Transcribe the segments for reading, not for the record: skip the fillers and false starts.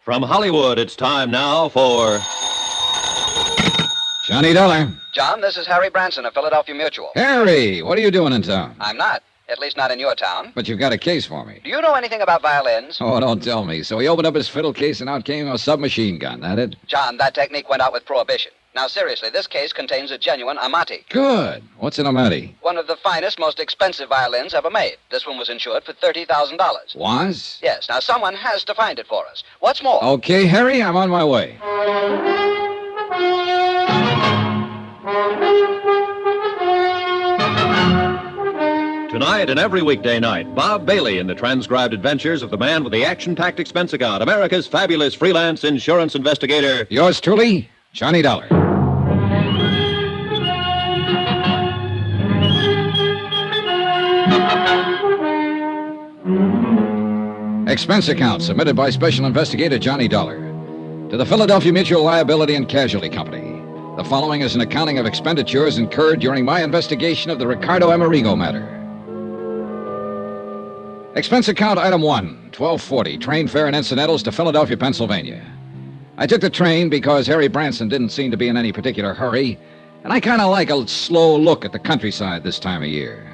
From Hollywood, it's time now for... Johnny Dollar. John, this is Harry Branson of Philadelphia Mutual. Harry, what are you doing in town? I'm not. At least not in your town. But you've got a case for me. Do you know anything about violins? Oh, don't tell me. So he opened up his fiddle case and out came a submachine gun, that it? John, that technique went out with Prohibition. Now, seriously, this case contains a genuine amati. Good. What's an amati? One of the finest, most expensive violins ever made. This one was insured for $30,000. Was? Yes. Now, someone has to find it for us. What's more... Okay, Harry, I'm on my way. Tonight and every weekday night, Bob Bailey in the transcribed adventures of the man with the action-packed expense account, America's fabulous freelance insurance investigator. Yours truly, Johnny Dollar. Expense account submitted by Special Investigator Johnny Dollar to the Philadelphia Mutual Liability and Casualty Company. The following is an accounting of expenditures incurred during my investigation of the Ricardo Amerigo Matter. Expense account item 1, 1240, train fare and incidentals to Philadelphia, Pennsylvania. I took the train because Harry Branson didn't seem to be in any particular hurry, and I kind of like a slow look at the countryside this time of year.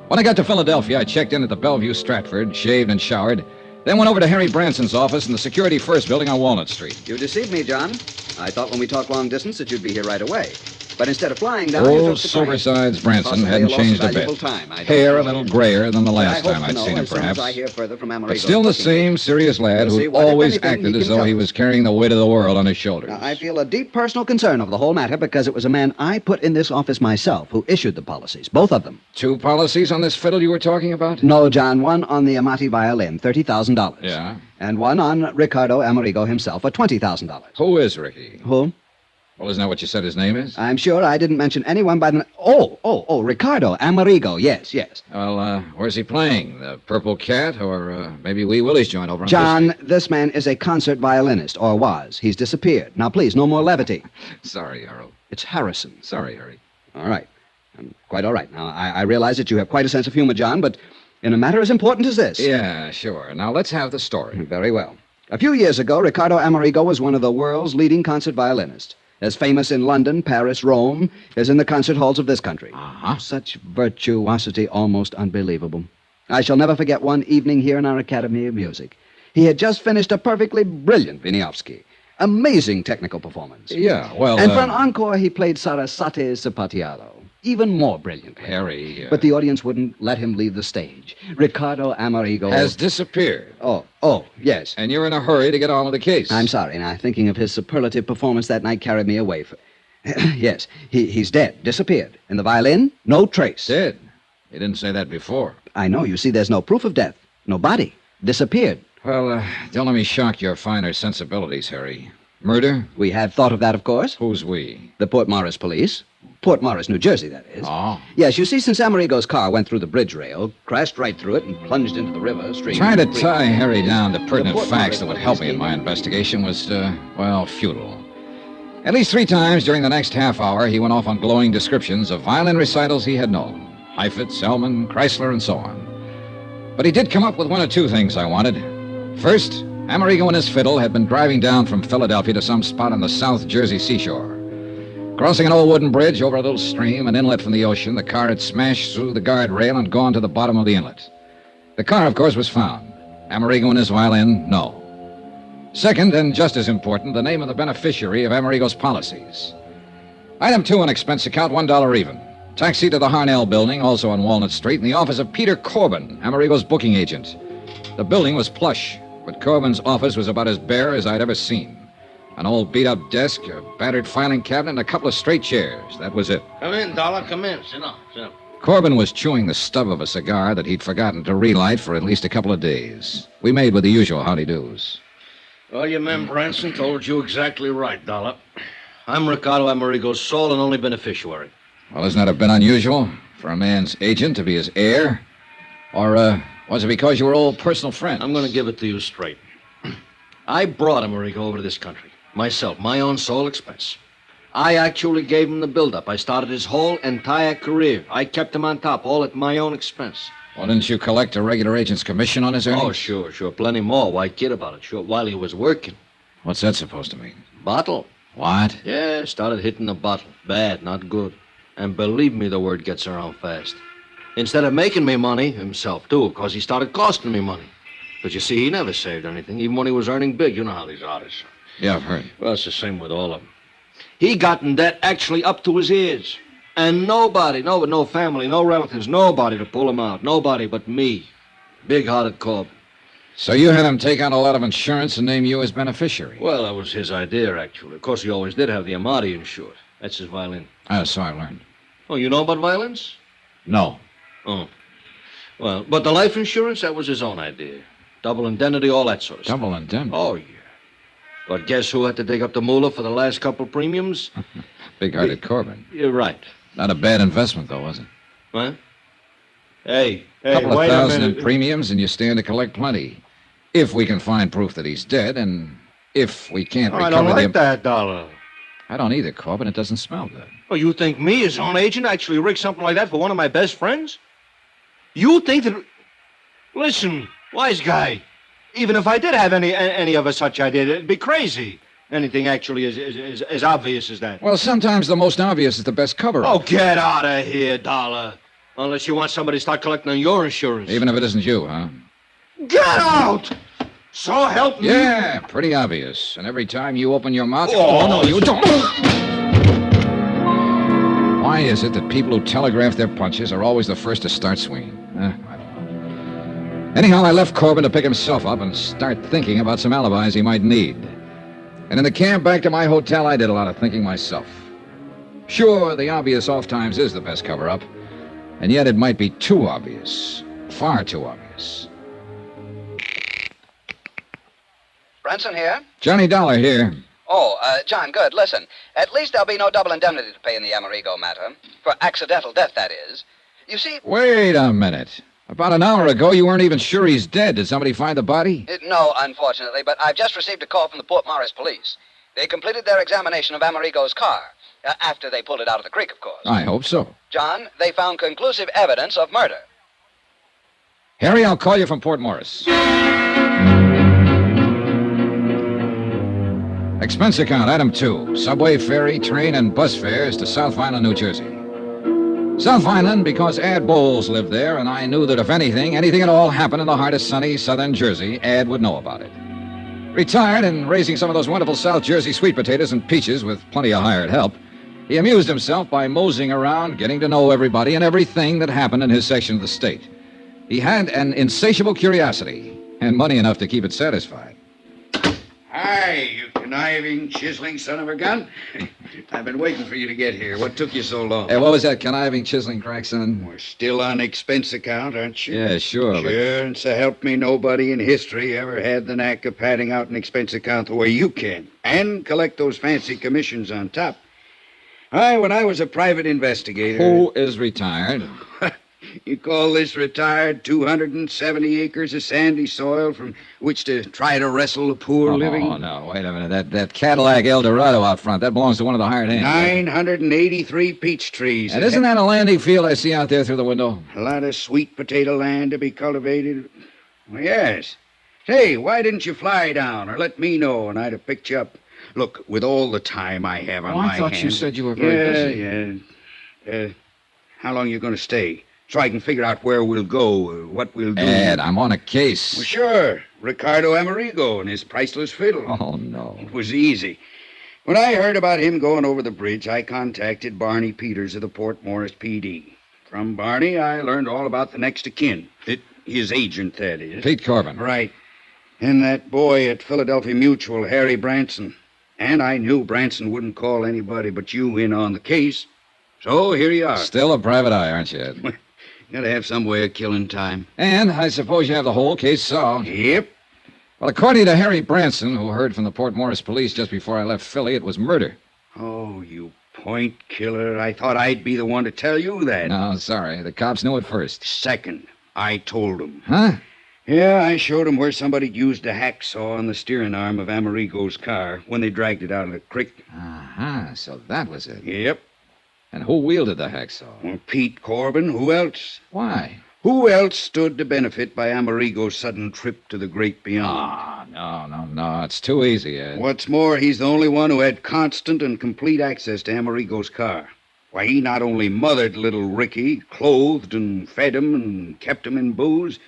When I got to Philadelphia, I checked in at the Bellevue Stratford, shaved and showered, then went over to Harry Branson's office in the Security First building on Walnut Street. You deceived me, John. I thought when we talked long distance that you'd be here right away. But instead of flying down, you Old took the plane. Sobersides Branson hadn't changed a bit. Hair a little grayer than the last time I'd seen him, perhaps. But still the same serious lad who always acted as though he was carrying the weight of the world on his shoulders. Now, I feel a deep personal concern over the whole matter because it was a man I put in this office myself who issued the policies, both of them. 2 policies on this fiddle you were talking about? No, John, one on the Amati violin, $30,000. Yeah. And one on Ricardo Amerigo himself for $20,000. Who is Ricky? Who? Well, isn't that what you said his name is? I'm sure I didn't mention anyone by the... Oh, Ricardo Amerigo, yes. Well, where's he playing? The Purple Cat or maybe Wee Willie's joint over on John, this man is a concert violinist, or was. He's disappeared. Now, please, no more levity. Sorry, Earl. It's Harrison. Sorry, Harry. All right. I'm quite all right. Now, I realize that you have quite a sense of humor, John, but in a matter as important as this... Yeah, sure. Now, let's have the story. Very well. A few years ago, Ricardo Amerigo was one of the world's leading concert violinists. As famous in London, Paris, Rome, as in the concert halls of this country. Uh-huh. Such virtuosity, almost unbelievable. I shall never forget one evening here in our Academy of Music. He had just finished a perfectly brilliant Wieniawski. Amazing technical performance. Yeah, well... And for an encore, he played Sarasate's Zapatiado. Even more brilliantly. Harry... But the audience wouldn't let him leave the stage. Ricardo Amerigo... has disappeared. Oh, yes. And you're in a hurry to get on with the case. I'm sorry. Now, thinking of his superlative performance that night carried me away. Yes, he's dead. Disappeared. And the violin? No trace. Dead. You didn't say that before. I know. You see, there's no proof of death. No body. Disappeared. Well, don't let me shock your finer sensibilities, Harry. Murder? We have thought of that, of course. Who's we? The Port Morris police. Port Morris, New Jersey, that is. Oh. Yes, you see, since Amerigo's car went through the bridge rail, crashed right through it, and plunged into the river stream... Trying to tie Harry down to pertinent Port facts Morris that would help me in my scheme. investigation was, futile. At least 3 times during the next half hour, he went off on glowing descriptions of violin recitals he had known. Heifetz, Elman, Chrysler, and so on. But he did come up with 1 or 2 things I wanted. First, Amerigo and his fiddle had been driving down from Philadelphia to some spot on the South Jersey seashore. Crossing an old wooden bridge over a little stream, an inlet from the ocean, the car had smashed through the guardrail and gone to the bottom of the inlet. The car, of course, was found. Amerigo and his violin, no. Second, and just as important, the name of the beneficiary of Amerigo's policies. Item 2 on expense account, $1 even. Taxi to the Harnell building, also on Walnut Street, in the office of Peter Corbin, Amerigo's booking agent. The building was plush, but Corbin's office was about as bare as I'd ever seen. An old beat-up desk, a battered filing cabinet, and a couple of straight chairs. That was it. Come in, Dollar. Come in. Sit down. Corbin was chewing the stub of a cigar that he'd forgotten to relight for at least a couple of days. We made with the usual howdy-do's. Well, your man Branson told you exactly right, Dollar. I'm Ricardo Amerigo's sole and only beneficiary. Well, isn't that a bit unusual for a man's agent to be his heir? Or, was it because you were old personal friends? I'm going to give it to you straight. I brought Amerigo over to this country. Myself, my own sole expense. I actually gave him the build-up. I started his whole entire career. I kept him on top, all at my own expense. Well, didn't you collect a regular agent's commission on his earnings? Oh, sure. Plenty more. Why kid about it? Sure, while he was working. What's that supposed to mean? Bottle. What? Yeah, started hitting the bottle. Bad, not good. And believe me, the word gets around fast. Instead of making me money, himself, too, because he started costing me money. But you see, he never saved anything, even when he was earning big. You know how these artists are. Yeah, I've heard. Well, it's the same with all of them. He got in debt actually up to his ears. And nobody, no family, no relatives, nobody to pull him out. Nobody but me. Big-hearted Corbin. So you had him take out a lot of insurance and name you as beneficiary? Well, that was his idea, actually. Of course, he always did have the Amati insured. That's his violin. So I learned. Oh, you know about violins? No. Oh. Well, but the life insurance, that was his own idea. Double indemnity, all that sort of stuff. Double indemnity? Oh, yeah. But guess who had to dig up the moolah for the last couple premiums? Big-hearted Corbin. You're right. Not a bad investment, though, was it? What? Hey, Couple of wait a thousand minute. in premiums, and you stand to collect plenty. If we can find proof that he's dead, and if we can't recover I don't like the... that, Dollar. I don't either, Corbin. It doesn't smell good. Oh, you think me, his own agent, actually rigged something like that for one of my best friends? You think that... Listen, wise guy. Even if I did have any of a such idea, it'd be crazy. Anything actually as obvious as that. Well, sometimes the most obvious is the best cover-up. Oh, get out of here, Dollar. Unless you want somebody to start collecting on your insurance. Even if it isn't you, huh? Get out! So help me. Yeah, pretty obvious. And every time you open your mouth... Oh, no, you don't. Why is it that people who telegraph their punches are always the first to start swinging? I don't know. Anyhow, I left Corbin to pick himself up and start thinking about some alibis he might need. And in the cab back to my hotel, I did a lot of thinking myself. Sure, the obvious oft-times is the best cover-up. And yet it might be too obvious. Far too obvious. Branson here? Johnny Dollar here. Oh, John, good. Listen, at least there'll be no double indemnity to pay in the Amerigo matter. For accidental death, that is. You see... Wait a minute. About an hour ago, you weren't even sure he's dead. Did somebody find the body? No, unfortunately, but I've just received a call from the Port Morris police. They completed their examination of Amerigo's car. After they pulled it out of the creek, of course. I hope so. John, they found conclusive evidence of murder. Harry, I'll call you from Port Morris. Expense account, item 2. Subway, ferry, train, and bus fares to South Island, New Jersey. South Island because Ad Bowles lived there, and I knew that if anything at all happened in the heart of sunny southern Jersey, Ad would know about it. Retired and raising some of those wonderful South Jersey sweet potatoes and peaches with plenty of hired help, he amused himself by moseying around, getting to know everybody and everything that happened in his section of the state. He had an insatiable curiosity and money enough to keep it satisfied. Hi, you conniving, chiseling son of a gun. I've been waiting for you to get here. What took you so long? Hey, what was that conniving, chiseling crack, son? We're still on expense account, aren't you? Yeah, sure. Sure, and so help me, nobody in history ever had the knack of padding out an expense account the way you can. And collect those fancy commissions on top. When I was a private investigator... Who is retired? You call this retired 270 acres of sandy soil from which to try to wrestle the poor living? Oh, no, wait a minute. That Cadillac Eldorado out front, that belongs to one of the hired hands. 983 peach trees. And isn't that a landing field I see out there through the window? A lot of sweet potato land to be cultivated. Well, yes. Say, why didn't you fly down or let me know and I'd have picked you up? Look, with all the time I have on my hands... I thought you said you were very busy. Yeah. How long are you going to stay? So I can figure out where we'll go, or what we'll do. Ed, I'm on a case. Well, sure. Ricardo Amerigo and his priceless fiddle. Oh, no. It was easy. When I heard about him going over the bridge, I contacted Barney Peters of the Port Morris PD. From Barney, I learned all about the next of kin. His agent, that is. Pete Corbin. Right. And that boy at Philadelphia Mutual, Harry Branson. And I knew Branson wouldn't call anybody but you in on the case. So here you are. Still a private eye, aren't you, Ed? Gotta have some way of killing time. And I suppose you have the whole case solved. Yep. Well, according to Harry Branson, who heard from the Port Morris police just before I left Philly, it was murder. Oh, you point killer. I thought I'd be the one to tell you that. No, sorry. The cops knew it first. Second, I told them. Huh? Yeah, I showed them where somebody'd used a hacksaw on the steering arm of Amerigo's car when they dragged it out of the creek. Uh-huh. So that was it. Yep. And who wielded the hacksaw? Well, Pete Corbin. Who else? Why? Who else stood to benefit by Amerigo's sudden trip to the great beyond? No. It's too easy, Ed. What's more, he's the only one who had constant and complete access to Amerigo's car. Why, he not only mothered little Ricky, clothed and fed him and kept him in booze,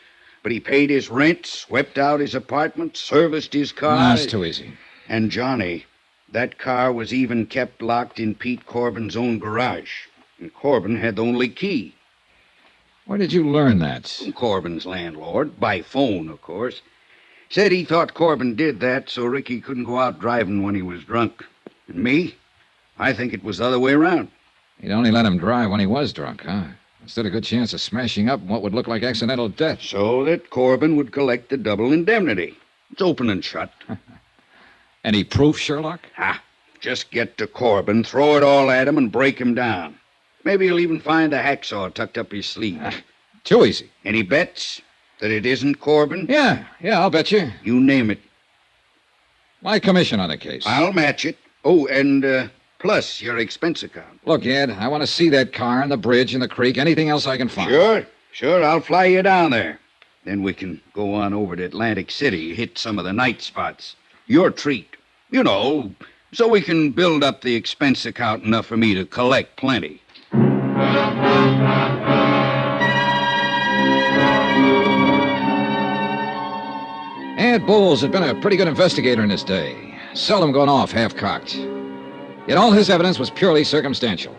but he paid his rent, swept out his apartment, serviced his car. No, it's too easy. And Johnny, that car was even kept locked in Pete Corbin's own garage. And Corbin had the only key. Where did you learn that? Corbin's landlord, by phone, of course. Said he thought Corbin did that so Ricky couldn't go out driving when he was drunk. And me? I think it was the other way around. He'd only let him drive when he was drunk, huh? Instead, a good chance of smashing up what would look like accidental death. So that Corbin would collect the double indemnity. It's open and shut. Any proof, Sherlock? Just get to Corbin, throw it all at him, and break him down. Maybe he'll even find a hacksaw tucked up his sleeve. Too easy. Any bets that it isn't Corbin? Yeah, I'll bet you. You name it. My commission on the case. I'll match it. Oh, and plus your expense account. Look, Ed, I want to see that car and the bridge and the creek, anything else I can find. Sure, I'll fly you down there. Then we can go on over to Atlantic City, hit some of the night spots. Your treat. You know, so we can build up the expense account enough for me to collect plenty. Ed Bowles had been a pretty good investigator in his day, seldom gone off half-cocked. Yet all his evidence was purely circumstantial.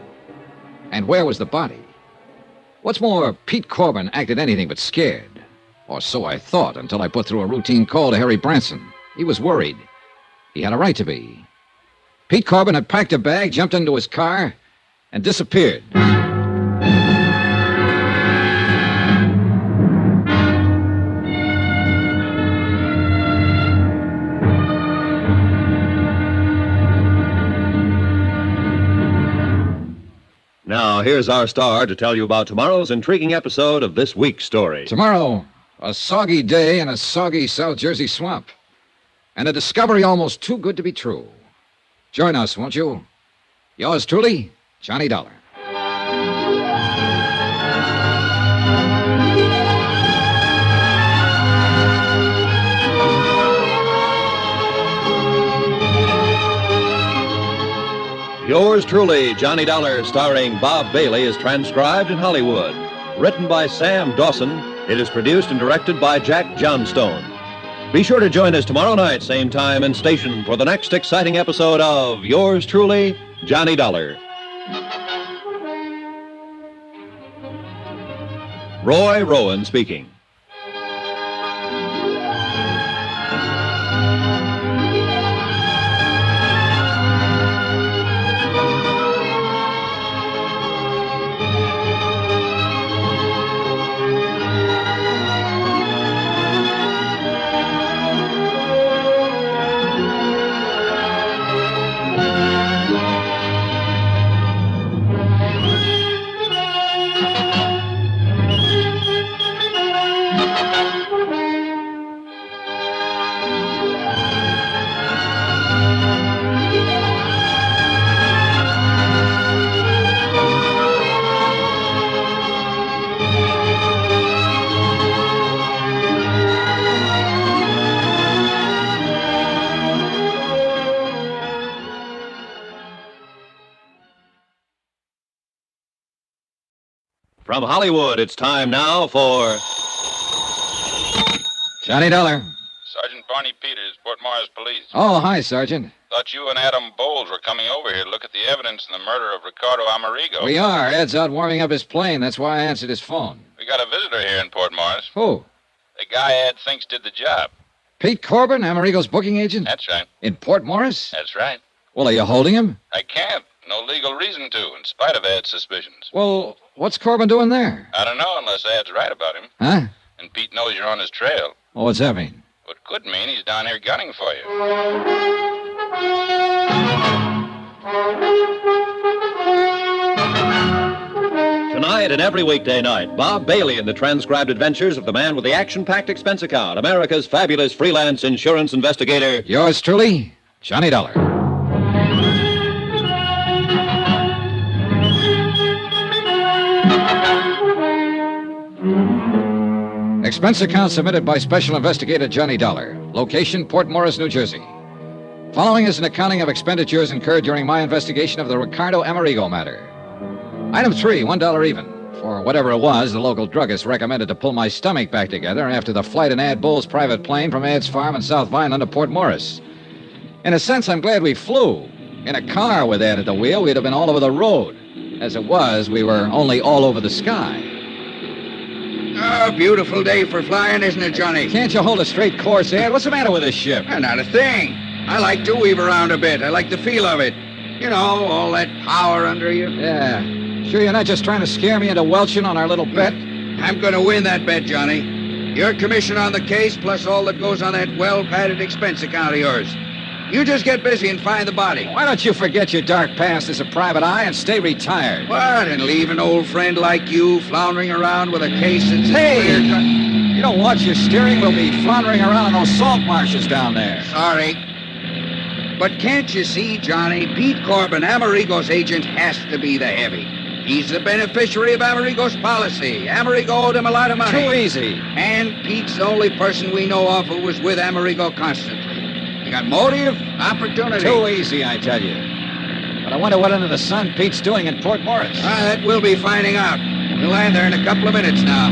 And where was the body? What's more, Pete Corbin acted anything but scared. Or so I thought until I put through a routine call to Harry Branson. He was worried. He had a right to be. Pete Corbin had packed a bag, jumped into his car, and disappeared. Now, here's our star to tell you about tomorrow's intriguing episode of this week's story. Tomorrow, a soggy day in a soggy South Jersey swamp. And a discovery almost too good to be true. Join us, won't you? Yours truly, Johnny Dollar. Yours truly, Johnny Dollar, starring Bob Bailey, is transcribed in Hollywood. Written by Sam Dawson, it is produced and directed by Jack Johnstone. Be sure to join us tomorrow night, same time and station, for the next exciting episode of Yours truly, Johnny Dollar. Roy Rowan speaking. From Hollywood, it's time now for Johnny Dollar. Sergeant Barney Peters, Fort Morris Police. Oh, hi, Sergeant. Thought you and Adam Bowles were coming over here to look at the evidence in the murder of Ricardo Amerigo. We are. Ed's out warming up his plane. That's why I answered his phone. We got a visitor here in Port Morris. Who? The guy Ed thinks did the job. Pete Corbin, Amerigo's booking agent? That's right. In Port Morris? That's right. Well, are you holding him? I can't. No legal reason to, in spite of Ed's suspicions. Well, what's Corbin doing there? I don't know unless Ed's right about him. Huh? And Pete knows you're on his trail. Well, what's that mean? What could mean he's down here gunning for you. Tonight and every weekday night, Bob Bailey in the transcribed adventures of the man with the action-packed expense account, America's fabulous freelance insurance investigator. Yours truly, Johnny Dollar. Expense account submitted by Special Investigator Johnny Dollar. Location, Port Morris, New Jersey. Following is an accounting of expenditures incurred during my investigation of the Ricardo Amerigo matter. Item 3, $1 even. For whatever it was, the local druggist recommended to pull my stomach back together after the flight in Ad Bull's private plane from Ad's farm in South Vineland to Port Morris. In a sense, I'm glad we flew. In a car with Ad at the wheel, we'd have been all over the road. As it was, we were only all over the sky. Oh, beautiful day for flying, isn't it, Johnny? Can't you hold a straight course, Ad? What's the matter with this ship? Not a thing. I like to weave around a bit. I like the feel of it. You know, all that power under you. Yeah. Sure you're not just trying to scare me into welching on our little bet? I'm going to win that bet, Johnny. Your commission on the case, plus all that goes on that well-padded expense account of yours. You just get busy and find the body. Why don't you forget your dark past as a private eye and stay retired? What, and leave an old friend like you floundering around with a case that's... Hey! You don't watch your steering, we'll be floundering around in those salt marshes down there. Sorry. But can't you see, Johnny? Pete Corbin, Amerigo's agent, has to be the heavy. He's the beneficiary of Amerigo's policy. Amerigo owed him a lot of money. Too easy. And Pete's the only person we know of who was with Amerigo constantly. You got motive, opportunity. Too easy, I tell you. But I wonder what under the sun Pete's doing in Port Morris. That we'll be finding out. We'll land there in a couple of minutes now.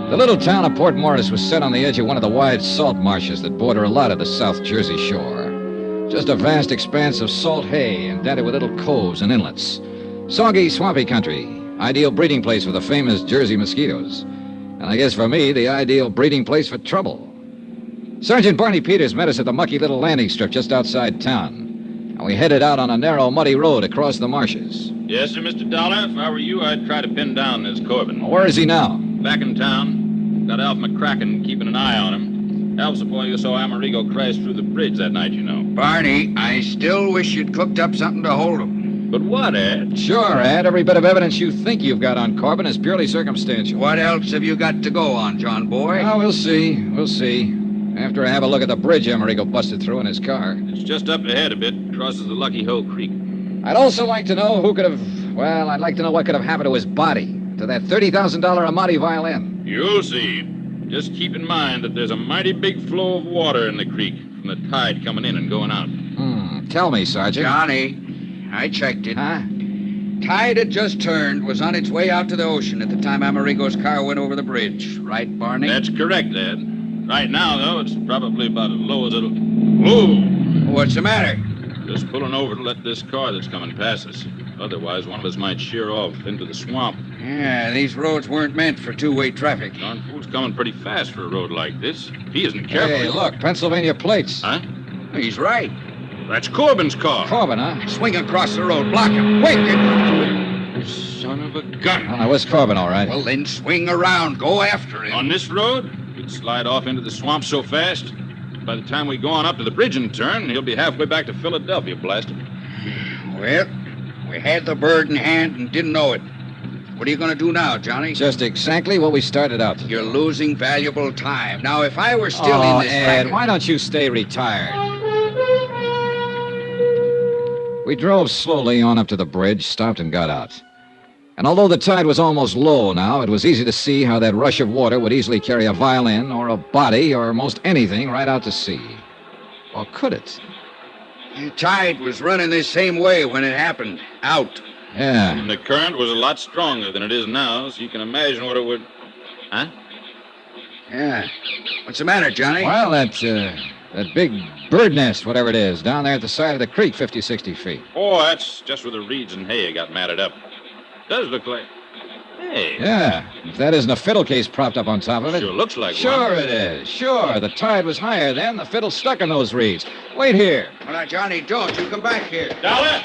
The little town of Port Morris was set on the edge of one of the wide salt marshes that border a lot of the South Jersey shore. Just a vast expanse of salt hay and dotted with little coves and inlets. Soggy, swampy country. Ideal breeding place for the famous Jersey mosquitoes. And I guess for me, the ideal breeding place for trouble. Sergeant Barney Peters met us at the mucky little landing strip just outside town. And we headed out on a narrow, muddy road across the marshes. Yes, sir, Mr. Dollar. If I were you, I'd try to pin down this Corbin. Where is he now? Back in town. Got Alf McCracken keeping an eye on him. Alf's the boy you saw Amerigo crash through the bridge that night, you know. Barney, I still wish you'd cooked up something to hold him. But what, Ed? Sure, Ed. Every bit of evidence you think you've got on Corbin is purely circumstantial. What else have you got to go on, John boy? Oh, we'll see. We'll see. After I have a look at the bridge Amerigo busted through in his car. It's just up ahead a bit. Crosses the Lucky Hoe Creek. I'd also like to know who could have... Well, I'd like to know what could have happened to his body. To that $30,000 Amati violin. You'll see. Just keep in mind that there's a mighty big flow of water in the creek from the tide coming in and going out. Tell me, Sergeant. Johnny, I checked it. Huh? Tide had just turned, was on its way out to the ocean at the time Amerigo's car went over the bridge. Right, Barney? That's correct, Ed. Right now, though, it's probably about as low as it'll... Whoa! What's the matter? Just pulling over to let this car that's coming past us. Otherwise, one of us might sheer off into the swamp. Yeah, these roads weren't meant for two-way traffic. Darn fool's coming pretty fast for a road like this. If he isn't careful... Hey, look, Pennsylvania plates. Huh? He's right. That's Corbin's car. Corbin, huh? Swing across the road. Block him. Wait! Son of a gun. Oh, where's Corbin, all right? Well, then swing around. Go after him. On this road, he'd slide off into the swamp so fast. By the time we go on up to the bridge and turn, he'll be halfway back to Philadelphia, blast him. Well, we had the bird in hand and didn't know it. What are you going to do now, Johnny? Just exactly what we started out to do. You're losing valuable time. Now, if I were still in this... Ed, racket- why don't you stay retired? We drove slowly on up to the bridge, stopped and got out. And although the tide was almost low now, it was easy to see how that rush of water would easily carry a violin or a body or most anything right out to sea. Or could it? The tide was running this same way when it happened. Out. Yeah. And the current was a lot stronger than it is now, so you can imagine what it would... Huh? Yeah. What's the matter, Johnny? Well, that big bird nest, whatever it is, down there at the side of the creek, 50, 60 feet. Oh, that's just where the reeds and hay got matted up. Does look like... Hey. Yeah. If that isn't a fiddle case propped up on top of it. Sure looks like Sure one. it is. Sure. The tide was higher then. The fiddle stuck in those reeds. Wait here. Well, now, Johnny, don't. You come back here. Dollar!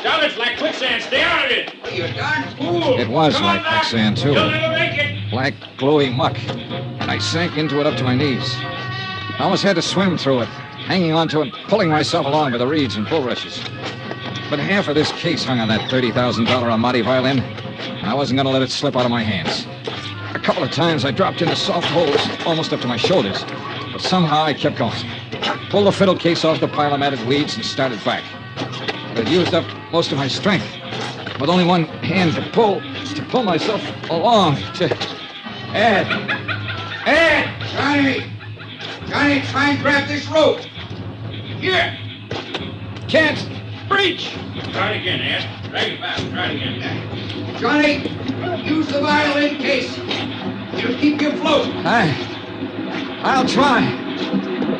Dollar, it's like quicksand. Stay out of it! Are you done? Ooh, It was come like on back. quicksand, too. You'll never make it. Black, glowy muck. And I sank into it up to my knees. I almost had to swim through it, hanging onto it, pulling myself along by the reeds and bulrushes. But half of this case hung on that $30,000 Amati violin, and I wasn't going to let it slip out of my hands. A couple of times I dropped into soft holes, almost up to my shoulders, but somehow I kept going. Pulled the fiddle case off the pile of matted weeds and started back. But it used up most of my strength. with only one hand to pull, just to pull myself along. Ed! Johnny! Johnny, try and grab this rope. Here! Can't! Breach! Try it again, Ed. Drag it back. Try it again. Johnny, use the violin case. It'll keep you afloat. I'll try.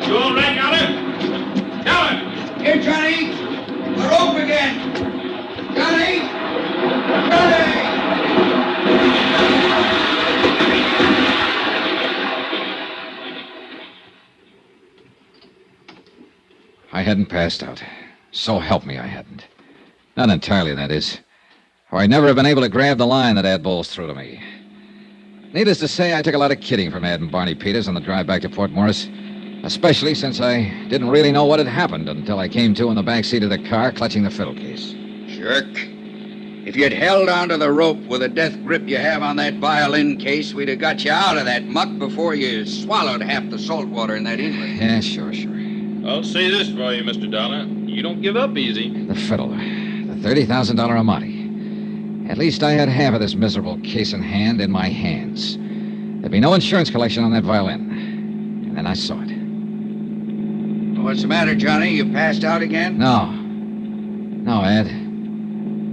You all right, Dollar? Dollar! Here, Johnny. The rope again. Johnny! Johnny! I hadn't passed out. So help me, I hadn't. Not entirely, that is. Or I'd never have been able to grab the line that Ad Bowles threw to me. Needless to say, I took a lot of kidding from Ad and Barney Peters on the drive back to Port Morris, especially since I didn't really know what had happened until I came to in the back seat of the car, clutching the fiddle case. Jerk. If you'd held onto the rope with the death grip you have on that violin case, we'd have got you out of that muck before you swallowed half the salt water in that inlet. Yeah, sure. I'll say this for you, Mr. Dollar. You don't give up easy. The fiddle. The $30,000 Amati. At least I had half of this miserable case in hand in my hands. There'd be no insurance collection on that violin. And then I saw it. What's the matter, Johnny? You passed out again? No, Ed.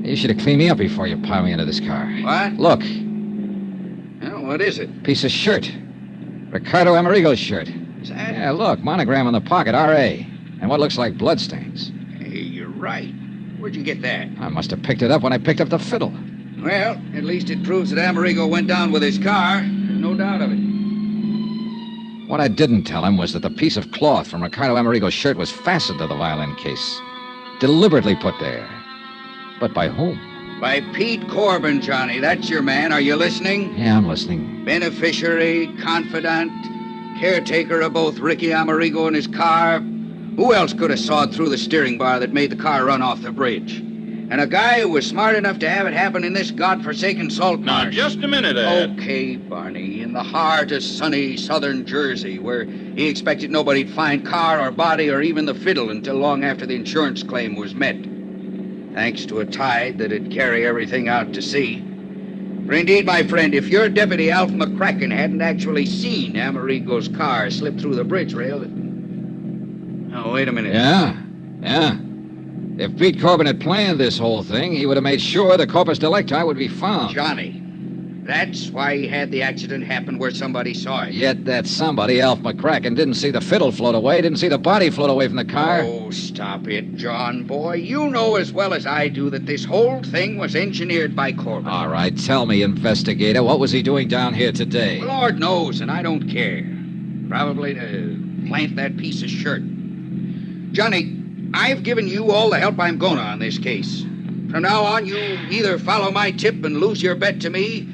You should have cleaned me up before you piled me into this car. What? Look. Well, what is it? Piece of shirt. Ricardo Amerigo's shirt. Is that? Yeah, look. Monogram on the pocket, R.A. And what looks like bloodstains. Hey, you're right. Where'd you get that? I must have picked it up when I picked up the fiddle. Well, at least it proves that Amerigo went down with his car. There's no doubt of it. What I didn't tell him was that the piece of cloth from Ricardo Amerigo's shirt was fastened to the violin case. Deliberately put there. But by whom? By Pete Corbin, Johnny. That's your man. Are you listening? Yeah, I'm listening. Beneficiary, confidant, caretaker of both Ricky Amerigo and his car. Who else could have sawed through the steering bar that made the car run off the bridge? And a guy who was smart enough to have it happen in this godforsaken salt Now, marsh. just a minute, Ed. Okay, Barney, in the heart of sunny southern Jersey, where he expected nobody'd find car or body or even the fiddle until long after the insurance claim was met. Thanks to a tide that'd carry everything out to sea. For indeed, my friend, if your deputy, Alf McCracken, hadn't actually seen Amerigo's car slip through the bridge rail... Oh, wait a minute. Yeah. If Pete Corbin had planned this whole thing, he would have made sure the corpus delicti would be found. Johnny, that's why he had the accident happen where somebody saw it. Yet that somebody, Alf McCracken, didn't see the fiddle float away, didn't see the body float away from the car. Oh, stop it, John, boy. You know as well as I do that this whole thing was engineered by Corbin. All right, tell me, investigator, what was he doing down here today? Lord knows, and I don't care. Probably to plant that piece of shirt. Johnny, I've given you all the help I'm going to on this case. From now on, you either follow my tip and lose your bet to me,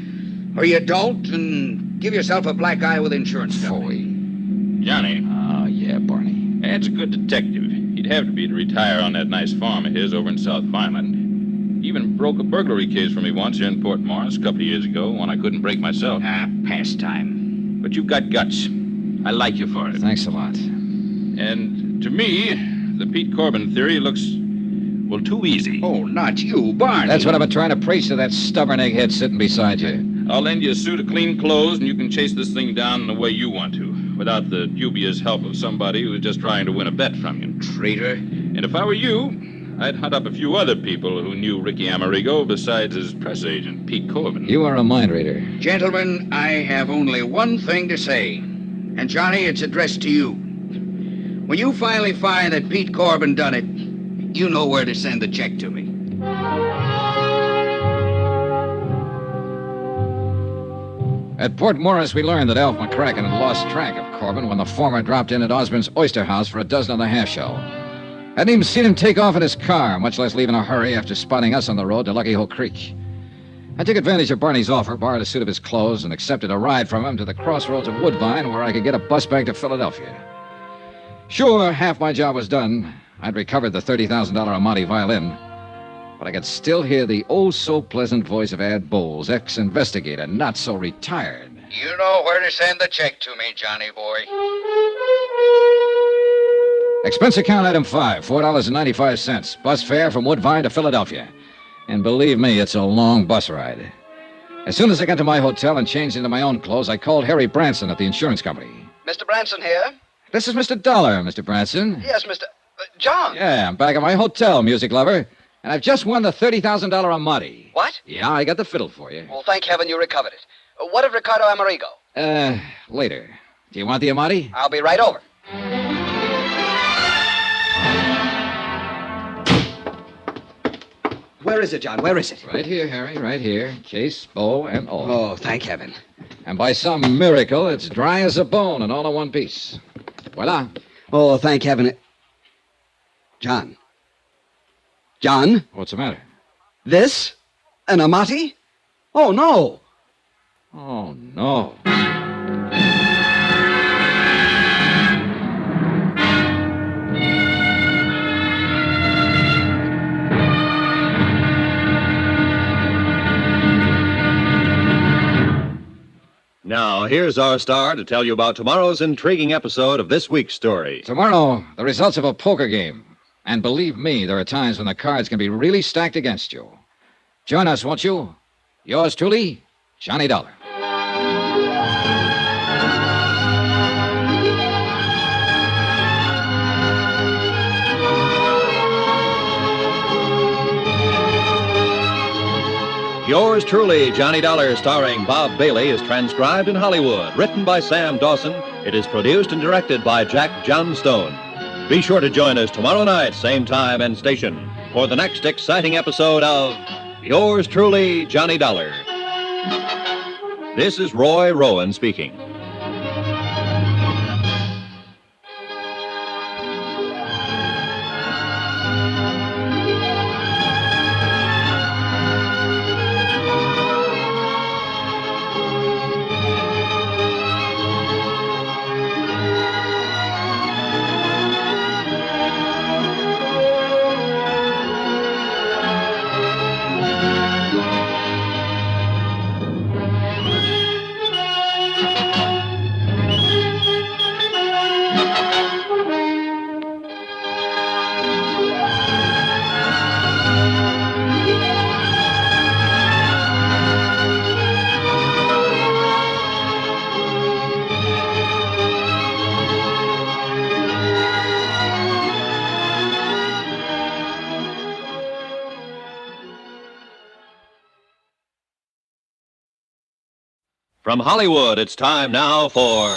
or you don't and give yourself a black eye with insurance company. Johnny. Oh, yeah, Barney. Ed's a good detective. He'd have to be to retire on that nice farm of his over in South Vineland. He even broke a burglary case for me once here in Port Morris a couple of years ago, one I couldn't break myself. Pastime. But you've got guts. I like you for it. Thanks a lot. And to me, the Pete Corbin theory looks, well, too easy. Oh, not you, Barney. That's what I've been trying to preach to that stubborn egghead sitting beside you. I'll lend you a suit of clean clothes, and you can chase this thing down in the way you want to, without the dubious help of somebody who's just trying to win a bet from you. Traitor. And if I were you, I'd hunt up a few other people who knew Ricky Amerigo besides his press agent, Pete Corbin. You are a mind reader. Gentlemen, I have only one thing to say. And, Johnny, it's addressed to you. When you finally find that Pete Corbin done it, you know where to send the check to me. At Port Morris, we learned that Alf McCracken had lost track of Corbin when the former dropped in at Osborne's Oyster House for a dozen and a half shell. Hadn't even seen him take off in his car, much less leave in a hurry after spotting us on the road to Lucky Hole Creek. I took advantage of Barney's offer, borrowed a suit of his clothes, and accepted a ride from him to the crossroads of Woodbine where I could get a bus back to Philadelphia. Sure, half my job was done. I'd recovered the $30,000 Amati violin, but I could still hear the oh-so-pleasant voice of Ad Bowles, ex-investigator, not so retired. You know where to send the check to me, Johnny boy. Expense account item 5, $4.95. Bus fare from Woodbine to Philadelphia. And believe me, it's a long bus ride. As soon as I got to my hotel and changed into my own clothes, I called Harry Branson at the insurance company. Mr. Branson here? This is Mr. Dollar, Mr. Branson. Yes, Mr. John. Yeah, I'm back at my hotel, music lover. And I've just won the $30,000 Amati. What? Yeah, I got the fiddle for you. Well, thank heaven you recovered it. What of Ricardo Amerigo? Later. Do you want the Amati? I'll be right over. Where is it, John? Where is it? Right here, Harry, right here. Case, bow, and all. Oh, thank heaven. And by some miracle, it's dry as a bone and all in one piece. Voila. Oh, thank heaven. John. John? What's the matter? This? An Amati? Oh, no. Oh, no. Now, here's our star to tell you about tomorrow's intriguing episode of this week's story. Tomorrow, the results of a poker game. And believe me, there are times when the cards can be really stacked against you. Join us, won't you? Yours truly, Johnny Dollar. Yours truly, Johnny Dollar, starring Bob Bailey, is transcribed in Hollywood. Written by Sam Dawson, it is produced and directed by Jack Johnstone. Be sure to join us tomorrow night, same time and station, for the next exciting episode of Yours truly, Johnny Dollar. This is Roy Rowan speaking. From Hollywood, it's time now for...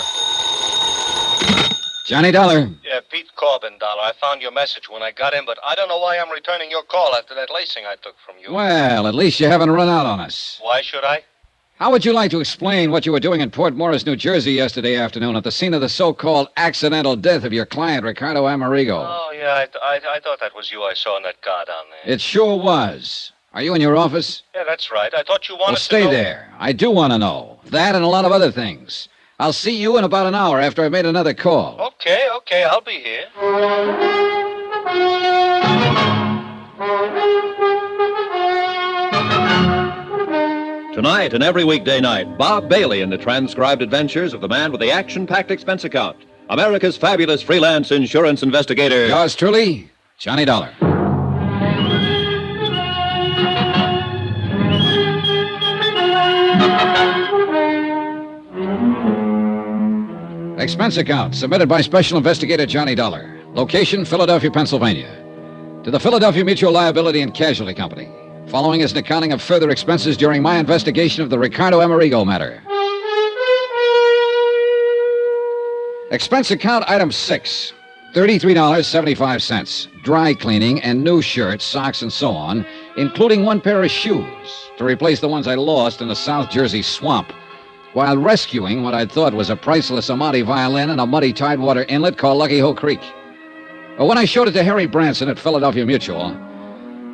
Johnny Dollar. Yeah, Pete Corbin, Dollar. I found your message when I got in, but I don't know why I'm returning your call after that lacing I took from you. Well, at least you haven't run out on us. Why should I? How would you like to explain what you were doing in Port Morris, New Jersey yesterday afternoon at the scene of the so-called accidental death of your client, Ricardo Amerigo? Oh, yeah, I thought that was you I saw in that car down there. It sure was. Are you in your office? Yeah, that's right. I thought you wanted Well, stay to know... there. I do want to know. That and a lot of other things. I'll see you in about an hour after I've made another call. Okay, I'll be here. Tonight and every weekday night, Bob Bailey in the transcribed adventures of the man with the action-packed expense account, America's fabulous freelance insurance investigator. Yours truly, Johnny Dollar. Expense account submitted by Special Investigator Johnny Dollar. Location, Philadelphia, Pennsylvania. To the Philadelphia Mutual Liability and Casualty Company. Following is an accounting of further expenses during my investigation of the Ricardo Amerigo matter. Expense account item 6. $33.75. Dry cleaning and new shirts, socks, and so on, including one pair of shoes to replace the ones I lost in the South Jersey swamp while rescuing what I thought was a priceless Amati violin in a muddy tidewater inlet called Lucky Hoe Creek. But when I showed it to Harry Branson at Philadelphia Mutual,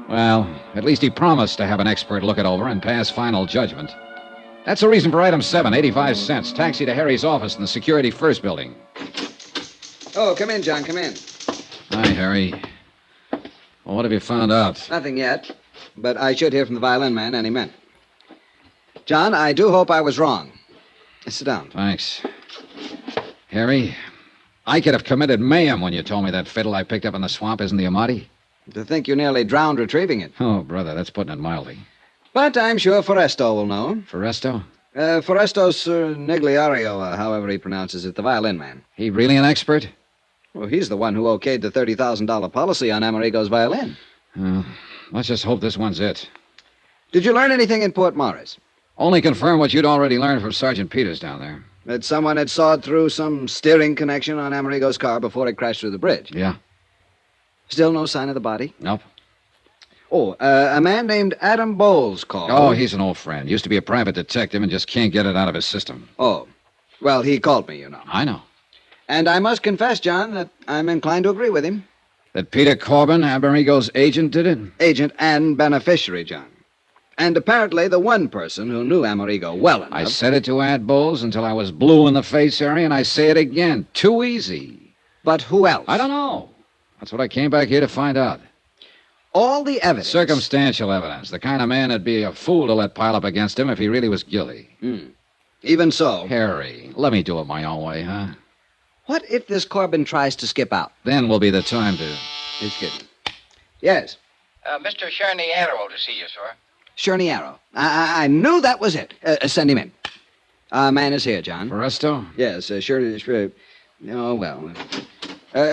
well, at least he promised to have an expert look it over and pass final judgment. That's the reason for item 7, 85 cents. Taxi to Harry's office in the Security First building. Oh, come in, John, come in. Hi, Harry. Well, what have you found out? Nothing yet, but I should hear from the violin man any minute. John, I do hope I was wrong. Sit down. Thanks. Harry, I could have committed mayhem when you told me that fiddle I picked up in the swamp isn't the Amati. To think you nearly drowned retrieving it. Oh, brother, that's putting it mildly. But I'm sure Foresto will know. Foresto? Foresto's Nigliario, however he pronounces it, the violin man. He really an expert? Well, he's the one who okayed the $30,000 policy on Amerigo's violin. Let's just hope this one's it. Did you learn anything in Port Morris? Only confirm what you'd already learned from Sergeant Peters down there. That someone had sawed through some steering connection on Amerigo's car before it crashed through the bridge. Yeah. Still no sign of the body? Nope. Oh, a man named Adam Bowles called. Oh, he's an old friend. Used to be a private detective and just can't get it out of his system. Oh. Well, he called me, you know. I know. And I must confess, John, that I'm inclined to agree with him. That Peter Corbin, Amerigo's agent, did it? Agent and beneficiary, John. And apparently the one person who knew Amerigo well enough. I said it to Ad Bowles until I was blue in the face, Harry, and I say it again. Too easy. But who else? I don't know. That's what I came back here to find out. All the evidence. Circumstantial evidence. The kind of man that'd be a fool to let pile up against him if he really was guilty. Even so. Harry, let me do it my own way, huh? What if this Corbin tries to skip out? Then will be the time to... He's kidding. Yes. Mr. Cherniero to see you, sir. Cherniero. I knew that was it. Send him in. Our man is here, John. Foresto? Yes, sure. Oh, well.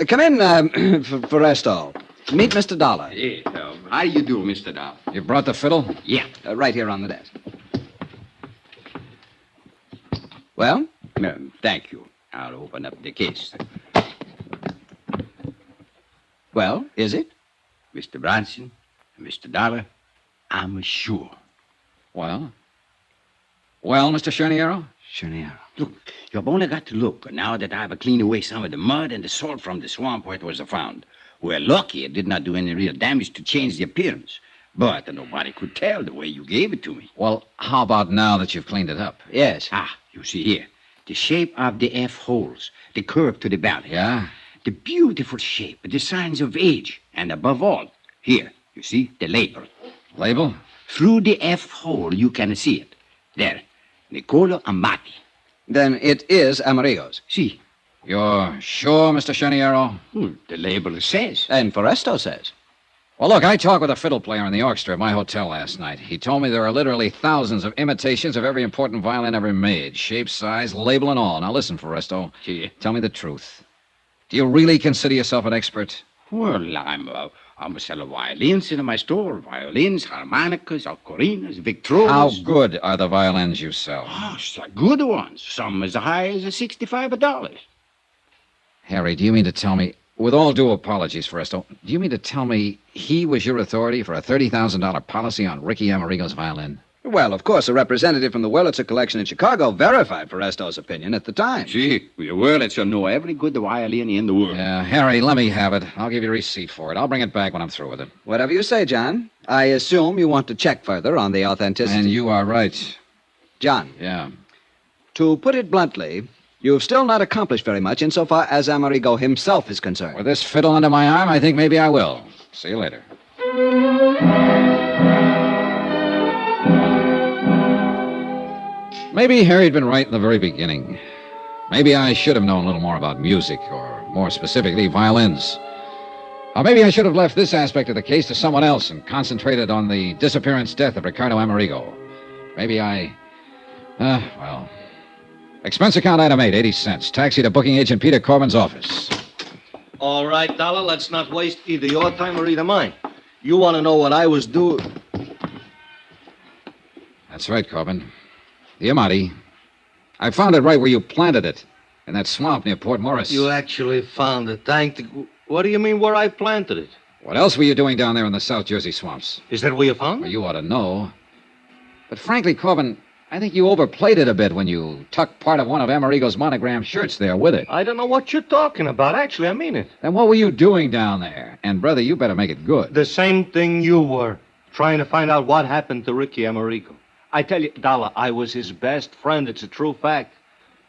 Come in, Foresto. Meet Mr. Dollar. Yes, how you do, Mr. Dow? You brought the fiddle? Yeah. Right here on the desk. Well? Thank you. I'll open up the case. Well, is it? Mr. Bronson, Mr. Dollar, I'm sure. Well? Well, Mr. Cherniero? Cherniero. Look, you've only got to look now that I've cleaned away some of the mud and the salt from the swamp where it was found. We're lucky it did not do any real damage to change the appearance. But nobody could tell the way you gave it to me. Well, how about now that you've cleaned it up? Yes. You see here. The shape of the F holes, the curve to the belly. Yeah? The beautiful shape, the signs of age, and above all, here, you see, the label. Label? Through the F hole, you can see it. There, Niccolo Amati. Then it is Amerigo's. See? You're sure, Mr. Cherniero? The label says. And Foresto says. Well, look, I talked with a fiddle player in the orchestra at my hotel last night. He told me there are literally thousands of imitations of every important violin ever made. Shape, size, label, and all. Now listen, Foresto. See? Tell me the truth. Do you really consider yourself an expert? Well, I'm a seller violins in my store. Violins, harmonicas, ocarinas, victrolas. How good are the violins you sell? Oh, so good ones. Some as high as $65. Harry, do you mean to tell me, with all due apologies, Foresto, do you mean to tell me he was your authority for a $30,000 policy on Ricky Amerigo's violin? Well, of course, a representative from the Wurlitzer collection in Chicago verified Foresto's opinion at the time. See, the Wurlitzer know every good violin in the world. Yeah, Harry, let me have it. I'll give you a receipt for it. I'll bring it back when I'm through with it. Whatever you say, John. I assume you want to check further on the authenticity. And you are right. John. Yeah. To put it bluntly, you've still not accomplished very much insofar as Amerigo himself is concerned. With this fiddle under my arm, I think maybe I will. See you later. Maybe Harry'd been right in the very beginning. Maybe I should have known a little more about music, or more specifically, violins. Or maybe I should have left this aspect of the case to someone else and concentrated on the disappearance death of Ricardo Amerigo. Maybe well... Expense account item 8, 80 cents. Taxi to booking agent Peter Corbin's office. All right, Dollar, let's not waste either your time or either mine. You want to know what I was doing? That's right, Corbin. The Amati. I found it right where you planted it, in that swamp near Port Morris. You actually found it. What do you mean where I planted it? What else were you doing down there in the South Jersey swamps? Is that where you found Well, it? you ought to know. But frankly, Corbin, I think you overplayed it a bit when you tucked part of one of Amerigo's monogram shirts there with it. I don't know what you're talking about. Actually, I mean it. Then what were you doing down there? And, brother, you better make it good. The same thing you were, trying to find out what happened to Ricky Amerigo. I tell you, Dollar, I was his best friend. It's a true fact.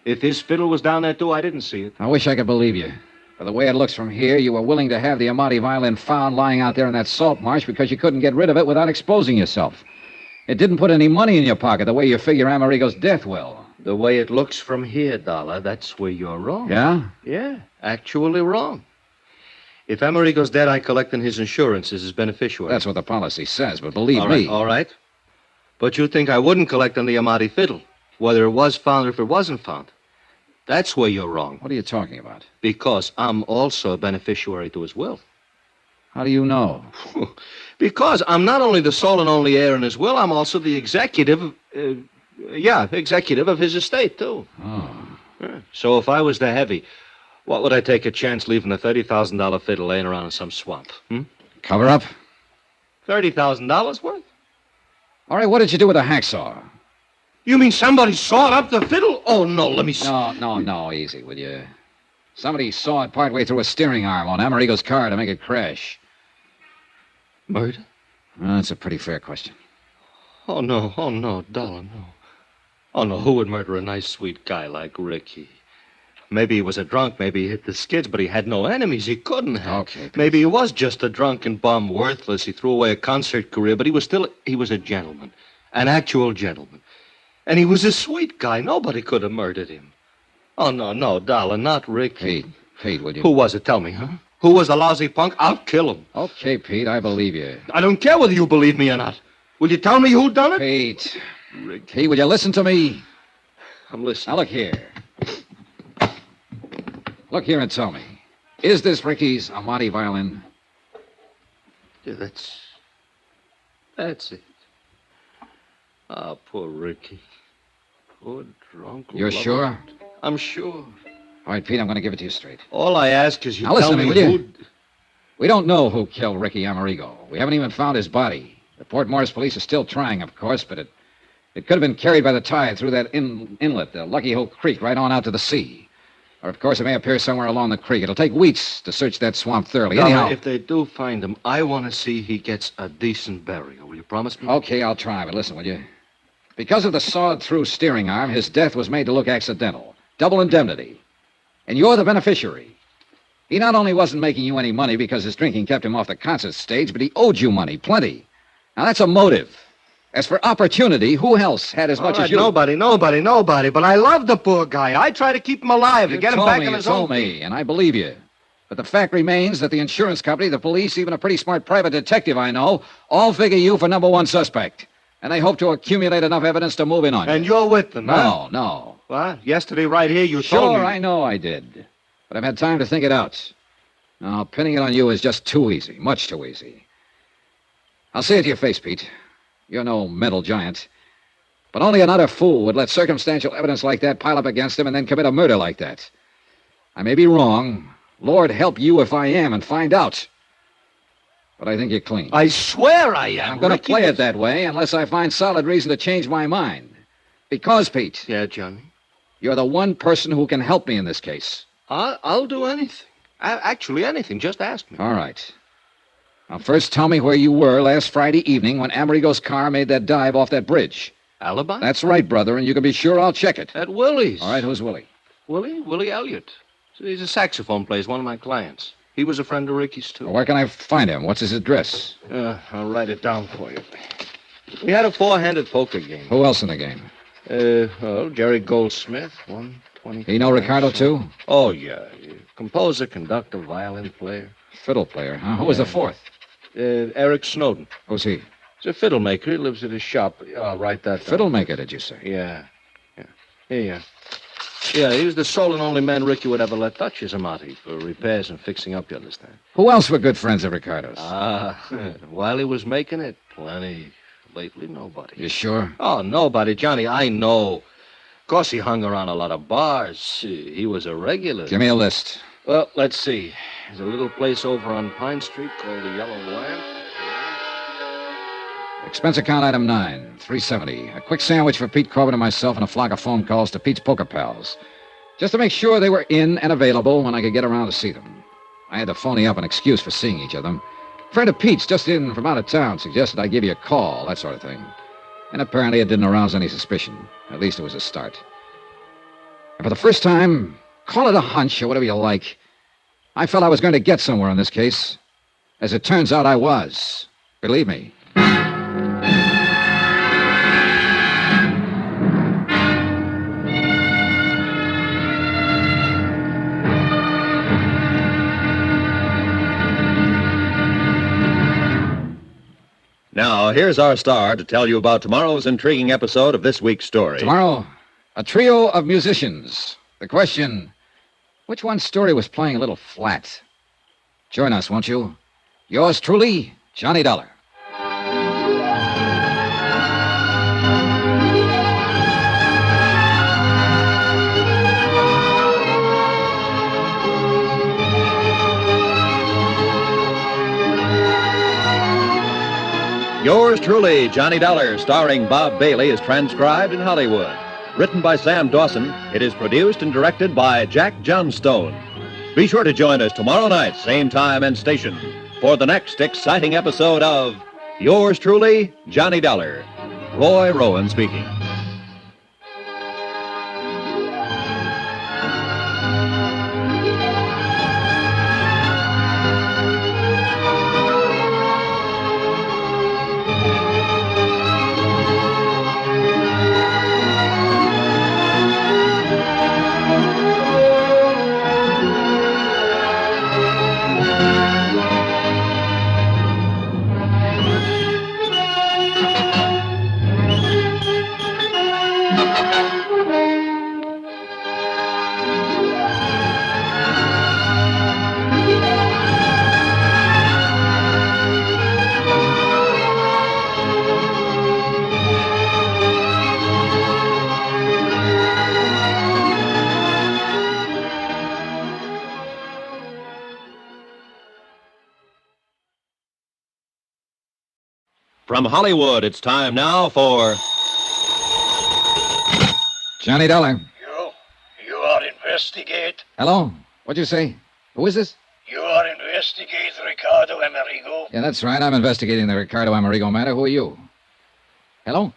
If his fiddle was down there, too, I didn't see it. I wish I could believe you. For the way it looks from here, you were willing to have the Amati violin found lying out there in that salt marsh because you couldn't get rid of it without exposing yourself. It didn't put any money in your pocket the way you figure Amerigo's death will. The way it looks from here, Dollar, that's where you're wrong. Yeah? Yeah, actually wrong. If Amerigo's dead, I collect on his insurance as his beneficiary. That's what the policy says, but believe All right, me. all right. But you think I wouldn't collect on the Amati fiddle, whether it was found or if it wasn't found. That's where you're wrong. What are you talking about? Because I'm also a beneficiary to his will. How do you know? Because I'm not only the sole and only heir in his will, I'm also the executive, executive of his estate, too. Oh. Yeah. So if I was the heavy, what would I take a chance leaving a $30,000 fiddle laying around in some swamp? Cover up? $30,000 worth? All right, what did you do with the hacksaw? You mean somebody sawed up the fiddle? Oh, no, let me see. No, easy, will you? Somebody sawed partway through a steering arm on Amerigo's car to make it crash. Murder? That's a pretty fair question. Oh, no, darling, no. Oh, no, who would murder a nice, sweet guy like Ricky? Maybe he was a drunk, maybe he hit the skids, but he had no enemies. He couldn't have. Okay, Pete. Maybe he was just a drunken bum, worthless. He threw away a concert career, but he was a gentleman, an actual gentleman. And he was a sweet guy. Nobody could have murdered him. Oh, no, darling, not Ricky. Pete, would you? Who was it? Tell me, huh? Who was the lousy punk? I'll kill him. Okay, Pete, I believe you. I don't care whether you believe me or not. Will you tell me who done it? Pete. Pete, would you listen to me? I'm listening. Now, look here. Look here and tell me. Is this Ricky's Amati violin? Yeah, that's it. Ah, poor Ricky. Poor drunk. You're sure? I'm sure. All right, Pete, I'm going to give it to you straight. All I ask is you Now, tell listen me to me, will who... you? We don't know who killed Ricky Amerigo. We haven't even found his body. The Port Morris police are still trying, of course, but it could have been carried by the tide through that inlet, the Lucky Hole Creek, right on out to the sea. Or, of course, it may appear somewhere along the creek. It'll take weeks to search that swamp thoroughly. Anyhow, if they do find him, I want to see he gets a decent burial. Will you promise me? Okay, I'll try, but listen, will you? Because of the sawed-through steering arm, his death was made to look accidental. Double indemnity. And you're the beneficiary. He not only wasn't making you any money because his drinking kept him off the concert stage, but he owed you money, plenty. Now, that's a motive. As for opportunity, who else had as much as you? Nobody. But I love the poor guy. I try to keep him alive, to get him back on his own feet. You told me, and I believe you. But the fact remains that the insurance company, the police, even a pretty smart private detective I know, all figure you for number one suspect. And they hope to accumulate enough evidence to move in on you. And you're with them, huh? No. What? Yesterday right here you told me... Sure, I know I did. But I've had time to think it out. Now, pinning it on you is just too easy, much too easy. I'll say it to your face, Pete. You're no mental giant. But only an utter fool would let circumstantial evidence like that pile up against him and then commit a murder like that. I may be wrong. Lord help you if I am and find out. But I think you're clean. I swear I am. I'm going to play it that way unless I find solid reason to change my mind. Because, Pete. Yeah, Johnny? You're the one person who can help me in this case. I'll do anything. Actually, anything. Just ask me. All right. Now, first tell me where you were last Friday evening when Amerigo's car made that dive off that bridge. Alibi? That's right, brother, and you can be sure I'll check it. At Willie's. All right, who's Willie? Willie Elliott. He's a saxophone player. He's one of my clients. He was a friend of Ricky's, too. Well, where can I find him? What's his address? I'll write it down for you. We had a four-handed poker game. Who else in the game? Jerry Goldsmith, 120. He know Ricardo, too? Oh, yeah. Composer, conductor, violin player. Fiddle player, huh? Who was the fourth? Eric Snowden. Who's he? He's a fiddle maker. He lives at his shop. I'll write that down. Fiddle maker, did you say? Yeah. Yeah, he was the sole and only man Ricky would ever let touch his Amati for repairs and fixing up, you understand? Who else were good friends of Ricardo's? While he was making it, plenty. Lately, nobody. You sure? Oh, nobody, Johnny, I know. Of course, he hung around a lot of bars. He was a regular. Give me a list. Well, let's see. There's a little place over on Pine Street called the Yellow Lamp. Expense account item 9, $370. A quick sandwich for Pete Corbin and myself and a flock of phone calls to Pete's poker pals. Just to make sure they were in and available when I could get around to see them. I had to phony up an excuse for seeing each of them. A friend of Pete's, just in from out of town, suggested I give you a call, that sort of thing. And apparently it didn't arouse any suspicion. At least it was a start. And for the first time, call it a hunch or whatever you like, I felt I was going to get somewhere in this case. As it turns out, I was. Believe me. Now, here's our star to tell you about tomorrow's intriguing episode of this week's story. Tomorrow, a trio of musicians. The question, which one's story was playing a little flat? Join us, won't you? Yours truly, Johnny Dollar. Yours truly, Johnny Dollar, starring Bob Bailey, is transcribed in Hollywood. Written by Sam Dawson, it is produced and directed by Jack Johnstone. Be sure to join us tomorrow night, same time and station, for the next exciting episode of Yours truly, Johnny Dollar. Roy Rowan speaking. From Hollywood, it's time now for Johnny Dollar. You are investigate. Hello? What'd you say? Who is this? You are investigate Ricardo Amerigo. Yeah, that's right. I'm investigating the Ricardo Amerigo Matter. Who are you? Hello?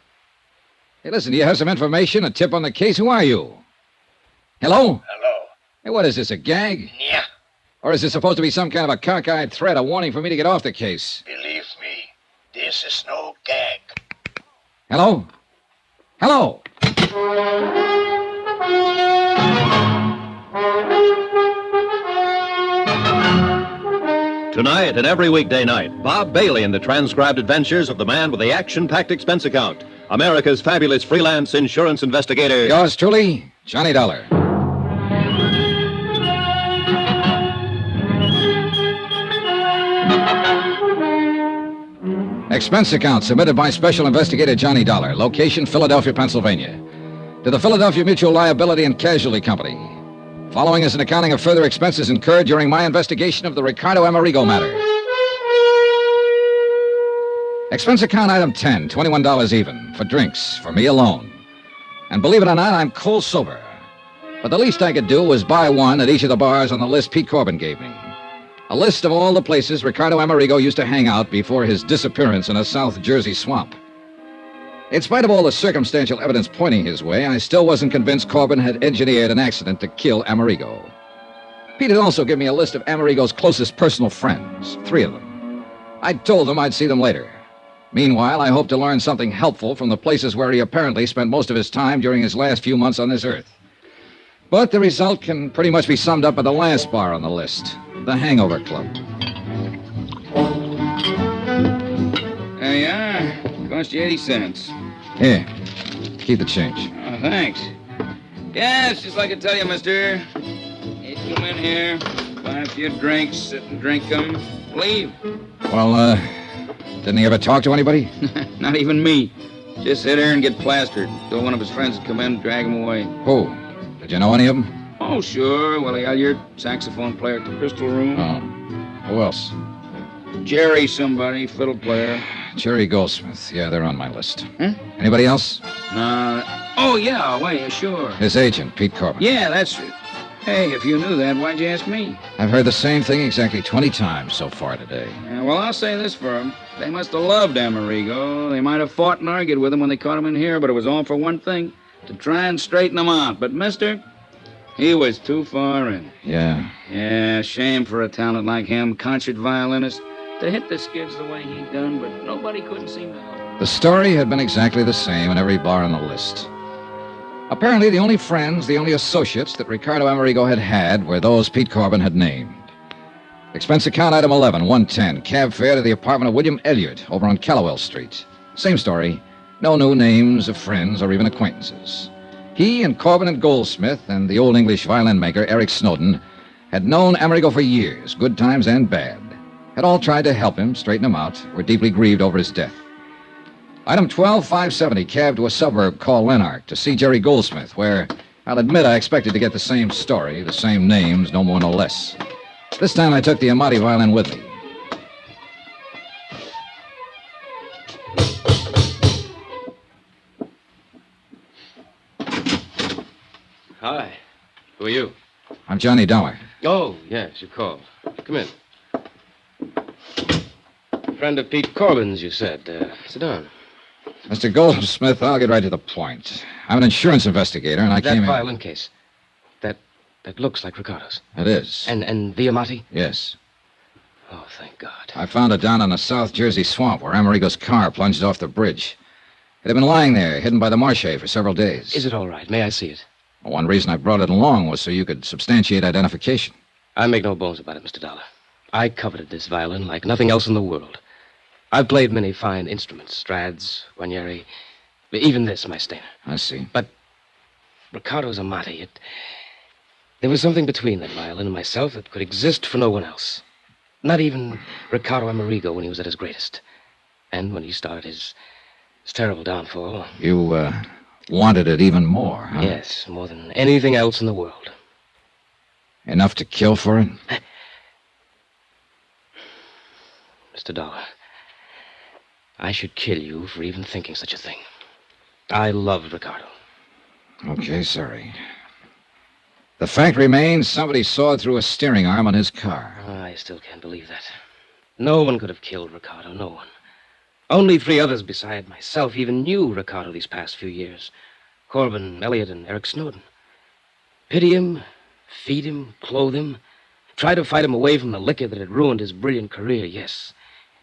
Hey, listen, do you have some information, a tip on the case? Who are you? Hello? Hello. Hey, what is this, a gag? Yeah. Or is this supposed to be some kind of a cockeyed threat, a warning for me to get off the case? Believe me, this is no gag. Hello? Hello? Tonight and every weekday night, Bob Bailey in the transcribed adventures of the man with the action-packed expense account, America's fabulous freelance insurance investigator. Yours truly, Johnny Dollar. Expense account submitted by Special Investigator Johnny Dollar. Location, Philadelphia, Pennsylvania. To the Philadelphia Mutual Liability and Casualty Company. Following is an accounting of further expenses incurred during my investigation of the Ricardo Amerigo Matter. Expense account item 10, $21 even, for drinks, for me alone. And believe it or not, I'm cold sober. But the least I could do was buy one at each of the bars on the list Pete Corbin gave me. A list of all the places Ricardo Amerigo used to hang out before his disappearance in a South Jersey swamp. In spite of all the circumstantial evidence pointing his way, I still wasn't convinced Corbin had engineered an accident to kill Amerigo. Pete had also given me a list of Amerigo's closest personal friends, 3 of them. I told him I'd see them later. Meanwhile, I hoped to learn something helpful from the places where he apparently spent most of his time during his last few months on this earth. But the result can pretty much be summed up at the last bar on the list, the Hangover Club. There you are. Cost you 80 cents. Here, keep the change. Oh, thanks. Yeah, it's just like I tell you, mister. You come in here, buy a few drinks, sit and drink them, leave. Well, didn't he ever talk to anybody? Not even me. Just sit there and get plastered till one of his friends would come in and drag him away. Who? Did you know any of them? Oh, sure. Willie Elliott, saxophone player at the Crystal Room. Oh. Who else? Jerry somebody, fiddle player. Jerry Goldsmith. Yeah, they're on my list. Huh? Anybody else? Oh, yeah, wait, sure. His agent, Pete Corbin. Yeah, that's it. Hey, if you knew that, why'd you ask me? I've heard the same thing exactly 20 times so far today. Yeah, well, I'll say this for them. They must have loved Amerigo. They might have fought and argued with him when they caught him in here, but it was all for one thing, to try and straighten him out. But, mister, he was too far in. Yeah. Yeah, shame for a talent like him, concert violinist, to hit the skids the way he done, but nobody couldn't seem to help. The story had been exactly the same in every bar on the list. Apparently, the only friends, the only associates that Ricardo Amerigo had were those Pete Corbin had named. Expense account item 11, 110. Cab fare to the apartment of William Elliott over on Callowell Street. Same story. No new names of friends or even acquaintances. He and Corbin and Goldsmith and the old English violin maker, Eric Snowden, had known Amerigo for years, good times and bad. Had all tried to help him, straighten him out, were deeply grieved over his death. Item 12, 570. Cab to a suburb called Lanark to see Jerry Goldsmith, where, I'll admit, I expected to get the same story, the same names, no more, no less. This time I took the Amati violin with me. Hi. Who are you? I'm Johnny Dollar. Oh, yes, you called. Come in. Friend of Pete Corbin's, you said. Sit down. Mr. Goldsmith, I'll get right to the point. I'm an insurance investigator, and I came in... That violin case. That looks like Ricardo's. It is. And the Amati? Yes. Oh, thank God. I found it down in a South Jersey swamp where Amerigo's car plunged off the bridge. It had been lying there, hidden by the marche for several days. Is it all right? May I see it? Well, one reason I brought it along was so you could substantiate identification. I make no bones about it, Mr. Dollar. I coveted this violin like nothing else in the world. I've played many fine instruments, Strads, Guarnieri, even this, my Stainer. I see. But Ricardo's Amati, there was something between that violin and myself that could exist for no one else. Not even Ricardo Amerigo when he was at his greatest. And when he started his terrible downfall. You, wanted it even more, huh? Yes, more than anything else in the world. Enough to kill for it? Mr. Dollar, I should kill you for even thinking such a thing. I loved Ricardo. Okay, sorry. The fact remains somebody sawed through a steering arm on his car. I still can't believe that. No one could have killed Ricardo, no one. Only 3 others beside myself even knew Ricardo these past few years. Corbin, Elliott, and Eric Snowden. Pity him, feed him, clothe him, try to fight him away from the liquor that had ruined his brilliant career, yes.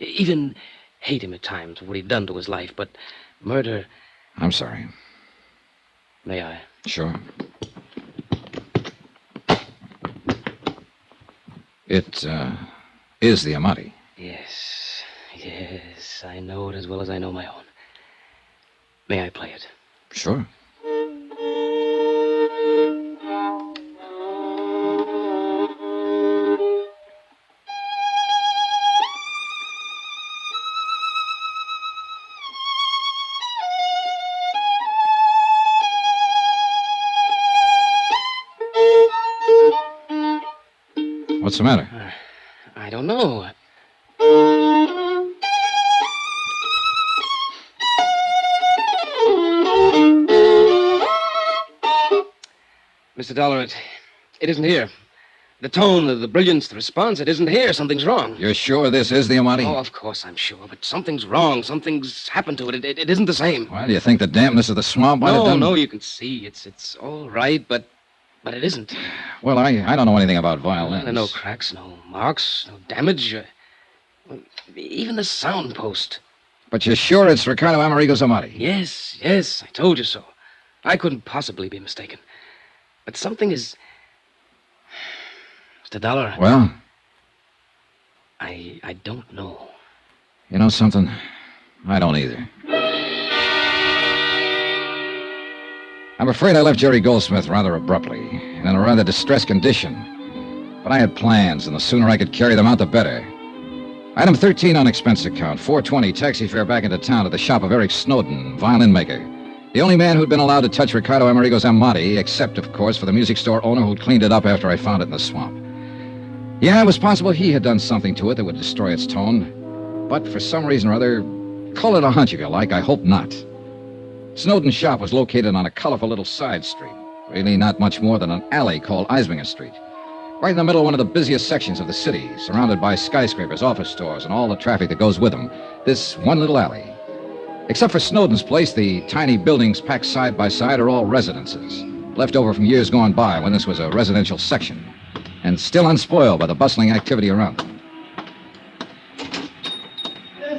Even hate him at times for what he'd done to his life, but murder... I'm sorry. May I? Sure. It, is the Amati. Yes, I know it as well as I know my own. May I play it? Sure. What's the matter? I don't know. Mr. Dollar, it isn't here. The tone, the brilliance, the response, it isn't here. Something's wrong. You're sure this is the Amati? Oh, of course I'm sure, but something's wrong. Something's happened to it. It isn't the same. Well, do you think the dampness of the swamp might have done... No, you can see. It's all right, but it isn't. Well, I don't know anything about violins. There are no cracks, no marks, no damage. Even the sound post. But you're sure it's Ricardo Amerigo's Amati? Yes, I told you so. I couldn't possibly be mistaken. But something is... Mr. Dollar... Well? I don't know. You know something? I don't either. I'm afraid I left Jerry Goldsmith rather abruptly and in a rather distressed condition. But I had plans, and the sooner I could carry them out, the better. Item 13 on expense account, $420, taxi fare back into town to the shop of Eric Snowden, violin maker. The only man who'd been allowed to touch Ricardo Amerigo's Amati, except, of course, for the music store owner who'd cleaned it up after I found it in the swamp. Yeah, it was possible he had done something to it that would destroy its tone. But for some reason or other, call it a hunch if you like, I hope not. Snowden's shop was located on a colorful little side street. Really not much more than an alley called Eisminger Street. Right in the middle of one of the busiest sections of the city, surrounded by skyscrapers, office stores, and all the traffic that goes with them. This one little alley. Except for Snowden's place, the tiny buildings packed side by side are all residences, left over from years gone by when this was a residential section, and still unspoiled by the bustling activity around them.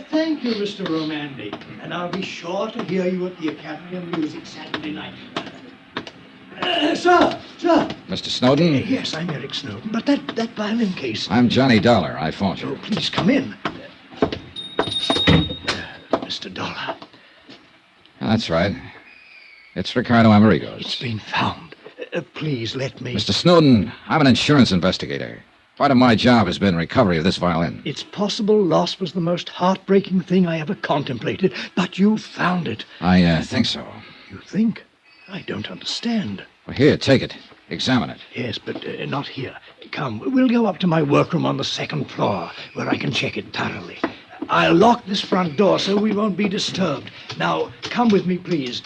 Thank you, Mr. Romandi, and I'll be sure to hear you at the Academy of Music Saturday night. Sir! Mr. Snowden? Yes, I'm Eric Snowden. But that violin case... I'm Johnny Dollar. I phoned you. Oh, please come in. Mr. Dollar. That's right. It's Ricardo Amerigo's. It's been found. Please let me... Mr. Snowden, I'm an insurance investigator. Part of my job has been recovery of this violin. It's possible loss was the most heartbreaking thing I ever contemplated, but you found it. I think so. You think? I don't understand. Well, here, take it. Examine it. Yes, but not here. Come, we'll go up to my workroom on the second floor, where I can check it thoroughly. I'll lock this front door so we won't be disturbed. Now, come with me, please.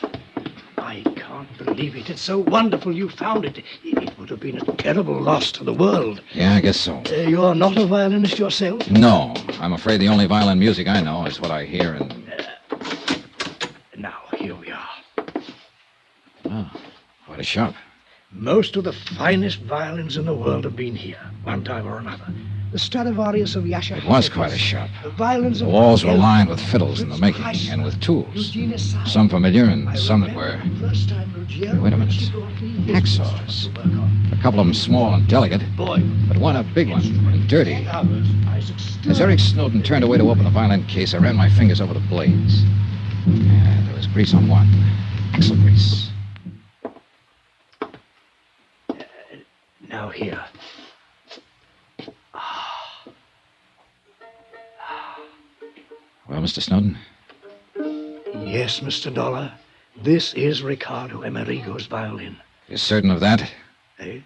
I can't believe it. It's so wonderful you found it. It would have been a terrible loss to the world. Yeah, I guess so. You're not a violinist yourself? No. I'm afraid the only violin music I know is what I hear in... Now, here we are. Oh, what a shop. Most of the finest violins in the world have been here, one time or another. The Stradivarius of Yasha. It was quite a shop. The violins The of walls were lined with fiddles in the making and with tools. Some familiar and some that were... Wait a minute. Hacksaws. A couple of them small and delicate, but one a big one and dirty. As Eric Snowden turned away to open the violin case, I ran my fingers over the blades. There was grease on one. Axle grease. Now here. Well, Mr. Snowden? Yes, Mr. Dollar. This is Ricardo Amerigo's violin. You're certain of that? Eh?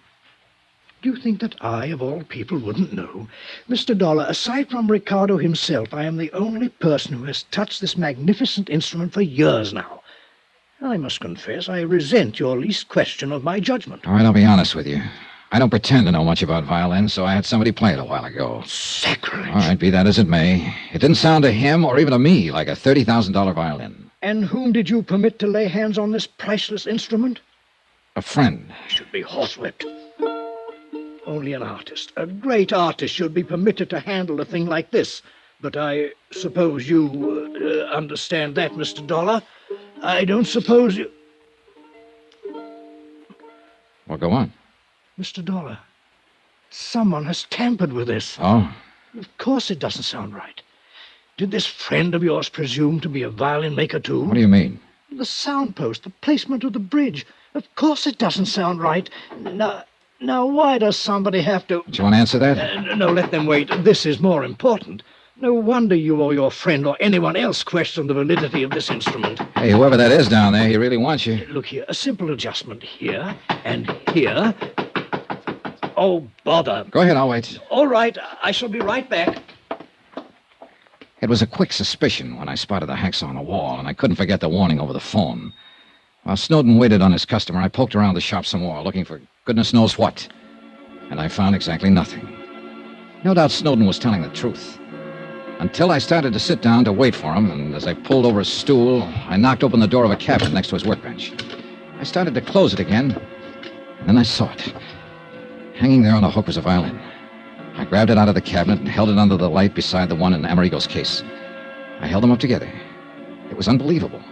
Do you think that I, of all people, wouldn't know? Mr. Dollar, aside from Ricardo himself, I am the only person who has touched this magnificent instrument for years now. I must confess I resent your least question of my judgment. All right, I'll be honest with you. I don't pretend to know much about violins, so I had somebody play it a while ago. Sacrilege! All right, be that as it may. It didn't sound to him or even to me like a $30,000 violin. And whom did you permit to lay hands on this priceless instrument? A friend. Should be horsewhipped. Only an artist, a great artist, should be permitted to handle a thing like this. But I suppose you understand that, Mr. Dollar. I don't suppose you... Well, go on. Mr. Dollar, someone has tampered with this. Oh? Of course it doesn't sound right. Did this friend of yours presume to be a violin maker, too? What do you mean? The sound post, the placement of the bridge. Of course it doesn't sound right. Now, why does somebody have to... Do you want to answer that? No, let them wait. This is more important. No wonder you or your friend or anyone else questioned the validity of this instrument. Hey, whoever that is down there, he really wants you. Look here, a simple adjustment here and here. Oh, bother. Go ahead, I'll wait. All right, I shall be right back. It was a quick suspicion when I spotted the hacksaw on the wall, and I couldn't forget the warning over the phone. While Snowden waited on his customer, I poked around the shop some more, looking for goodness knows what. And I found exactly nothing. No doubt Snowden was telling the truth. Until I started to sit down to wait for him, and as I pulled over a stool, I knocked open the door of a cabinet next to his workbench. I started to close it again, and then I saw it. Hanging there on a hook was a violin. I grabbed it out of the cabinet and held it under the light beside the one in Amerigo's case. I held them up together. It was unbelievable.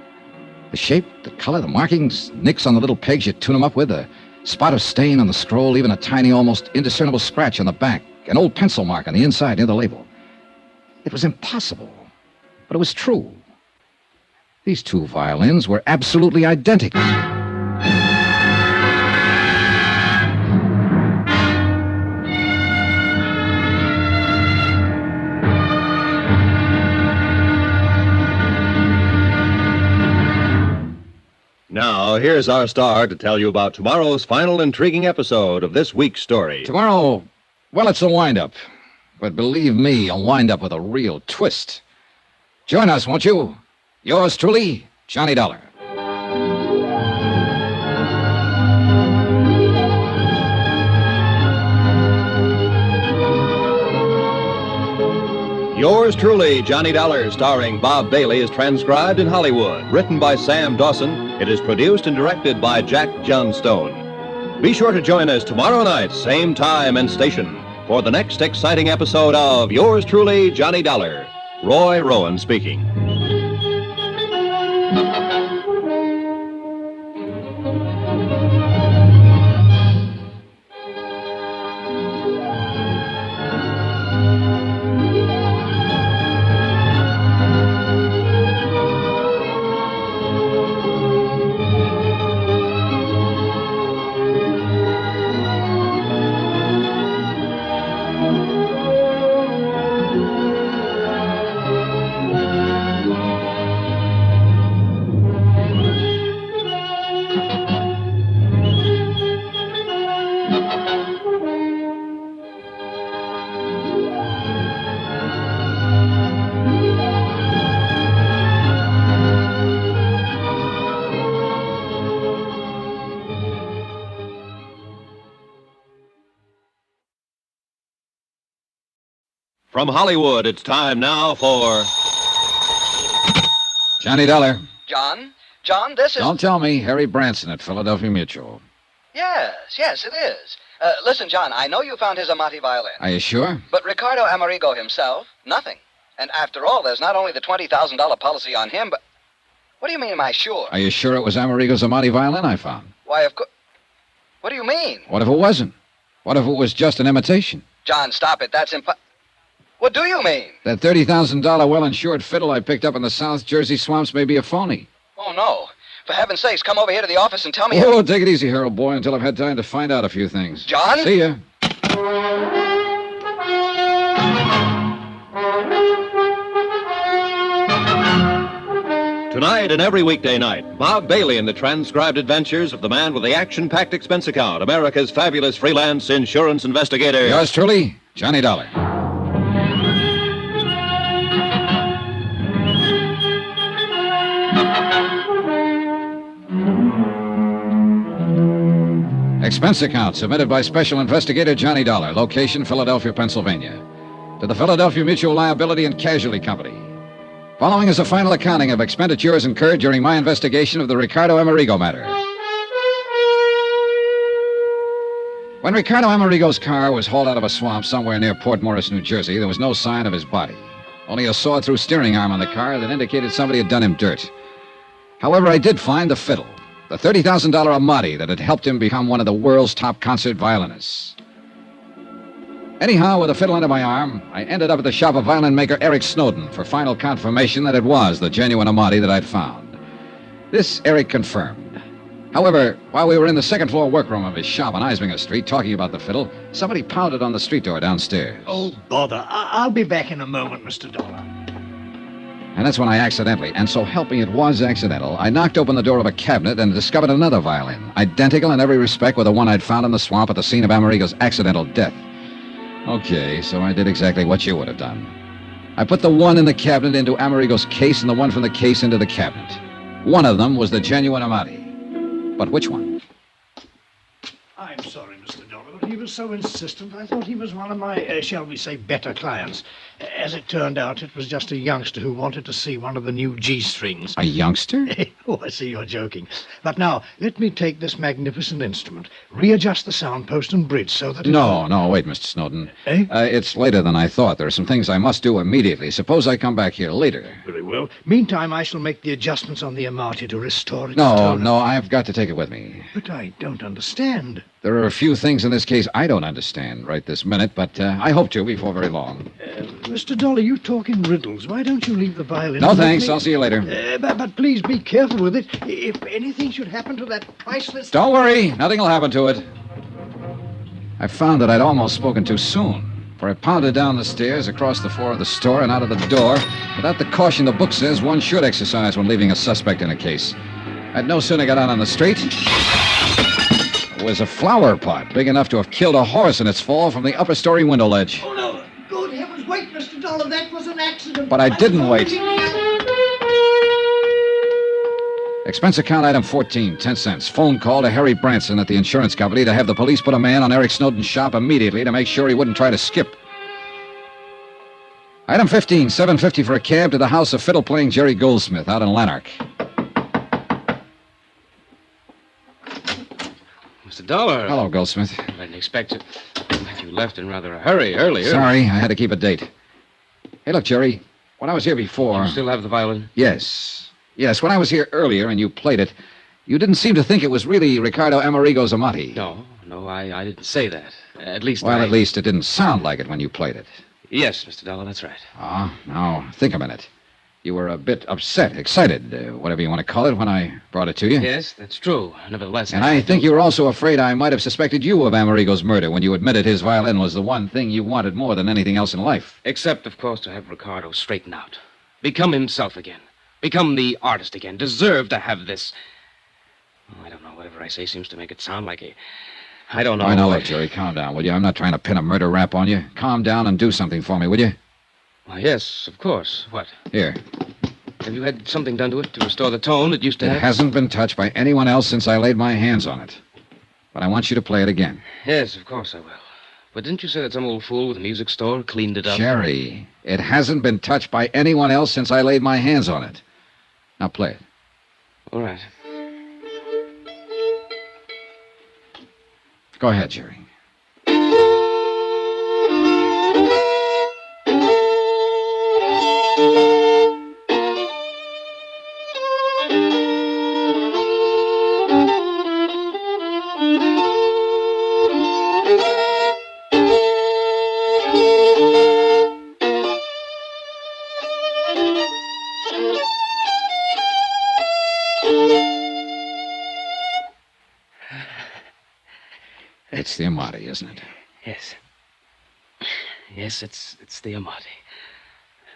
The shape, the color, the markings, nicks on the little pegs you tune them up with, a spot of stain on the scroll, even a tiny, almost indiscernible scratch on the back, an old pencil mark on the inside near the label. It was impossible, but it was true. These two violins were absolutely identical. Now, here's our star to tell you about tomorrow's final intriguing episode of this week's story. Tomorrow, well, it's a wind-up. But believe me, a wind-up with a real twist. Join us, won't you? Yours truly, Johnny Dollar. Yours truly, Johnny Dollar, starring Bob Bailey, is transcribed in Hollywood. Written by Sam Dawson, it is produced and directed by Jack Johnstone. Be sure to join us tomorrow night, same time and station, for the next exciting episode of Yours truly, Johnny Dollar. Roy Rowan speaking. From Hollywood, it's time now for Johnny Dollar. John, this is... Don't tell me Harry Branson at Philadelphia Mutual. Yes, it is. Listen, John, I know you found his Amati violin. Are you sure? But Ricardo Amerigo himself, nothing. And after all, there's not only the $20,000 policy on him, but... What do you mean, am I sure? Are you sure it was Amerigo's Amati violin I found? Why, of course... What do you mean? What if it wasn't? What if it was just an imitation? John, stop it. That's What do you mean? That $30,000 well-insured fiddle I picked up in the South Jersey swamps may be a phony. Oh, no. For heaven's sakes, come over here to the office and tell me... Oh, take it easy, Harold boy, until I've had time to find out a few things. John? See ya. Tonight and every weekday night, Bob Bailey in the transcribed adventures of the man with the action-packed expense account, America's fabulous freelance insurance investigator. Yours truly, Johnny Dollar. Expense account submitted by Special Investigator Johnny Dollar, location Philadelphia, Pennsylvania, to the Philadelphia Mutual Liability and Casualty Company. Following is a final accounting of expenditures incurred during my investigation of the Ricardo Amerigo matter. When Ricardo Amerigo's car was hauled out of a swamp somewhere near Port Morris, New Jersey, there was no sign of his body. Only a sawed-through steering arm on the car that indicated somebody had done him dirt. However, I did find the fiddle, the $30,000 Amati that had helped him become one of the world's top concert violinists. Anyhow, with the fiddle under my arm, I ended up at the shop of violin maker Eric Snowden for final confirmation that it was the genuine Amati that I'd found. This Eric confirmed. However, while we were in the second-floor workroom of his shop on Eisminger Street talking about the fiddle, somebody pounded on the street door downstairs. Oh, bother. I'll be back in a moment, Mr. Dollar. And that's when I accidentally, and so help me it was accidental, I knocked open the door of a cabinet and discovered another violin, identical in every respect with the one I'd found in the swamp at the scene of Amerigo's accidental death. Okay, so I did exactly what you would have done. I put the one in the cabinet into Amerigo's case and the one from the case into the cabinet. One of them was the genuine Amati. But which one? I'm sorry, Mr. Dollar, but he was so insistent, I thought he was one of my, shall we say, better clients. As it turned out, it was just a youngster who wanted to see one of the new G-strings. A youngster? Oh, I see you're joking. But now, let me take this magnificent instrument, readjust the sound post and bridge so that... No, wait, Mr. Snowden. Eh? It's later than I thought. There are some things I must do immediately. Suppose I come back here later. Very well. Meantime, I shall make the adjustments on the Amati to restore its No, tone. I've got to take it with me. But I don't understand. There are a few things in this case I don't understand right this minute, but I hope to before very long. Mr. Dollar, you talk in riddles. Why don't you leave the violin? No, thanks. I'll see you later. But please be careful with it. If anything should happen to that priceless... Don't worry. Nothing will happen to it. I found that I'd almost spoken too soon, for I pounded down the stairs, across the floor of the store, and out of the door without the caution the book says one should exercise when leaving a suspect in a case. I'd no sooner got out on the street... It was a flower pot big enough to have killed a horse in its fall from the upper story window ledge. Oh, no. Good heavens, wait, Mr. Dollar. That was an accident. But I didn't wait. Expense account item 14, 10 cents. Phone call to Harry Branson at the insurance company to have the police put a man on Eric Snowden's shop immediately to make sure he wouldn't try to skip. Item 15, $7.50 for a cab to the house of fiddle-playing Jerry Goldsmith out in Lanark. Mr. Dollar. Hello, Goldsmith. I didn't expect it. You left in rather a hurry earlier. Sorry, I had to keep a date. Hey, look, Jerry, when I was here before... You still have the violin? Yes, when I was here earlier and you played it, you didn't seem to think it was really Ricardo Amerigo's Amati. No, I didn't say that. At least at least it didn't sound like it when you played it. Yes, Mr. Dollar, that's right. Now, think a minute. You were a bit upset, excited, whatever you want to call it, when I brought it to you. Yes, that's true. Nevertheless... And I think you were also afraid I might have suspected you of Amerigo's murder when you admitted his violin was the one thing you wanted more than anything else in life. Except, of course, to have Ricardo straighten out. Become himself again. Become the artist again. Deserve to have this... Oh, I don't know. Whatever I say seems to make it sound like I don't know. Oh, now, look, Jerry, calm down, will you? I'm not trying to pin a murder rap on you. Calm down and do something for me, will you? Why, yes, of course. What? Here. Have you had something done to it to restore the tone it used to have? It hasn't been touched by anyone else since I laid my hands on it. But I want you to play it again. Yes, of course I will. But didn't you say that some old fool with a music store cleaned it up? Jerry, it hasn't been touched by anyone else since I laid my hands on it. Now play it. All right. Go ahead, Jerry. It's the Amati, isn't it? Yes. Yes, it's the Amati.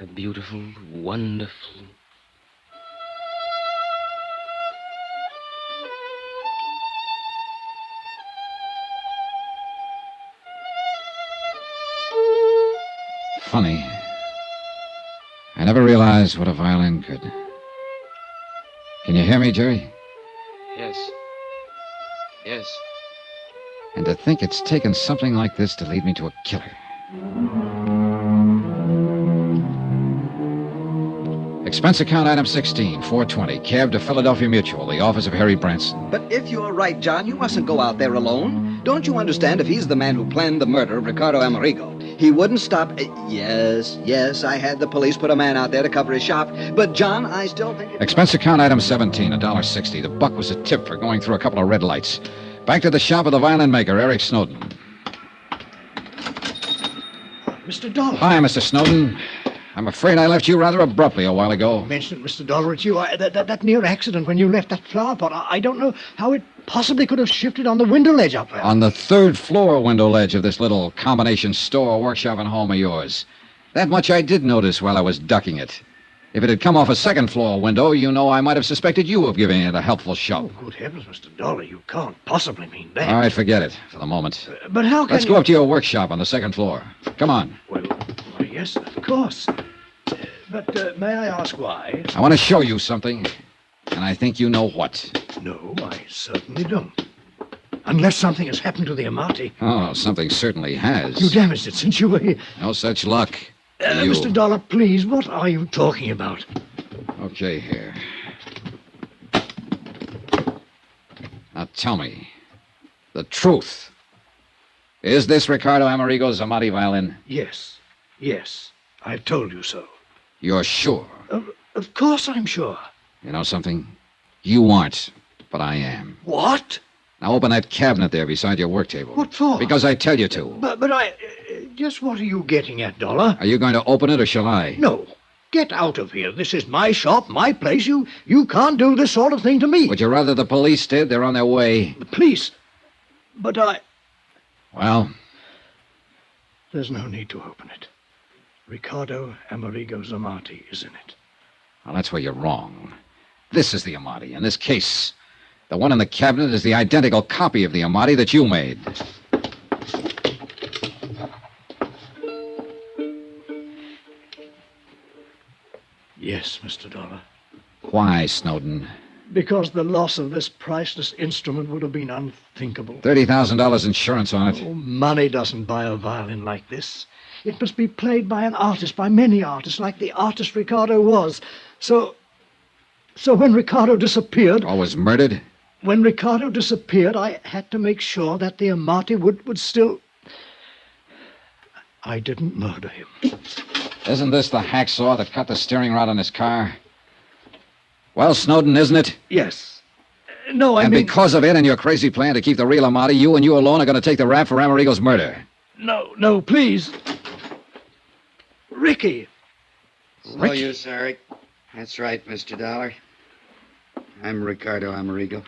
A beautiful, wonderful... Funny. I never realized what a violin could. Can you hear me, Jerry? Yes. Yes. And to think it's taken something like this to lead me to a killer. Expense account item 16, 420. Cab to Philadelphia Mutual, the office of Harry Branson. But if you're right, John, you mustn't go out there alone. Don't you understand? If he's the man who planned the murder of Ricardo Amerigo, he wouldn't stop... Yes, I had the police put a man out there to cover his shop. But, John, I still think... Expense account item 17, $1.60. The buck was a tip for going through a couple of red lights. Back to the shop of the violin maker, Eric Snowden. Mr. Dollar. Hi, Mr. Snowden. I'm afraid I left you rather abruptly a while ago. Mentioned it, Mr. Dollar. It's you. That near accident when you left that flower pot. I don't know how it possibly could have shifted on the window ledge up there. On the third floor window ledge of this little combination store, workshop, and home of yours. That much I did notice while I was ducking it. If it had come off a second floor window, you know I might have suspected you of giving it a helpful shove. Oh, good heavens, Mr. Dollar, you can't possibly mean that. All right, forget it for the moment. But how can Let's go up to your workshop on the second floor. Come on. Well, yes, of course. But may I ask why? I want to show you something, and I think you know what. No, I certainly don't. Unless something has happened to the Amati. Oh, something certainly has. You damaged it since you were here. No such luck. Mr. Dollar, please, what are you talking about? Okay, here. Now tell me, the truth. Is this Ricardo Amerigo's Amati violin? Yes, I've told you so. You're sure? Of course I'm sure. You know something? You aren't, but I am. What? Now open that cabinet there beside your work table. What for? Because I tell you to. But I... just what are you getting at, Dollar? Are you going to open it or shall I? No. Get out of here. This is my shop, my place. You can't do this sort of thing to me. Would you rather the police did? They're on their way. The police? But I... Well? There's no need to open it. Ricardo Amerigo's Amati is in it. Well, that's where you're wrong. This is the Amati. In this case, the one in the cabinet is the identical copy of the Amati that you made. Yes, Mr. Dollar. Why, Snowden? Because the loss of this priceless instrument would have been unthinkable. $30,000 insurance on it. Oh, money doesn't buy a violin like this. It must be played by an artist, by many artists, like the artist Ricardo was. So when Ricardo disappeared... Or was murdered? When Ricardo disappeared, I had to make sure that the Amati would still... I didn't murder him. Isn't this the hacksaw that cut the steering rod on his car? Well, Snowden, isn't it? Yes. No, I mean... And mean... because of it and your crazy plan to keep the real Amati, you and you alone are going to take the rap for Amerigo's murder. No, please. Ricky. No use, Eric. That's right, Mr. Dollar. I'm Ricardo Amerigo.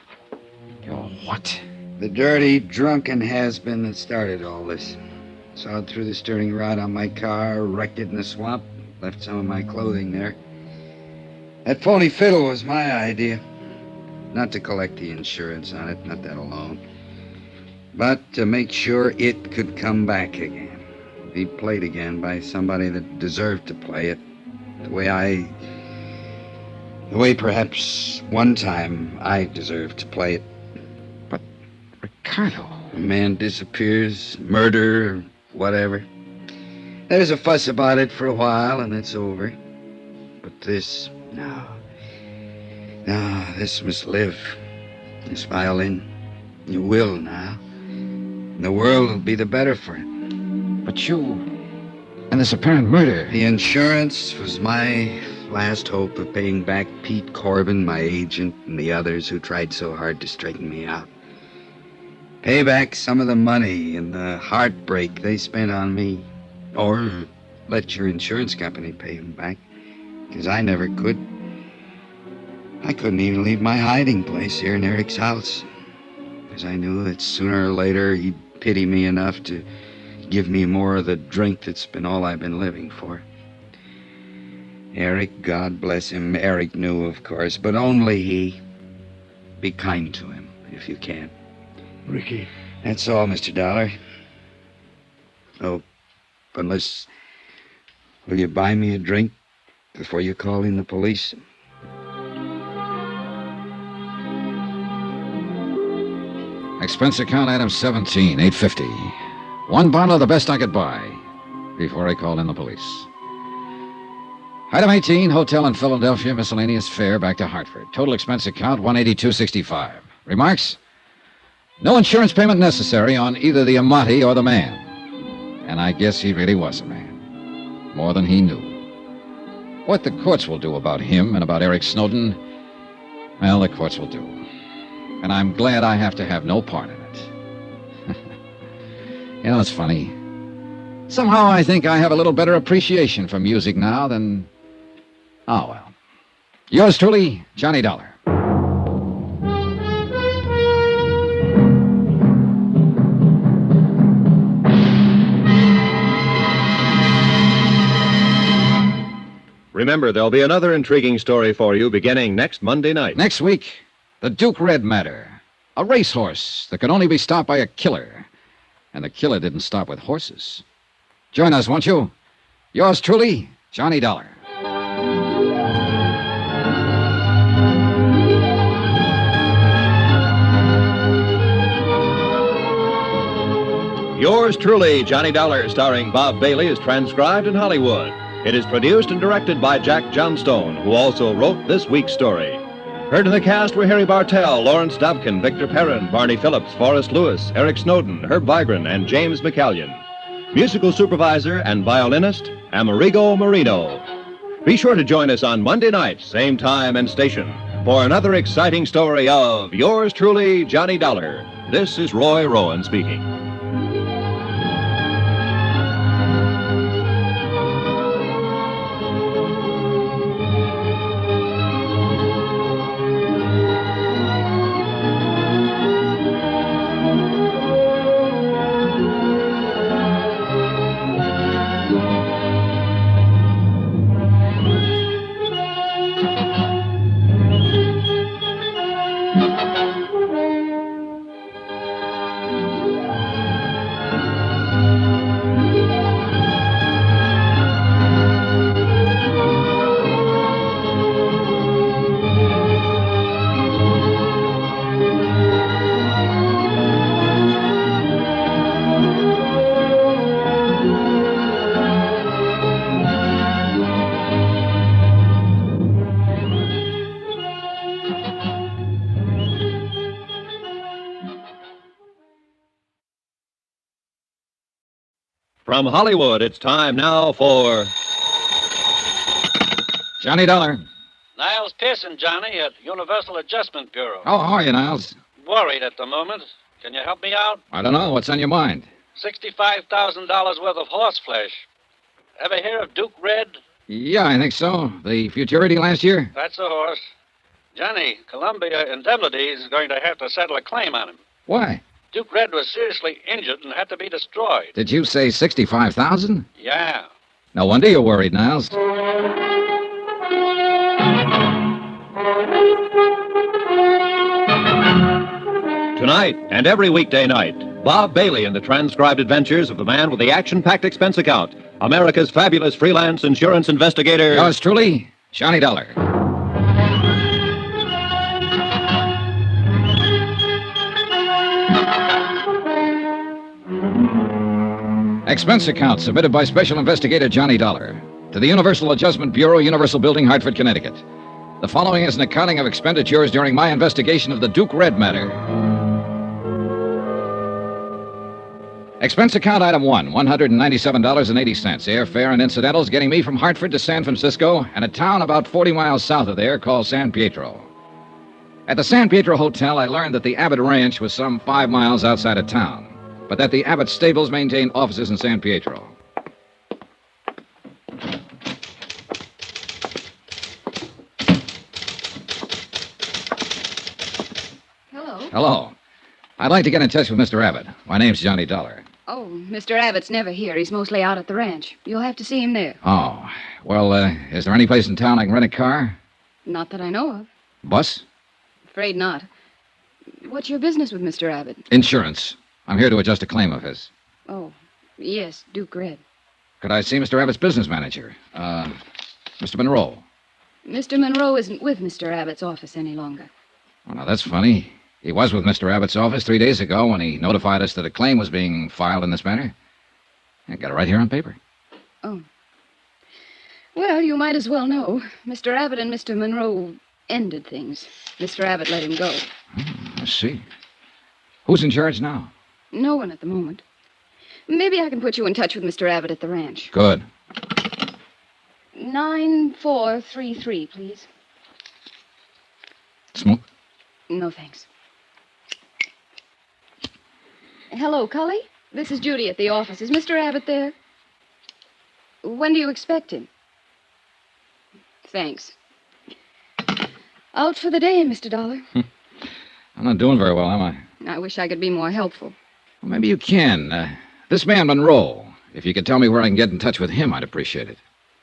You're what? The dirty, drunken has-been that started all this. Sawed through the steering rod on my car, wrecked it in the swamp, left some of my clothing there. That phony fiddle was my idea. Not to collect the insurance on it, not that alone. but to make sure it could come back again. Be played again by somebody that deserved to play it the way perhaps one time I deserved to play it. But, Ricardo... A man disappears, murder, or whatever. There's a fuss about it for a while, and it's over. But this, no, this must live. This violin, it will now. And the world will be the better for it. But you... and this apparent murder... The insurance was my last hope of paying back Pete Corbin, my agent, and the others who tried so hard to straighten me out. Pay back some of the money and the heartbreak they spent on me. Or let your insurance company pay them back. Because I never could. I couldn't even leave my hiding place here in Eric's house. Because I knew that sooner or later he'd pity me enough to give me more of the drink that's been all I've been living for. Eric, God bless him, Eric knew, of course, but only he. Be kind to him, if you can. Ricky. That's all, Mr. Dollar. Oh, unless... will you buy me a drink before you call in the police? Expense account item 17, $8.50. One bottle of the best I could buy before I called in the police. Item 18, hotel in Philadelphia, miscellaneous fare back to Hartford. Total expense account $182.65. Remarks? No insurance payment necessary on either the Amati or the man. And I guess he really was a man. More than he knew. What the courts will do about him and about Eric Snowden, well, the courts will do. And I'm glad I have to have no part in it. You know, it's funny. Somehow I think I have a little better appreciation for music now than... oh, well. Yours truly, Johnny Dollar. Remember, there'll be another intriguing story for you beginning next Monday night. Next week, the Duke Red Matter. A racehorse that could only be stopped by a killer. And the killer didn't stop with horses. Join us, won't you? Yours truly, Johnny Dollar. Yours truly, Johnny Dollar, starring Bob Bailey, is transcribed in Hollywood. It is produced and directed by Jack Johnstone, who also wrote this week's story. Heard in the cast were Harry Bartell, Lawrence Dobkin, Victor Perrin, Barney Phillips, Forrest Lewis, Eric Snowden, Herb Vigran, and James McCallion. Musical supervisor and violinist, Amerigo Marino. Be sure to join us on Monday night, same time and station, for another exciting story of Yours truly, Johnny Dollar. This is Roy Rowan speaking. From Hollywood, it's time now for... Johnny Dollar. Niles Pearson, Johnny, at Universal Adjustment Bureau. Oh, how are you, Niles? Worried at the moment. Can you help me out? I don't know. What's on your mind? $65,000 worth of horse flesh. Ever hear of Duke Red? Yeah, I think so. The Futurity last year? That's the horse. Johnny, Columbia Indemnity is going to have to settle a claim on him. Why? Duke Red was seriously injured and had to be destroyed. Did you say 65,000? Yeah. No wonder you're worried, Niles. Tonight and every weekday night, Bob Bailey in the transcribed adventures of the man with the action-packed expense account, America's fabulous freelance insurance investigator. Yours truly, Johnny Dollar. Expense account submitted by Special Investigator Johnny Dollar to the Universal Adjustment Bureau, Universal Building, Hartford, Connecticut. The following is an accounting of expenditures during my investigation of the Duke Red matter. Expense account item 1, $197.80. Airfare and incidentals getting me from Hartford to San Francisco and a town about 40 miles south of there called San Pietro. At the San Pietro Hotel, I learned that the Abbott Ranch was some 5 miles outside of town, but that the Abbott stables maintained offices in San Pietro. Hello. I'd like to get in touch with Mr. Abbott. My name's Johnny Dollar. Oh, Mr. Abbott's never here. He's mostly out at the ranch. You'll have to see him there. Oh, well, is there any place in town I can rent a car? Not that I know of. Bus? Afraid not. What's your business with Mr. Abbott? Insurance. I'm here to adjust a claim of his. Oh, yes, Duke Red. Could I see Mr. Abbott's business manager? Mr. Monroe. Mr. Monroe isn't with Mr. Abbott's office any longer. Oh, now, that's funny. He was with Mr. Abbott's office 3 days ago when he notified us that a claim was being filed in this matter. I got it right here on paper. Oh. Well, you might as well know. Mr. Abbott and Mr. Monroe ended things. Mr. Abbott let him go. I see. Who's in charge now? No one at the moment. Maybe I can put you in touch with Mr. Abbott at the ranch. Good. 9433, please. Smoke? No, thanks. Hello, Cully. This is Judy at the office. Is Mr. Abbott there? When do you expect him? Thanks. Out for the day, Mr. Dollar. I'm not doing very well, am I? I wish I could be more helpful. Well, maybe you can. This man, Monroe, if you could tell me where I can get in touch with him, I'd appreciate it.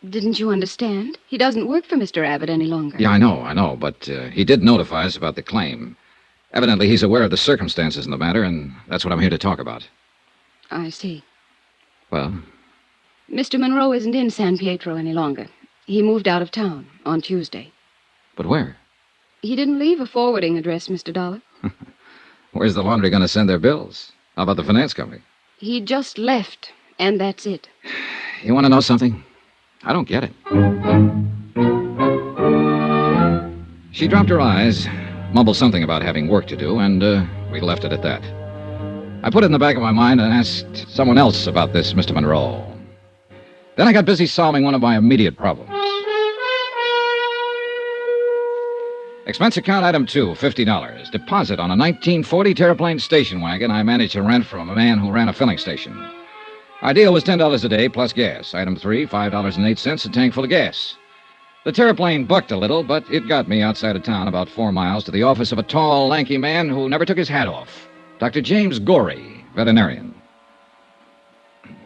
Didn't you understand? He doesn't work for Mr. Abbott any longer. Yeah, I know, but he did notify us about the claim. Evidently, he's aware of the circumstances in the matter, and that's what I'm here to talk about. I see. Well? Mr. Monroe isn't in San Pietro any longer. He moved out of town on Tuesday. But where? He didn't leave a forwarding address, Mr. Dollar. Where's the laundry going to send their bills? How about the finance company? He just left, and that's it. You want to know something? I don't get it. She dropped her eyes, mumbled something about having work to do, and we left it at that. I put it in the back of my mind and asked someone else about this Mr. Monroe. Then I got busy solving one of my immediate problems. Expense account item 2, $50. Deposit on a 1940 Terraplane station wagon I managed to rent from a man who ran a filling station. Our deal was $10 a day plus gas. Item 3, $5.08, a tank full of gas. The Terraplane bucked a little, but it got me outside of town about 4 miles to the office of a tall, lanky man who never took his hat off. Dr. James Gorey, veterinarian.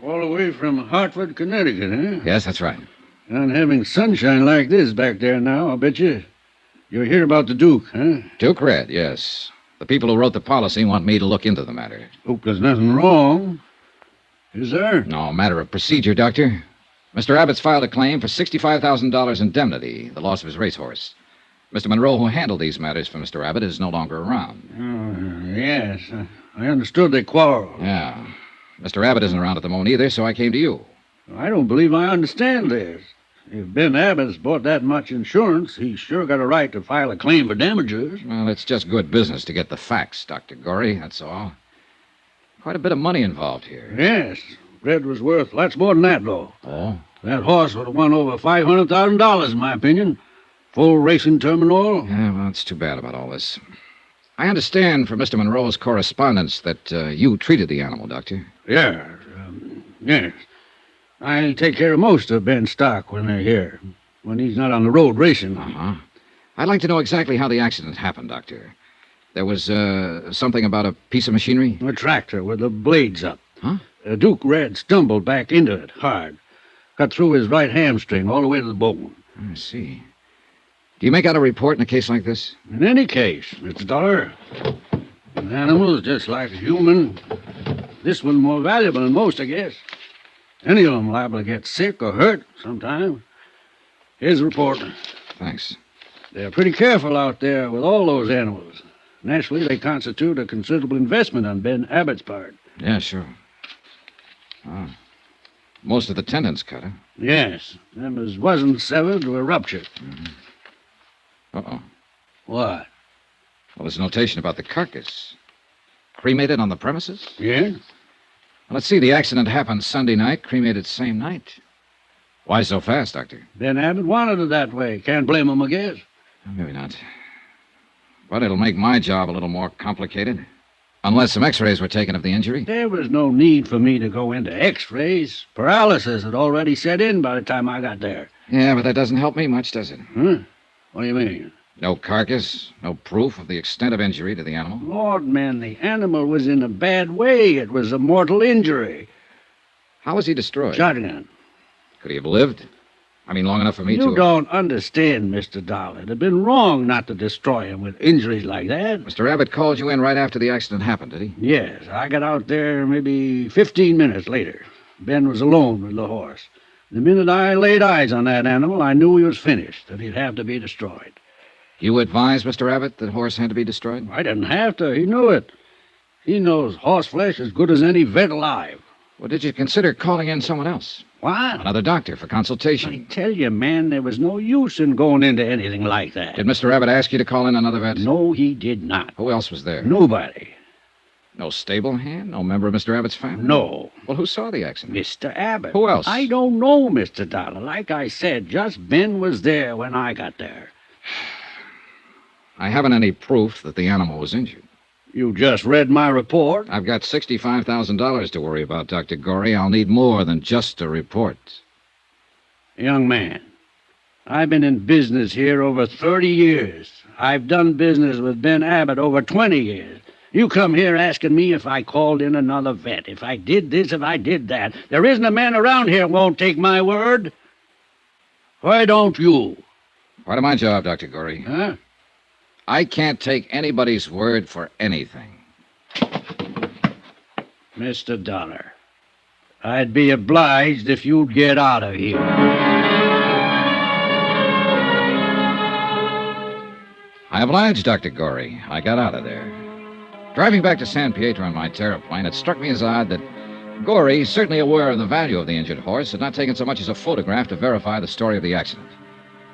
All the way from Hartford, Connecticut, huh? Yes, that's right. And having sunshine like this back there now, I'll bet you. You're here about the Duke, huh? Duke Red, yes. The people who wrote the policy want me to look into the matter. Hope there's nothing wrong. Is there? No, matter of procedure, Doctor. Mr. Abbott's filed a claim for $65,000 indemnity, the loss of his racehorse. Mr. Monroe, who handled these matters for Mr. Abbott, is no longer around. Oh, yes. I understood they quarreled. Yeah. Mr. Abbott isn't around at the moment either, so I came to you. I don't believe I understand this. If Ben Abbott's bought that much insurance, he's sure got a right to file a claim for damages. Well, it's just good business to get the facts, Dr. Gorey, that's all. Quite a bit of money involved here. Yes. Red was worth lots more than that, though. Oh? That horse would have won over $500,000, in my opinion. Full racing terminal. Yeah, well, it's too bad about all this. I understand from Mr. Monroe's correspondence that you treated the animal, Doctor. Yeah, yes. I take care of most of Ben's stock when they're here, when he's not on the road racing. Uh-huh. I'd like to know exactly how the accident happened, Doctor. There was something about a piece of machinery? A tractor with the blades up. Huh? Duke Red stumbled back into it hard. Cut through his right hamstring all the way to the bone. I see. Do you make out a report in a case like this? In any case, Mr. Dollar, an animal is just like a human. This one's more valuable than most, I guess. Any of them liable to get sick or hurt sometime. Here's the report. Thanks. They're pretty careful out there with all those animals. Naturally, they constitute a considerable investment on Ben Abbott's part. Yeah, sure. Oh. Most of the tendons cut, huh? Yes. Them as wasn't severed were ruptured. Uh-oh. What? Well, there's a notation about the carcass. Cremated on the premises? Yeah? Well, let's see. The accident happened Sunday night, cremated same night. Why so fast, Doctor? Ben Abbott wanted it that way. Can't blame him, I guess. Maybe not. But it'll make my job a little more complicated. Unless some x-rays were taken of the injury. There was no need for me to go into x-rays. Paralysis had already set in by the time I got there. Yeah, but that doesn't help me much, does it? Huh? What do you mean? No carcass, no proof of the extent of injury to the animal. Lord, man, the animal was in a bad way. It was a mortal injury. How was he destroyed? Shotgun. Could he have lived? I mean, long enough for me to... You don't understand, Mr. Dollar. It'd have been wrong not to destroy him with injuries like that. Mr. Abbott called you in right after the accident happened, did he? Yes, I got out there maybe 15 minutes later. Ben was alone with the horse. The minute I laid eyes on that animal, I knew he was finished, that he'd have to be destroyed. You advised Mr. Abbott that horse had to be destroyed? I didn't have to. He knew it. He knows horse flesh as good as any vet alive. Well, did you consider calling in someone else? What? Another doctor for consultation. I tell you, man, there was no use in going into anything like that. Did Mr. Abbott ask you to call in another vet? No, he did not. Who else was there? Nobody. No stable hand? No member of Mr. Abbott's family? No. Well, who saw the accident? Mr. Abbott. Who else? I don't know, Mr. Dollar. Like I said, just Ben was there when I got there. I haven't any proof that the animal was injured. You just read my report? I've got $65,000 to worry about, Dr. Gorey. I'll need more than just a report. Young man, I've been in business here over 30 years. I've done business with Ben Abbott over 20 years. You come here asking me if I called in another vet, if I did this, if I did that. There isn't a man around here who won't take my word. Why don't you? Part of my job, Dr. Gorey. Huh? I can't take anybody's word for anything. Mr. Dollar, I'd be obliged if you'd get out of here. I obliged, Dr. Gorey. I got out of there. Driving back to San Pietro on my terraplane, it struck me as odd that Gorey, certainly aware of the value of the injured horse, had not taken so much as a photograph to verify the story of the accident.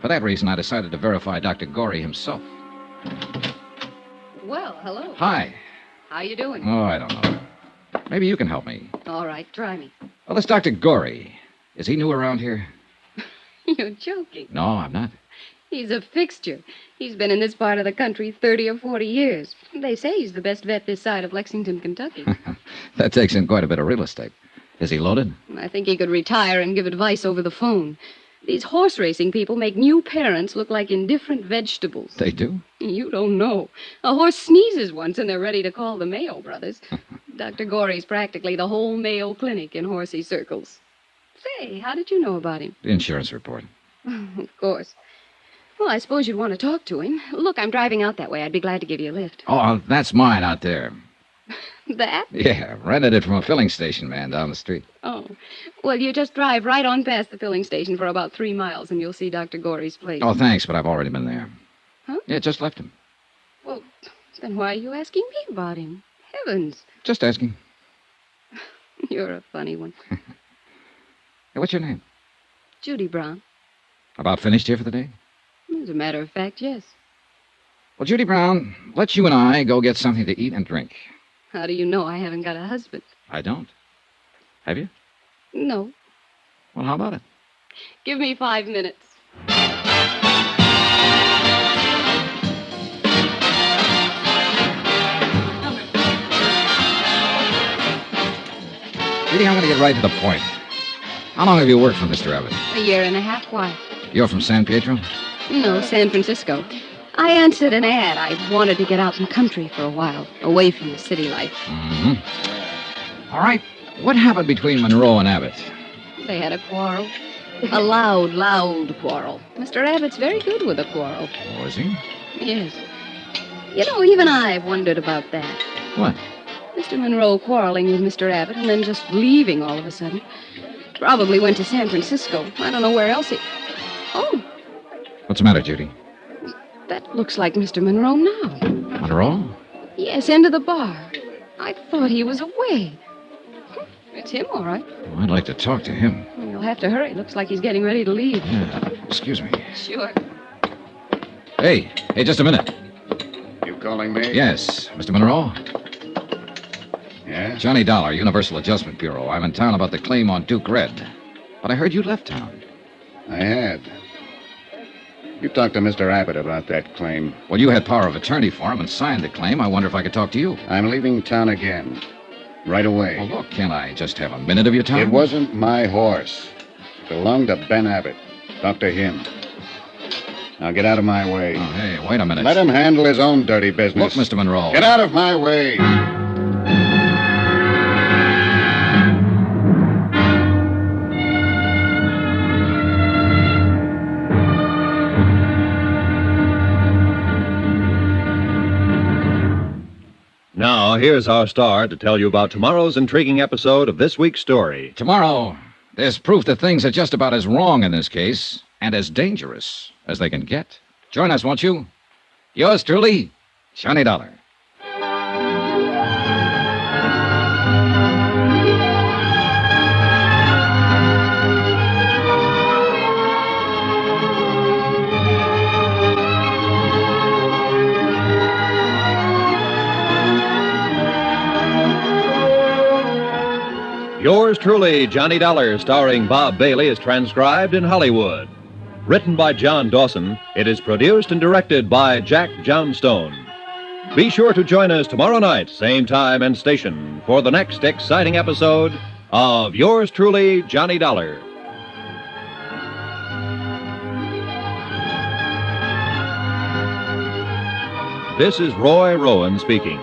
For that reason, I decided to verify Dr. Gorey himself. Well, hello. Hi. How you doing? Oh, I don't know. Maybe you can help me. All right, try me. Well, this Dr. Gorey. Is he new around here? You're joking. No, I'm not. He's a fixture. He's been in this part of the country 30 or 40 years. They say he's the best vet this side of Lexington, Kentucky. That takes in quite a bit of real estate. Is he loaded? I think he could retire and give advice over the phone. These horse racing people make new parents look like indifferent vegetables. They do? You don't know. A horse sneezes once and they're ready to call the Mayo brothers. Dr. Gorey's practically the whole Mayo Clinic in horsey circles. Say, how did you know about him? The insurance report. Of course. Well, I suppose you'd want to talk to him. Look, I'm driving out that way. I'd be glad to give you a lift. Oh, that's mine out there. That? Yeah, rented it from a filling station man down the street. Oh. Well, you just drive right on past the filling station for about 3 miles, and you'll see Dr. Gorey's place. Oh, thanks, but I've already been there. Huh? Yeah, just left him. Well, then why are you asking me about him? Heavens. Just asking. You're a funny one. Hey, what's your name? Judy Brown. About finished here for the day? As a matter of fact, yes. Well, Judy Brown, let's you and I go get something to eat and drink. How do you know I haven't got a husband? I don't. Have you? No. Well, how about it? Give me 5 minutes. Judy, I'm going to get right to the point. How long have you worked for Mr. Abbott? 1.5 years. Why? You're from San Pietro? No, San Francisco. I answered an ad. I wanted to get out in the country for a while, away from the city life. Mm-hmm. All right. What happened between Monroe and Abbott? They had a quarrel. A loud quarrel. Mr. Abbott's very good with a quarrel. Was he? Yes. You know, even I've wondered about that. What? Mr. Monroe quarreling with Mr. Abbott and then just leaving all of a sudden. Probably went to San Francisco. I don't know where else he... Oh, What's the matter, Judy? that looks like Mr. Monroe now. Monroe? Yes, into the bar. I thought he was away. It's him, all right. Oh, I'd like to talk to him. You'll have to hurry. Looks like he's getting ready to leave. Yeah. Excuse me. Sure. Hey, just a minute. You calling me? Yes, Mr. Monroe. Yeah? Johnny Dollar, Universal Adjustment Bureau. I'm in town about the claim on Duke Red. But I heard you left town. I had. You talked to Mr. Abbott about that claim. Well, you had power of attorney for him and signed the claim. I wonder if I could talk to you. I'm leaving town again. Right away. Well, look, can't I just have a minute of your time? It wasn't my horse. It belonged to Ben Abbott. Talk to him. Now get out of my way. Oh, hey, wait a minute. Let him handle his own dirty business. Look, Mr. Monroe. Get out of my way. Now, here's our star to tell you about tomorrow's intriguing episode of this week's story. Tomorrow, there's proof that things are just about as wrong in this case and as dangerous as they can get. Join us, won't you? Yours truly, Johnny Dollar. Yours truly, Johnny Dollar, starring Bob Bailey, is transcribed in Hollywood. Written by John Dawson, it is produced and directed by Jack Johnstone. Be sure to join us tomorrow night, same time and station, for the next exciting episode of Yours truly, Johnny Dollar. This is Roy Rowan speaking.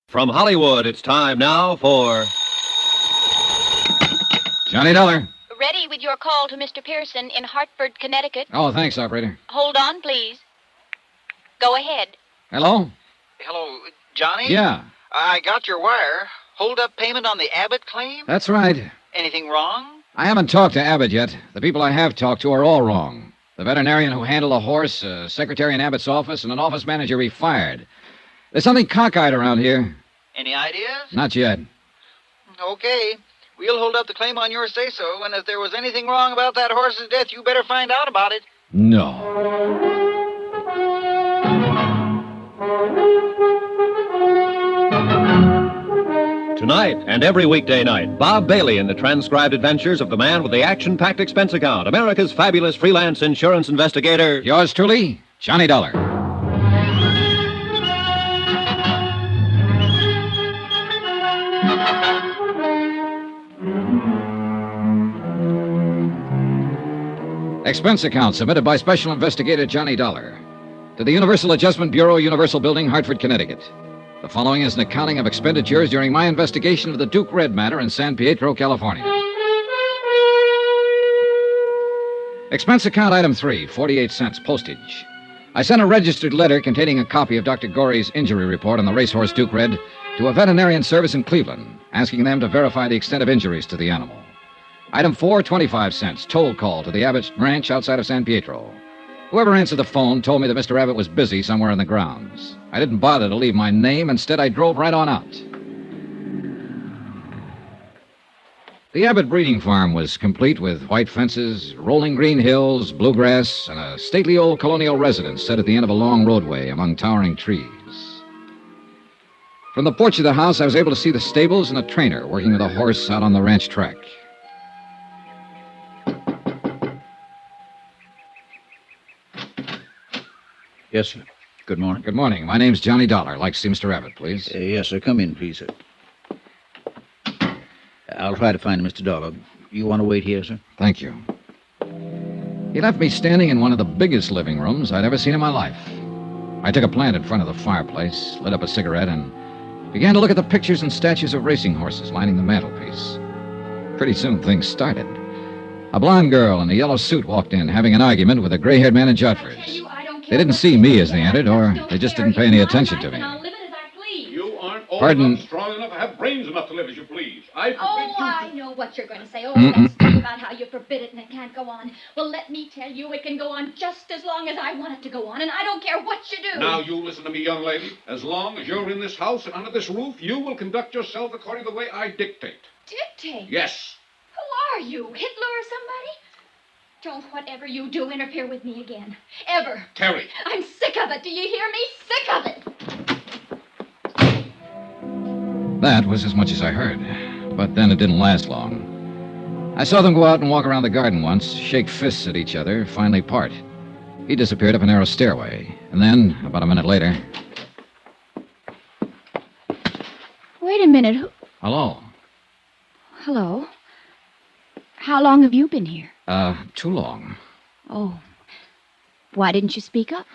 From Hollywood, it's time now for... Johnny Dollar. Ready with your call to Mr. Pearson in Hartford, Connecticut. Oh, thanks, operator. Hold on, please. Go ahead. Hello? Hello, Johnny? Yeah. I got your wire. Hold up payment on the Abbott claim? That's right. Anything wrong? I haven't talked to Abbott yet. The people I have talked to are all wrong. The veterinarian who handled the horse, a secretary in Abbott's office, and an office manager he fired. There's something cockeyed around here. Any ideas? Not yet. Okay. We'll hold up the claim on your say-so, and if there was anything wrong about that horse's death, you better find out about it. No. Tonight and every weekday night, Bob Bailey in the transcribed adventures of the man with the action-packed expense account, America's fabulous freelance insurance investigator. Yours truly, Johnny Dollar. Expense account submitted by Special Investigator Johnny Dollar to the Universal Adjustment Bureau, Universal Building, Hartford, Connecticut. The following is an accounting of expenditures during my investigation of the Duke Red matter in San Pietro, California. Expense account item 3, 48 cents, postage. I sent a registered letter containing a copy of Dr. Gorey's injury report on the racehorse Duke Red to a veterinarian service in Cleveland, asking them to verify the extent of injuries to the animal. Item 4, 25 cents, toll call to the Abbott ranch outside of San Pietro. Whoever answered the phone told me that Mr. Abbott was busy somewhere in the grounds. I didn't bother to leave my name. Instead, I drove right on out. The Abbott breeding farm was complete with white fences, rolling green hills, bluegrass, and a stately old colonial residence set at the end of a long roadway among towering trees. From the porch of the house, I was able to see the stables and a trainer working with a horse out on the ranch track. Yes, sir. Good morning. Good morning. My name's Johnny Dollar. Like to see Mr. Abbott, please. Yes, sir. Come in, please, sir. I'll try to find Mr. Dollar. You want to wait here, sir? Thank you. He left me standing in one of the biggest living rooms I'd ever seen in my life. I took a plant in front of the fireplace, lit up a cigarette, and began to look at the pictures and statues of racing horses lining the mantelpiece. Pretty soon things started. A blonde girl in a yellow suit walked in, having an argument with a gray-haired man in Jodfors. They didn't see me as they entered, or they just didn't pay any attention to me. You aren't old Pardon? enough, strong enough, or have brains enough to live as you please. I forbid Oh, you I know what you're going to say. Oh, that stuff about how you forbid it and it can't go on. Well, let me tell you, it can go on just as long as I want it to go on, and I don't care what you do. Now, you listen to me, young lady. As long as you're in this house and under this roof, you will conduct yourself according to the way I dictate. Dictate? Yes. Who are you, Hitler or somebody? Don't whatever you do interfere with me again. Ever. Terry. I'm sick of it. Do you hear me? Sick of it. That was as much as I heard. But then it didn't last long. I saw them go out and walk around the garden once, shake fists at each other, finally part. He disappeared up a narrow stairway. And then, about a minute later... Wait a minute. Hello. Hello. How long have you been here? Too long. Oh. Why didn't you speak up?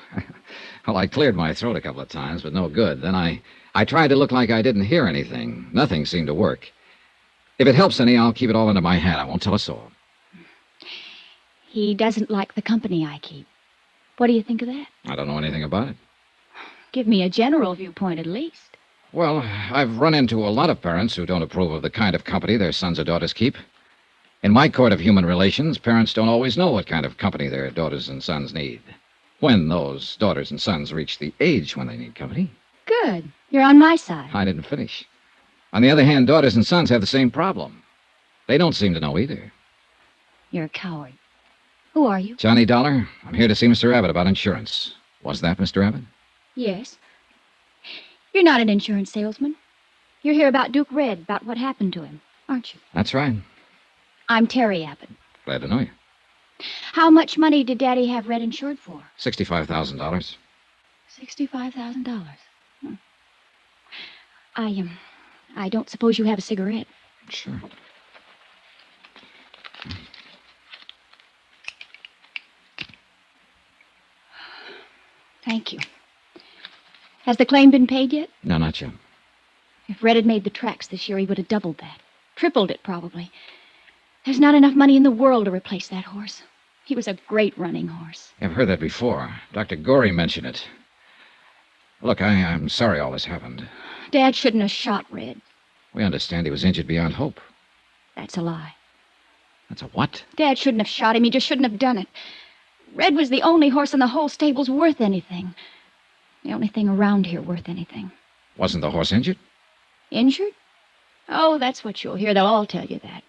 Well, I cleared my throat a couple of times, but no good. Then I tried to look like I didn't hear anything. Nothing seemed to work. If it helps any, I'll keep it all under my hat. I won't tell a soul. He doesn't like the company I keep. What do you think of that? I don't know anything about it. Give me a general viewpoint at least. Well, I've run into a lot of parents who don't approve of the kind of company their sons or daughters keep. In my court of human relations, parents don't always know what kind of company their daughters and sons need. When those daughters and sons reach the age when they need company. Good. You're on my side. I didn't finish. On the other hand, daughters and sons have the same problem. They don't seem to know either. You're a coward. Who are you? Johnny Dollar, I'm here to see Mr. Abbott about insurance. Was that Mr. Abbott? Yes. You're not an insurance salesman. You're here about Duke Red, about what happened to him, aren't you? That's right. I'm Terry Abbott. Glad to know you. How much money did Daddy have Red insured for? $65,000. $65,000. I don't suppose you have a cigarette. Sure. Thank you. Has the claim been paid yet? No, not yet. If Red had made the tracks this year, he would have doubled that. Tripled it, probably. There's not enough money in the world to replace that horse. He was a great running horse. I've heard that before. Dr. Gorey mentioned it. Look, I'm sorry all this happened. Dad shouldn't have shot Red. We understand he was injured beyond hope. That's a lie. That's a what? Dad shouldn't have shot him. He just shouldn't have done it. Red was the only horse in the whole stable's worth anything. The only thing around here worth anything. Wasn't the horse injured? Injured? Oh, that's what you'll hear. They'll all tell you that.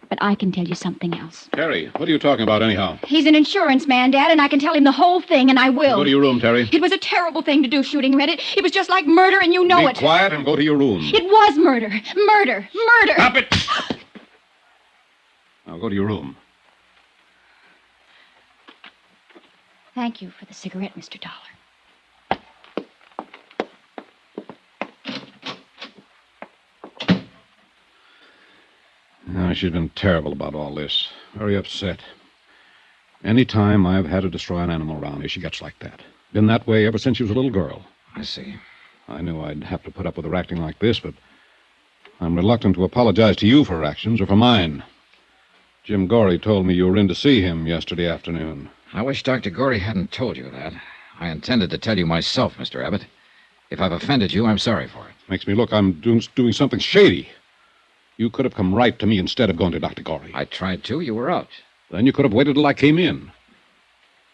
But I can tell you something else. Terry, what are you talking about anyhow? He's an insurance man, Dad, and I can tell him the whole thing, and I will. Go to your room, Terry. It was a terrible thing to do, shooting Red. It was just like murder, and you know it. Be quiet and go to your room. It was murder. Murder. Murder. Stop it! Now go to your room. Thank you for the cigarette, Mr. Dollar. No, she's been terrible about all this. Very upset. Any time I've had to destroy an animal around here, she gets like that. Been that way ever since she was a little girl. I see. I knew I'd have to put up with her acting like this, but I'm reluctant to apologize to you for her actions or for mine. Jim Gorey told me you were in to see him yesterday afternoon. I wish Dr. Gorey hadn't told you that. I intended to tell you myself, Mr. Abbott. If I've offended you, I'm sorry for it. Makes me look I'm doing something shady. You could have come right to me instead of going to Dr. Gorey. I tried to. You were out. Then you could have waited till I came in.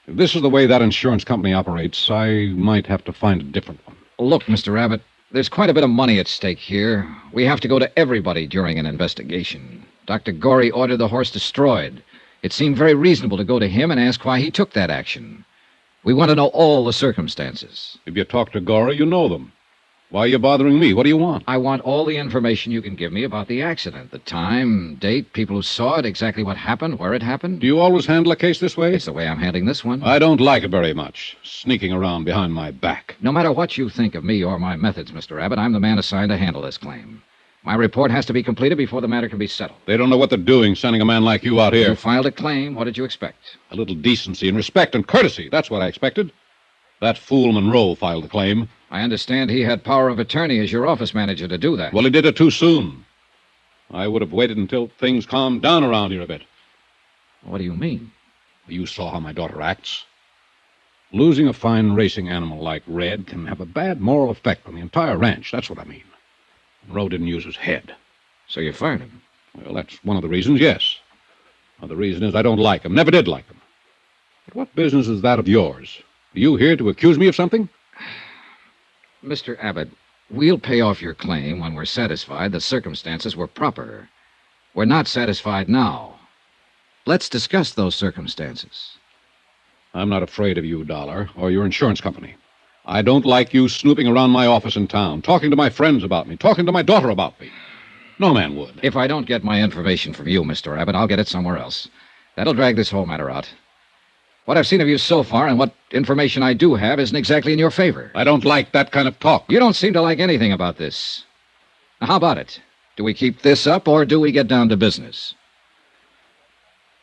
If this is the way that insurance company operates, I might have to find a different one. Look, Mr. Abbott, there's quite a bit of money at stake here. We have to go to everybody during an investigation. Dr. Gorey ordered the horse destroyed. It seemed very reasonable to go to him and ask why he took that action. We want to know all the circumstances. If you talk to Gorey, you know them. Why are you bothering me? What do you want? I want all the information you can give me about the accident. The time, date, people who saw it, exactly what happened, where it happened. Do you always handle a case this way? It's the way I'm handling this one. I don't like it very much, sneaking around behind my back. No matter what you think of me or my methods, Mr. Abbott, I'm the man assigned to handle this claim. My report has to be completed before the matter can be settled. They don't know what they're doing, sending a man like you out here. You filed a claim. What did you expect? A little decency and respect and courtesy. That's what I expected. That fool Monroe filed the claim. I understand he had power of attorney as your office manager to do that. Well, he did it too soon. I would have waited until things calmed down around here a bit. What do you mean? You saw how my daughter acts. Losing a fine racing animal like Red can have a bad moral effect on the entire ranch. That's what I mean. Monroe didn't use his head. So you fired him? Well, that's one of the reasons, yes. Another reason is I don't like him. Never did like him. But what business is that of yours? Are you here to accuse me of something? Mr. Abbott, we'll pay off your claim when we're satisfied the circumstances were proper. We're not satisfied now. Let's discuss those circumstances. I'm not afraid of you, Dollar, or your insurance company. I don't like you snooping around my office in town, talking to my friends about me, talking to my daughter about me. No man would. If I don't get my information from you, Mr. Abbott, I'll get it somewhere else. That'll drag this whole matter out. What I've seen of you so far and what information I do have isn't exactly in your favor. I don't like that kind of talk. You don't seem to like anything about this. Now, how about it? Do we keep this up or do we get down to business?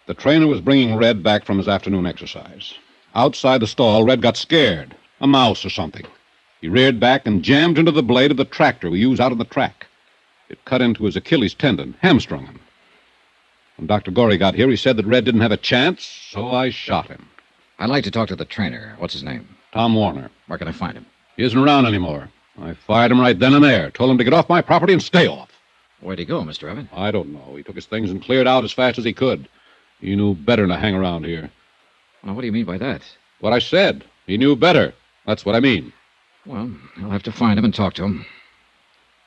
The trainer was bringing Red back from his afternoon exercise. Outside the stall, Red got scared. A mouse or something. He reared back and jammed into the blade of the tractor we use out on the track. It cut into his Achilles tendon, hamstrung him. When Dr. Gorey got here, he said that Red didn't have a chance, so I shot him. I'd like to talk to the trainer. What's his name? Tom Warner. Where can I find him? He isn't around anymore. I fired him right then and there. Told him to get off my property and stay off. Where'd he go, Mr. Abbott? I don't know. He took his things and cleared out as fast as he could. He knew better than to hang around here. Well, what do you mean by that? What I said. He knew better. That's what I mean. Well, I'll have to find him and talk to him.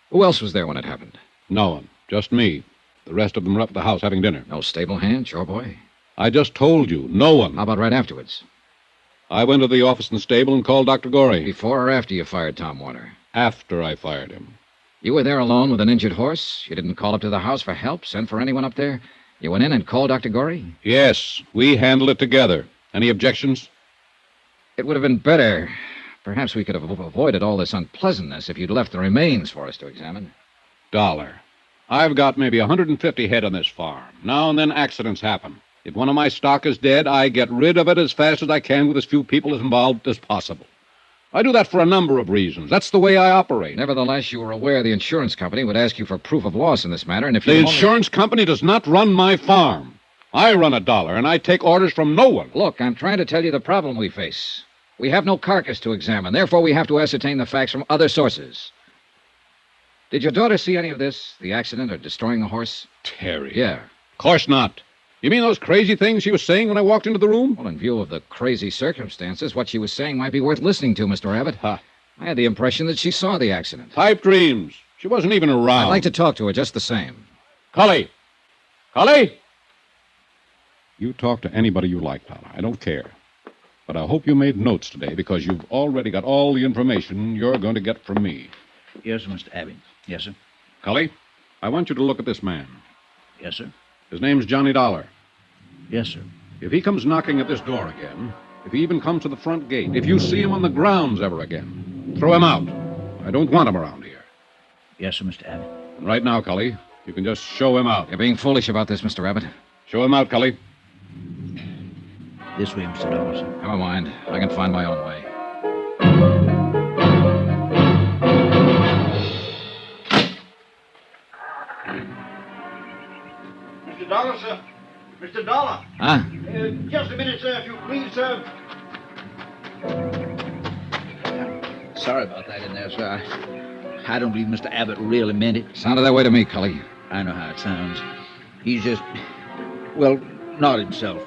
Who else was there when it happened? No one. Just me. The rest of them were up at the house having dinner. No stable hand, chore boy? I just told you. No one. How about right afterwards? I went to the office in the stable and called Dr. Gorey. Before or after you fired Tom Warner? After I fired him. You were there alone with an injured horse? You didn't call up to the house for help, send for anyone up there? You went in and called Dr. Gorey? Yes, we handled it together. Any objections? It would have been better. Perhaps we could have avoided all this unpleasantness if you'd left the remains for us to examine. Dollar. I've got maybe 150 head on this farm. Now and then accidents happen. If one of my stock is dead, I get rid of it as fast as I can with as few people involved as possible. I do that for a number of reasons. That's the way I operate. Nevertheless, you were aware the insurance company would ask you for proof of loss in this matter, and if the insurance company does not run my farm. I run a Dollar, and I take orders from no one. Look, I'm trying to tell you the problem we face. We have no carcass to examine. Therefore, we have to ascertain the facts from other sources. Did your daughter see any of this? The accident or destroying the horse? Terry. Yeah. Of course not. You mean those crazy things she was saying when I walked into the room? Well, in view of the crazy circumstances, what she was saying might be worth listening to, Mr. Abbott. Huh. I had the impression that she saw the accident. Pipe dreams. She wasn't even around. I'd like to talk to her just the same. Cully! Cully! You talk to anybody you like, Dollar. I don't care. But I hope you made notes today, because you've already got all the information you're going to get from me. Yes, Mr. Abbott. Yes, sir. Cully, I want you to look at this man. Yes, sir. His name's Johnny Dollar. Yes, sir. If he comes knocking at this door again, if he even comes to the front gate, if you see him on the grounds ever again, throw him out. I don't want him around here. Yes, sir, Mr. Abbott. And right now, Cully, you can just show him out. You're being foolish about this, Mr. Abbott. Show him out, Cully. This way, Mr. Dollar, sir. Never mind. I can find my own way. Mr. Dollar, sir. Mr. Dollar. Huh? Just a minute, sir, if you please, sir. Sorry about that in there, sir. I don't believe Mr. Abbott really meant it. Sounded that way to me, Cully. I know how it sounds. He's just, well, not himself.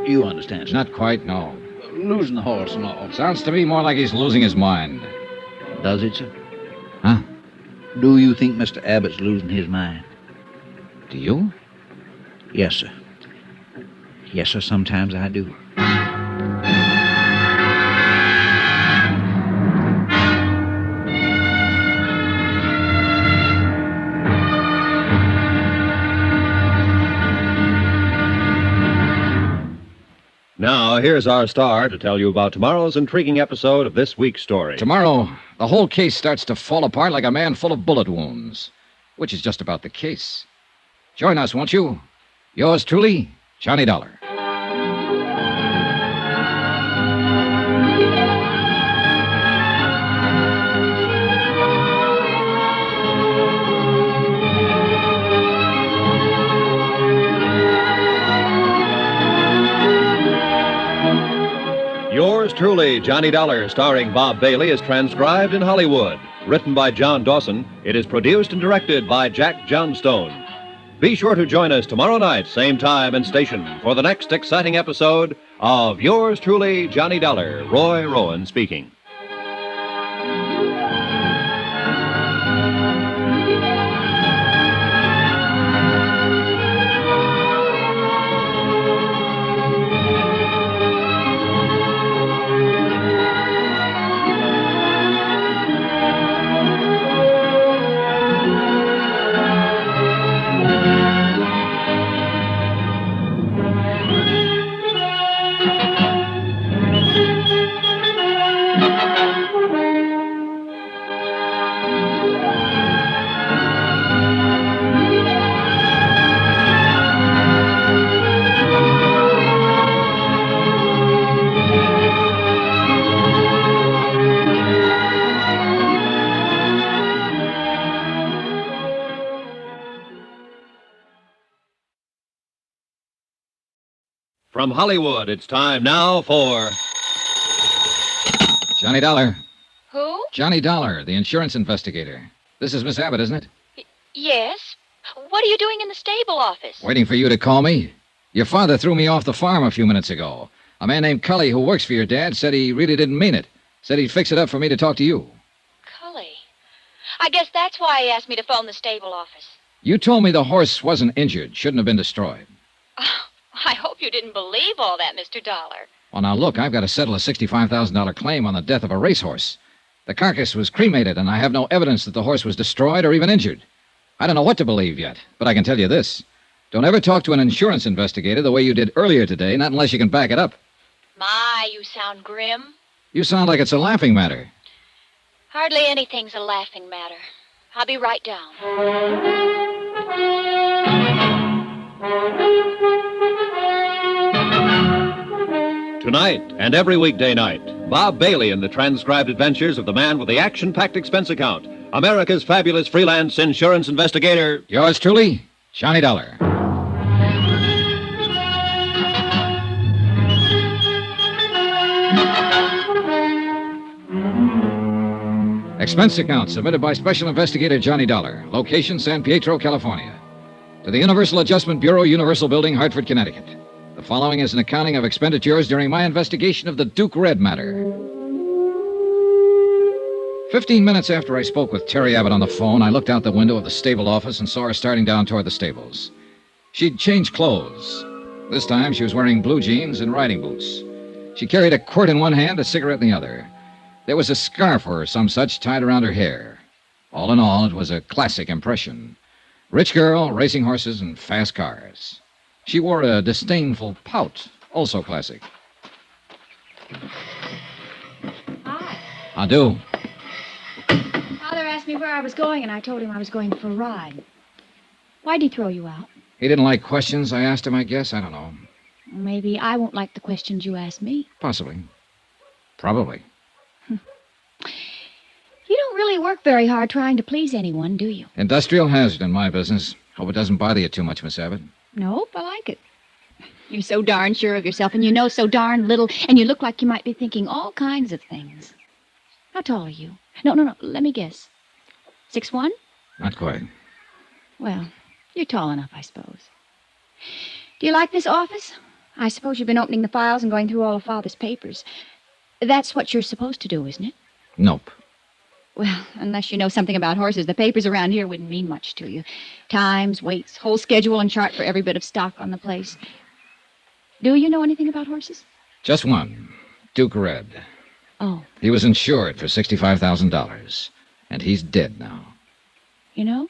You understand, sir. Not quite, no. Losing the horse and all. Sounds to me more like he's losing his mind. Does it, sir? Huh? Do you think Mr. Abbott's losing his mind? Do you? Yes, sir. Yes, sir, sometimes I do. Now, here's our star to tell you about tomorrow's intriguing episode of this week's story. Tomorrow, the whole case starts to fall apart like a man full of bullet wounds, which is just about the case. Join us, won't you? Yours truly, Johnny Dollar. Yours truly, Johnny Dollar, starring Bob Bailey, is transcribed in Hollywood. Written by John Dawson, it is produced and directed by Jack Johnstone. Be sure to join us tomorrow night, same time and station, for the next exciting episode of Yours truly, Johnny Dollar. Roy Rowan speaking. From Hollywood, it's time now for... Johnny Dollar. Who? Johnny Dollar, the insurance investigator. This is Miss Abbott, isn't it? Yes. What are you doing in the stable office? Waiting for you to call me. Your father threw me off the farm a few minutes ago. A man named Cully who works for your dad said he really didn't mean it. Said he'd fix it up for me to talk to you. Cully. I guess that's why he asked me to phone the stable office. You told me the horse wasn't injured, shouldn't have been destroyed. Oh, I hope you didn't believe all that, Mr. Dollar. Well, now look, I've got to settle a $65,000 claim on the death of a racehorse. The carcass was cremated, and I have no evidence that the horse was destroyed or even injured. I don't know what to believe yet, but I can tell you this. Don't ever talk to an insurance investigator the way you did earlier today, not unless you can back it up. My, you sound grim. You sound like it's a laughing matter. Hardly anything's a laughing matter. I'll be right down. Tonight and every weekday night, Bob Bailey in the transcribed adventures of the man with the action-packed expense account, America's fabulous freelance insurance investigator. Yours truly, Johnny Dollar. Expense account submitted by Special Investigator Johnny Dollar. Location, San Pietro, California. To the Universal Adjustment Bureau, Universal Building, Hartford, Connecticut. The following is an accounting of expenditures during my investigation of the Duke Red matter. 15 minutes after I spoke with Terry Abbott on the phone, I looked out the window of the stable office and saw her starting down toward the stables. She'd changed clothes. This time she was wearing blue jeans and riding boots. She carried a quirt in one hand, a cigarette in the other. There was a scarf or some such tied around her hair. All in all, it was a classic impression. Rich girl, racing horses, and fast cars. She wore a disdainful pout, also classic. Hi. I do. Father asked me where I was going, and I told him I was going for a ride. Why'd he throw you out? He didn't like questions I asked him, I guess. I don't know. Maybe I won't like the questions you ask me. Possibly. Probably. You don't really work very hard trying to please anyone, do you? Industrial hazard in my business. Hope it doesn't bother you too much, Miss Abbott. Nope, I like it. You're so darn sure of yourself, and you know so darn little, and you look like you might be thinking all kinds of things. How tall are you? No, let me guess. 6'1"? Not quite. Well, you're tall enough, I suppose. Do you like this office? I suppose you've been opening the files and going through all of Father's papers. That's what you're supposed to do, isn't it? Nope. Well, unless you know something about horses, the papers around here wouldn't mean much to you. Times, weights, whole schedule and chart for every bit of stock on the place. Do you know anything about horses? Just one. Duke Red. Oh. He was insured for $65,000. And he's dead now. You know,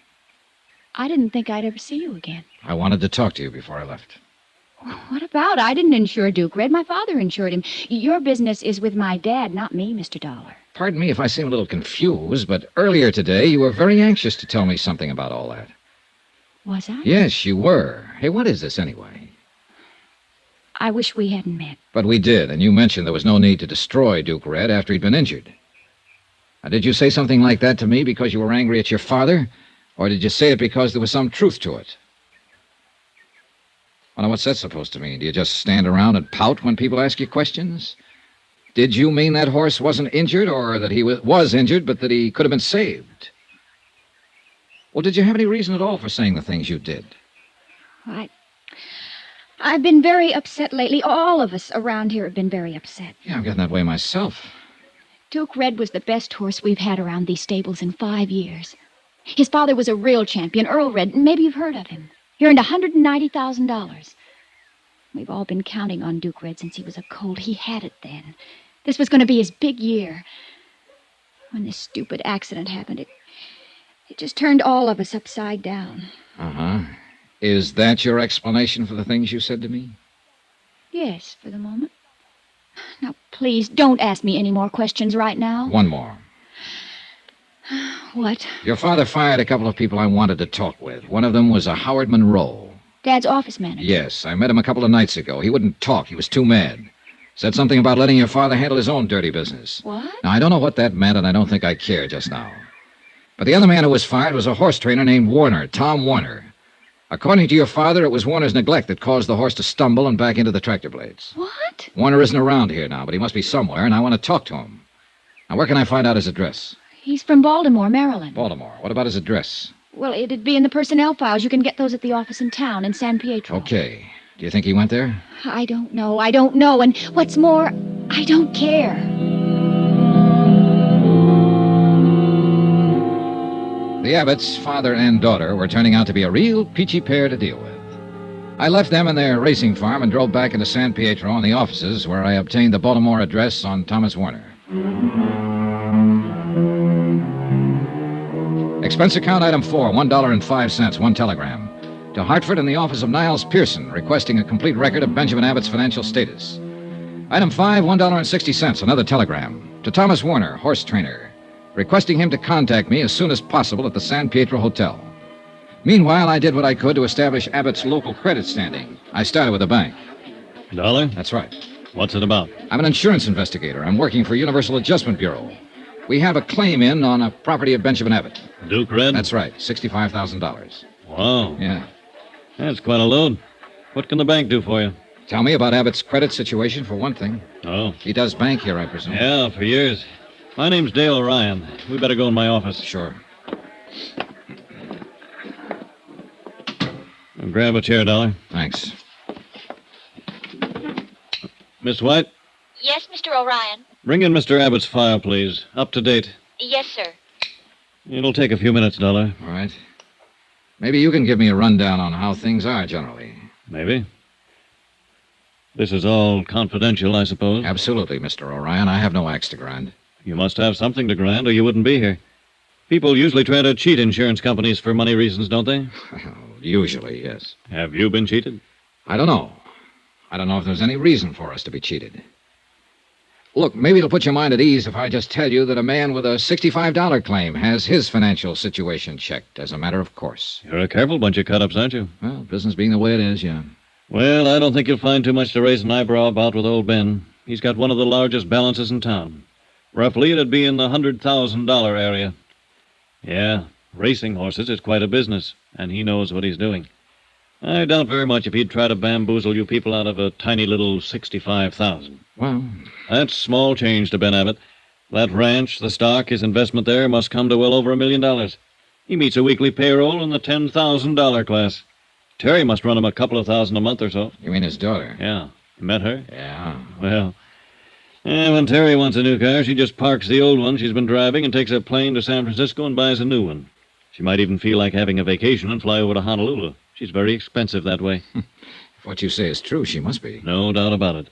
I didn't think I'd ever see you again. I wanted to talk to you before I left. What about? I didn't insure Duke Red. My father insured him. Your business is with my dad, not me, Mr. Dollar. Pardon me if I seem a little confused, but earlier today you were very anxious to tell me something about all that. Was I? Yes, you were. Hey, what is this anyway? I wish we hadn't met. But we did, and you mentioned there was no need to destroy Duke Red after he'd been injured. Now, did you say something like that to me because you were angry at your father, or did you say it because there was some truth to it? Well, now, what's that supposed to mean? Do you just stand around and pout when people ask you questions? Did you mean that horse wasn't injured, or that he was injured, but that he could have been saved? Well, did you have any reason at all for saying the things you did? I've been very upset lately. All of us around here have been very upset. Yeah, I'm getting that way myself. Duke Red was the best horse we've had around these stables in 5 years. His father was a real champion, Earl Red. Maybe you've heard of him. He earned $190,000. We've all been counting on Duke Red since he was a colt. He had it then. This was going to be his big year. When this stupid accident happened, it just turned all of us upside down. Uh-huh. Is that your explanation for the things you said to me? Yes, for the moment. Now, please, don't ask me any more questions right now. One more. What? Your father fired a couple of people I wanted to talk with. One of them was a Howard Monroe. Dad's office manager? Yes, I met him a couple of nights ago. He wouldn't talk. He was too mad. Said something about letting your father handle his own dirty business. What? Now, I don't know what that meant, and I don't think I care just now. But the other man who was fired was a horse trainer named Warner, Tom Warner. According to your father, it was Warner's neglect that caused the horse to stumble and back into the tractor blades. What? Warner isn't around here now, but he must be somewhere, and I want to talk to him. Now, where can I find out his address? He's from Baltimore, Maryland. Baltimore. What about his address? Well, it'd be in the personnel files. You can get those at the office in town, in San Pietro. Okay. Do you think he went there? I don't know. And what's more, I don't care. The Abbotts, father and daughter, were turning out to be a real peachy pair to deal with. I left them in their racing farm and drove back into San Pietro and the offices, where I obtained the Baltimore address on Thomas Warner. Expense account item 4, $1.05, one telegram. To Hartford and the office of Niles Pearson, requesting a complete record of Benjamin Abbott's financial status. Item 5, $1.60, another telegram. To Thomas Warner, horse trainer, requesting him to contact me as soon as possible at the San Pietro Hotel. Meanwhile, I did what I could to establish Abbott's local credit standing. I started with a bank. Dollar? That's right. What's it about? I'm an insurance investigator. I'm working for Universal Adjustment Bureau. We have a claim in on a property of Benjamin Abbott. Duke Red? That's right, $65,000. Wow. Yeah. That's quite a load. What can the bank do for you? Tell me about Abbott's credit situation, for one thing. Oh. He does bank here, I presume. Yeah, for years. My name's Dale Ryan. We better go in my office. Sure. Grab a chair, Dollar. Thanks. Miss White? Yes, Mr. O'Ryan. Bring in Mr. Abbott's file, please. Up to date. Yes, sir. It'll take a few minutes, Dollar. All right. Maybe you can give me a rundown on how things are generally. Maybe. This is all confidential, I suppose? Absolutely, Mr. O'Ryan. I have no axe to grind. You must have something to grind, or you wouldn't be here. People usually try to cheat insurance companies for money reasons, don't they? Usually, yes. Have you been cheated? I don't know. I don't know if there's any reason for us to be cheated. Look, maybe it'll put your mind at ease if I just tell you that a man with a $65 claim has his financial situation checked as a matter of course. You're a careful bunch of cut-ups, aren't you? Well, business being the way it is, yeah. Well, I don't think you'll find too much to raise an eyebrow about with old Ben. He's got one of the largest balances in town. Roughly, it'd be in the $100,000 area. Yeah, racing horses is quite a business, and he knows what he's doing. I doubt very much if he'd try to bamboozle you people out of a tiny little $65,000. Well, that's small change to Ben Abbott. That ranch, the stock, his investment there must come to well over $1 million. He meets a weekly payroll in the $10,000 class. Terry must run him a couple of thousand a month or so. You mean his daughter? Yeah. You met her? Yeah. Well, And when Terry wants a new car, she just parks the old one she's been driving and takes a plane to San Francisco and buys a new one. She might even feel like having a vacation and fly over to Honolulu. She's very expensive that way. If what you say is true, she must be. No doubt about it.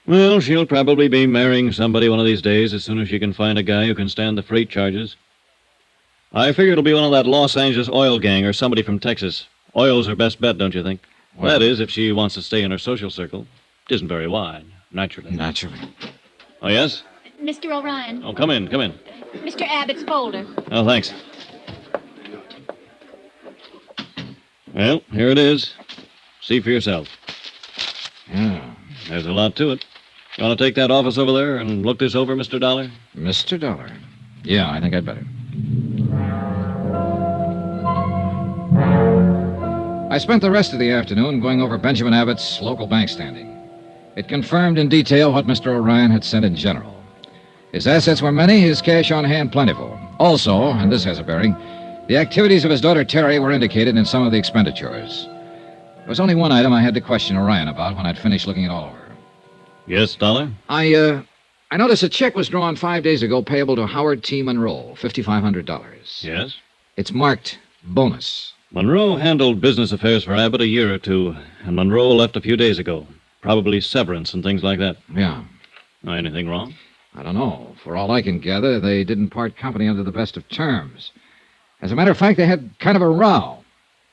Well, she'll probably be marrying somebody one of these days as soon as she can find a guy who can stand the freight charges. I figure it'll be one of that Los Angeles oil gang or somebody from Texas. Oil's her best bet, don't you think? Well, that is, if she wants to stay in her social circle. It isn't very wide, naturally. Naturally. Oh, yes? Mr. O'Ryan. Oh, come in, come in. Mr. Abbott's folder. Oh, thanks. Well, here it is. See for yourself. Yeah. There's a lot to it. You want to take that office over there and look this over, Mr. Dollar? Mr. Dollar. Yeah, I think I'd better. I spent the rest of the afternoon going over Benjamin Abbott's local bank standing. It confirmed in detail what Mr. O'Ryan had said in general. His assets were many, his cash on hand plentiful. Also, and this has a bearing, the activities of his daughter Terry were indicated in some of the expenditures. There was only one item I had to question O'Ryan about when I'd finished looking it all over. Yes, Dollar? I noticed a check was drawn 5 days ago payable to Howard T. Monroe, $5,500. Yes? It's marked bonus. Monroe handled business affairs for Abbott a year or two, and Monroe left a few days ago. Probably severance and things like that. Yeah. Anything wrong? I don't know. For all I can gather, they didn't part company under the best of terms. As a matter of fact, they had kind of a row.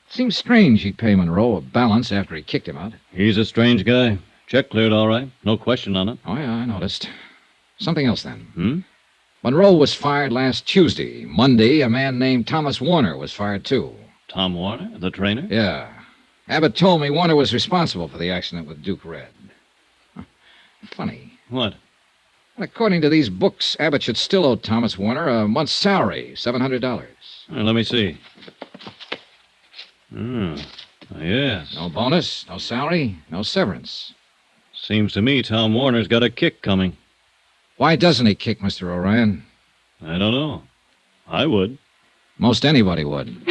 Seems strange he'd pay Monroe a balance after he kicked him out. He's a strange guy. Check cleared all right. No question on it. Oh, yeah, I noticed. Something else, then. Hmm? Monroe was fired last Tuesday. Monday, a man named Thomas Warner was fired, too. Tom Warner, the trainer? Yeah. Abbott told me Warner was responsible for the accident with Duke Red. Huh. Funny. What? According to these books, Abbott should still owe Thomas Warner a month's salary, $700. Let me see. Yes. No bonus, no salary, no severance. Seems to me Tom Warner's got a kick coming. Why doesn't he kick, Mr. O'Ryan? I don't know. I would. Most anybody would.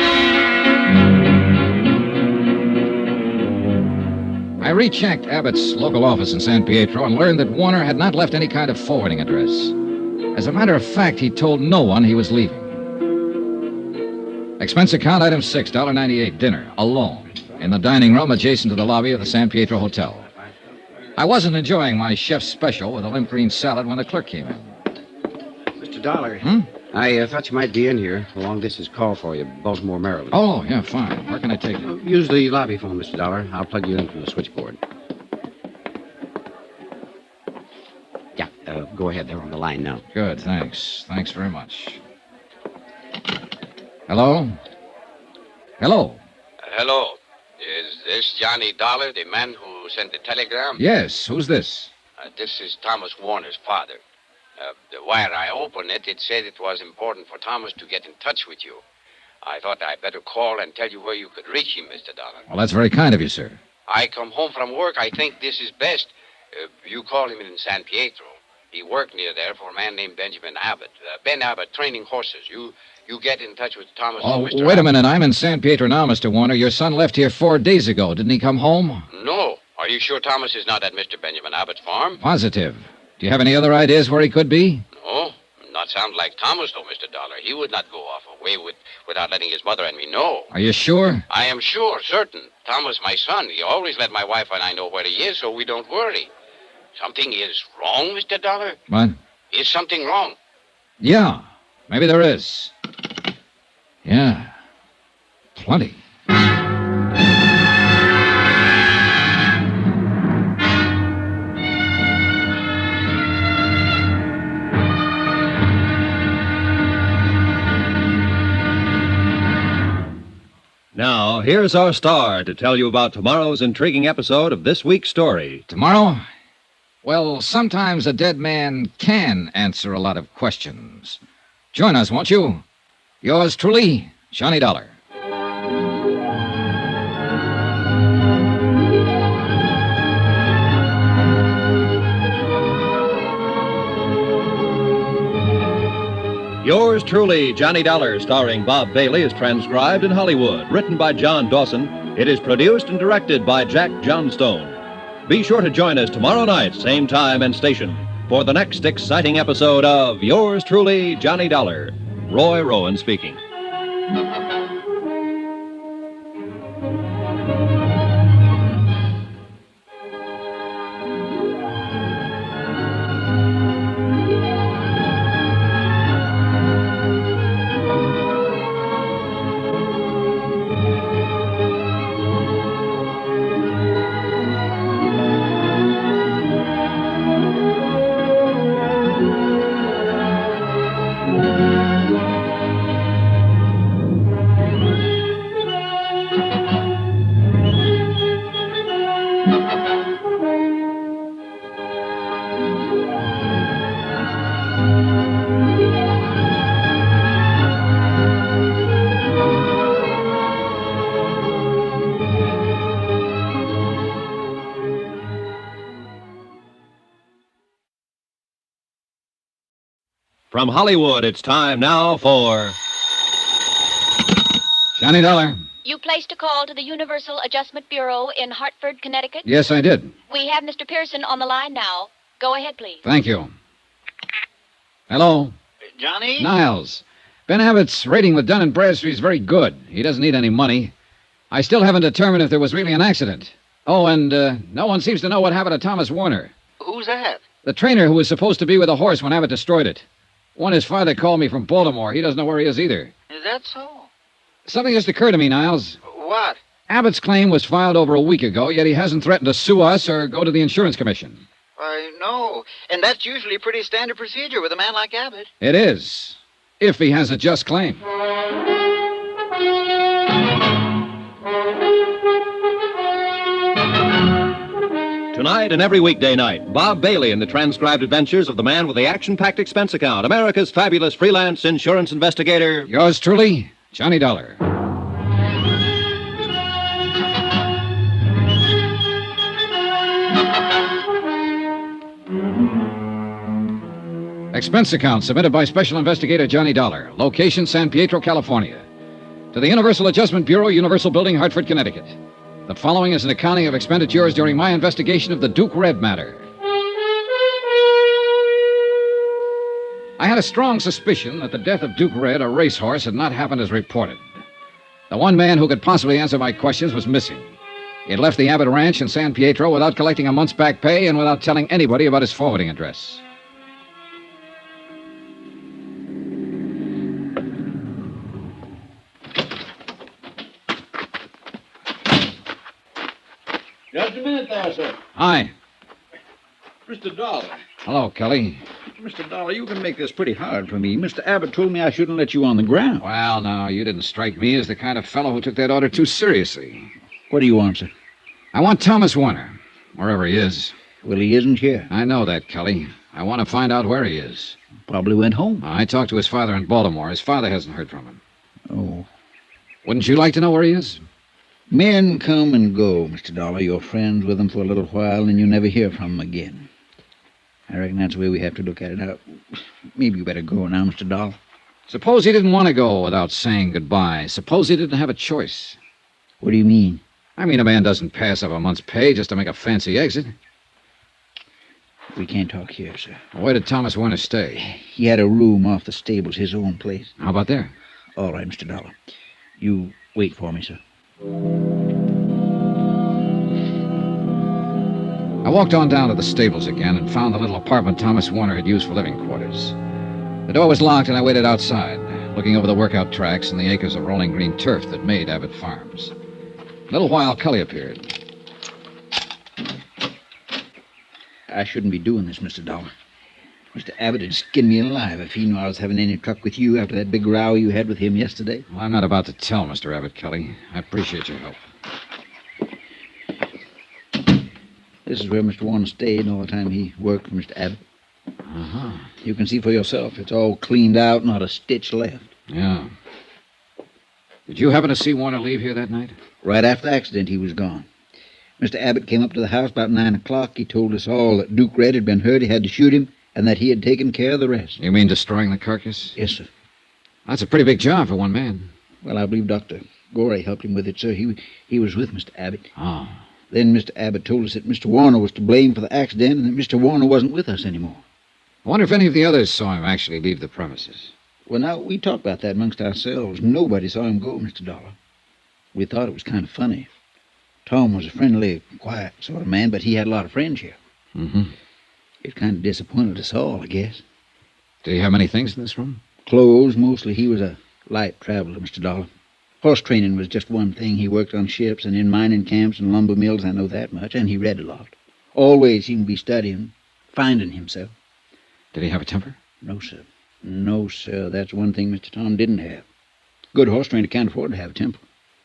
I rechecked Abbott's local office in San Pietro and learned that Warner had not left any kind of forwarding address. As a matter of fact, he told no one he was leaving. Expense account item 6, $1.98, dinner, alone, in the dining room adjacent to the lobby of the San Pietro Hotel. I wasn't enjoying my chef's special with a limp green salad when the clerk came in. Mr. Dollar. Hmm? I thought you might be in here. A long-distance call for you, Baltimore, Maryland. Oh, yeah, fine. Where can I take you? Use the lobby phone, Mr. Dollar. I'll plug you in from the switchboard. Yeah, go ahead. They're on the line now. Good, thanks. Thanks very much. Hello? Hello? Hello. Is this Johnny Dollar, the man who sent the telegram? Yes, who's this? This is Thomas Warner's father. The wire I opened it said it was important for Thomas to get in touch with you. I thought I'd better call and tell you where you could reach him, Mr. Dollar. Well, that's very kind of you, sir. I come home from work. I think this is best. You call him in San Pietro. He worked near there for a man named Benjamin Abbott. Ben Abbott, training horses. You get in touch with Thomas. Oh, Mr. wait a Abbott. minute. I'm in San Pietro now, Mr. Warner. Your son left here 4 days ago. Didn't he come home? No. Are you sure Thomas is not at Mr. Benjamin Abbott's farm? Positive. Do you have any other ideas where he could be? No. Not sound like Thomas, though, Mr. Dollar. He would not go off away without letting his mother and me know. Are you sure? I am sure, certain. Thomas, my son, he always let my wife and I know where he is, so we don't worry. Something is wrong, Mr. Dollar? What? Is something wrong? Yeah. Maybe there is. Yeah. Plenty. Now, here's our star to tell you about tomorrow's intriguing episode of this week's story. Tomorrow? Well, sometimes a dead man can answer a lot of questions. Join us, won't you? Yours truly, Johnny Dollar. Yours truly, Johnny Dollar, starring Bob Bailey, is transcribed in Hollywood. Written by John Dawson, it is produced and directed by Jack Johnstone. Be sure to join us tomorrow night, same time and station, for the next exciting episode of Yours Truly, Johnny Dollar. Roy Rowan speaking. From Hollywood, it's time now for Johnny Dollar. You placed a call to the Universal Adjustment Bureau in Hartford, Connecticut? Yes, I did. We have Mr. Pearson on the line now. Go ahead, please. Thank you. Hello? Johnny? Niles. Ben Abbott's rating with Dun & Bradstreet is very good. He doesn't need any money. I still haven't determined if there was really an accident. Oh, and no one seems to know what happened to Thomas Warner. Who's that? The trainer who was supposed to be with the horse when Abbott destroyed it. One, his father called me from Baltimore. He doesn't know where he is either. Is that so? Something just occurred to me, Niles. What? Abbott's claim was filed over a week ago, yet he hasn't threatened to sue us or go to the insurance commission. I know. And that's usually pretty standard procedure with a man like Abbott. It is, if he has a just claim. Tonight and every weekday night, Bob Bailey in the transcribed adventures of the man with the action-packed expense account, America's fabulous freelance insurance investigator. Yours truly, Johnny Dollar. Expense account submitted by Special Investigator Johnny Dollar. Location, San Pietro, California. To the Universal Adjustment Bureau, Universal Building, Hartford, Connecticut. The following is an accounting of expenditures during my investigation of the Duke Red matter. I had a strong suspicion that the death of Duke Red, a racehorse, had not happened as reported. The one man who could possibly answer my questions was missing. He had left the Abbott Ranch in San Pietro without collecting a month's back pay and without telling anybody about his forwarding address. Just a minute there, sir. Hi. Mr. Dollar. Hello, Kelly. Mr. Dollar, you can make this pretty hard for me. Mr. Abbott told me I shouldn't let you on the ground. Well, now, you didn't strike me as the kind of fellow who took that order too seriously. What do you want, sir? I want Thomas Warner, wherever he is. Well, he isn't here. I know that, Kelly. I want to find out where he is. Probably went home. I talked to his father in Baltimore. His father hasn't heard from him. Oh. Wouldn't you like to know where he is? Men come and go, Mr. Dollar. You're friends with them for a little while, and you never hear from them again. I reckon that's the way we have to look at it. Now, maybe you better go now, Mr. Dollar. Suppose he didn't want to go without saying goodbye. Suppose he didn't have a choice. What do you mean? I mean, a man doesn't pass up a month's pay just to make a fancy exit. We can't talk here, sir. Where did Thomas Warner stay? He had a room off the stables, his own place. How about there? All right, Mr. Dollar. You wait for me, sir. I walked on down to the stables again and found the little apartment Thomas Warner had used for living quarters. The door was locked and I waited outside, looking over the workout tracks and the acres of rolling green turf that made Abbott Farms. In a little while, Cully appeared. I shouldn't be doing this, Mr. Dollar. Mr. Abbott would skin me alive if he knew I was having any truck with you after that big row you had with him yesterday. Well, I'm not about to tell Mr. Abbott, Kelly. I appreciate your help. This is where Mr. Warner stayed all the time he worked for Mr. Abbott. Uh-huh. You can see for yourself. It's all cleaned out, not a stitch left. Yeah. Did you happen to see Warner leave here that night? Right after the accident, he was gone. Mr. Abbott came up to the house about 9 o'clock. He told us all that Duke Red had been hurt, he had to shoot him, and that he had taken care of the rest. You mean destroying the carcass? Yes, sir. That's a pretty big job for one man. Well, I believe Dr. Gorey helped him with it, sir. He was with Mr. Abbott. Oh. Then Mr. Abbott told us that Mr. Warner was to blame for the accident and that Mr. Warner wasn't with us anymore. I wonder if any of the others saw him actually leave the premises. Well, now, we talked about that amongst ourselves. Nobody saw him go, Mr. Dollar. We thought it was kind of funny. Tom was a friendly, quiet sort of man, but he had a lot of friends here. Mm-hmm. It kind of disappointed us all, I guess. Did he have many things in this room? Clothes, mostly. He was a light traveler, Mr. Dollar. Horse training was just one thing. He worked on ships and in mining camps and lumber mills, I know that much, and he read a lot. Always seemed to be studying, finding himself. Did he have a temper? No, sir. No, sir. That's one thing Mr. Tom didn't have. Good horse trainer can't afford to have a temper.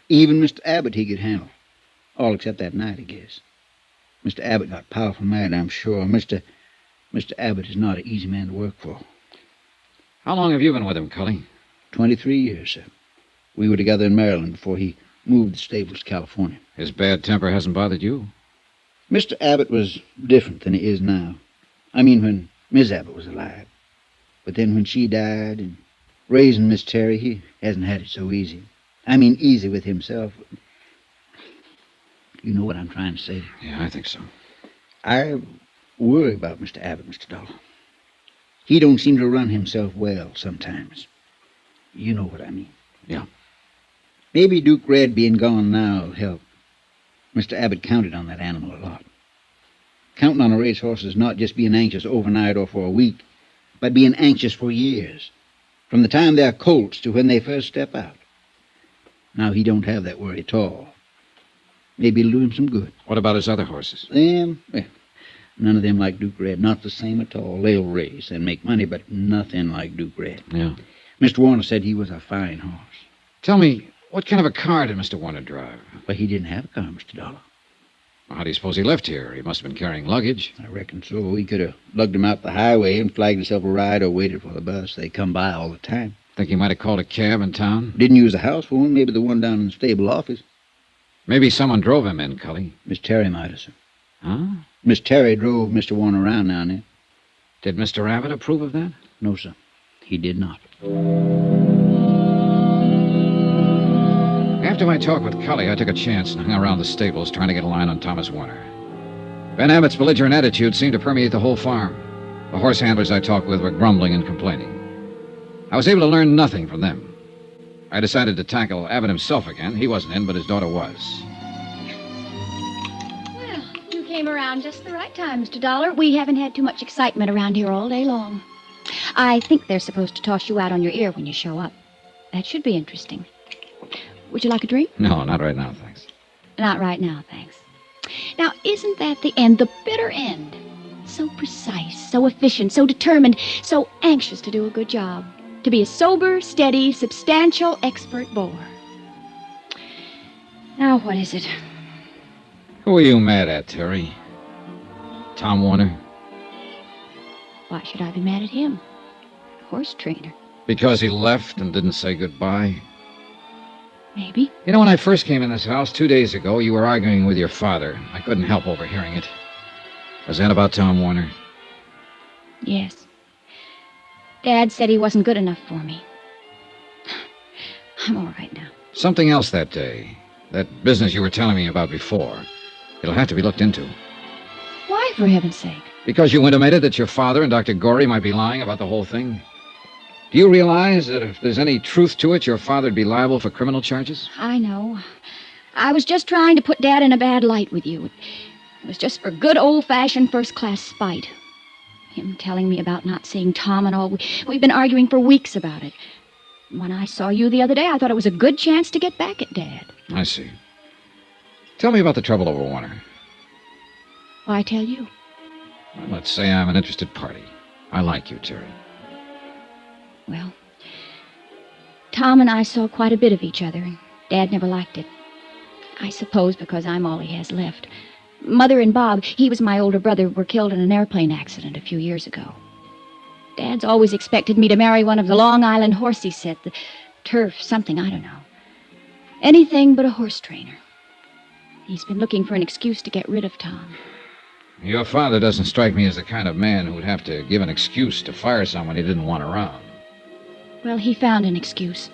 Even Mr. Abbott he could handle. All except that night, I guess. Mr. Abbott got powerful mad, I'm sure. Mr. Abbott is not an easy man to work for. How long have you been with him, Cully? 23 years, sir. We were together in Maryland before he moved the stables to California. His bad temper hasn't bothered you? Mr. Abbott was different than he is now. I mean, when Miss Abbott was alive. But then when she died and raising Miss Terry, he hasn't had it so easy. I mean, easy with himself. You know what I'm trying to say? Yeah, I think so. I worry about Mr. Abbott, Mr. Dollar. He don't seem to run himself well sometimes. You know what I mean. Yeah. Maybe Duke Red being gone now will help. Mr. Abbott counted on that animal a lot. Counting on a racehorse is not just being anxious overnight or for a week, but being anxious for years, from the time they're colts to when they first step out. Now he don't have that worry at all. Maybe it'll do him some good. What about his other horses? Them? Well, none of them like Duke Red. Not the same at all. They'll race and make money, but nothing like Duke Red. Yeah. Mr. Warner said he was a fine horse. Tell me, what kind of a car did Mr. Warner drive? But he didn't have a car, Mr. Dollar. Well, how do you suppose he left here? He must have been carrying luggage. I reckon so. He could have lugged him out the highway and flagged himself a ride or waited for the bus. They come by all the time. Think he might have called a cab in town? Didn't use the house for him. Maybe the one down in the stable office. Maybe someone drove him in, Cully. Miss Terry might have, sir. Huh? Miss Terry drove Mr. Warner around now and then. Did Mr. Abbott approve of that? No, sir. He did not. After my talk with Cully, I took a chance and hung around the stables trying to get a line on Thomas Warner. Ben Abbott's belligerent attitude seemed to permeate the whole farm. The horse handlers I talked with were grumbling and complaining. I was able to learn nothing from them. I decided to tackle Abbott himself again. He wasn't in, but his daughter was. Well, you came around just the right time, Mr. Dollar. We haven't had too much excitement around here all day long. I think they're supposed to toss you out on your ear when you show up. That should be interesting. Would you like a drink? No, not right now, thanks. Not right now, thanks. Now, isn't that the end, the bitter end? So precise, so efficient, so determined, so anxious to do a good job. To be a sober, steady, substantial, expert bore. Now, what is it? Who are you mad at, Terry? Tom Warner? Why should I be mad at him? Horse trainer. Because he left and didn't say goodbye? Maybe. You know, when I first came in this house 2 days ago, you were arguing with your father. I couldn't help overhearing it. Was that about Tom Warner? Yes. Dad said he wasn't good enough for me. I'm all right now. Something else that day. That business you were telling me about before. It'll have to be looked into. Why, for heaven's sake? Because you intimated that your father and Dr. Gorey might be lying about the whole thing. Do you realize that if there's any truth to it, your father'd be liable for criminal charges? I know. I was just trying to put Dad in a bad light with you. It was just for good old-fashioned first-class spite. Him telling me about not seeing Tom and all. We've been arguing for weeks about it. When I saw you the other day, I thought it was a good chance to get back at Dad. I see. Tell me about the trouble over Warner. Why tell you? Well, let's say I'm an interested party. I like you, Terry. Well, Tom and I saw quite a bit of each other, and Dad never liked it. I suppose because I'm all he has left. Mother and Bob, he was my older brother, were killed in an airplane accident a few years ago. Dad's always expected me to marry one of the Long Island horses set, the turf, something, I don't know. Anything but a horse trainer. He's been looking for an excuse to get rid of Tom. Your father doesn't strike me as the kind of man who would have to give an excuse to fire someone he didn't want around. Well, he found an excuse.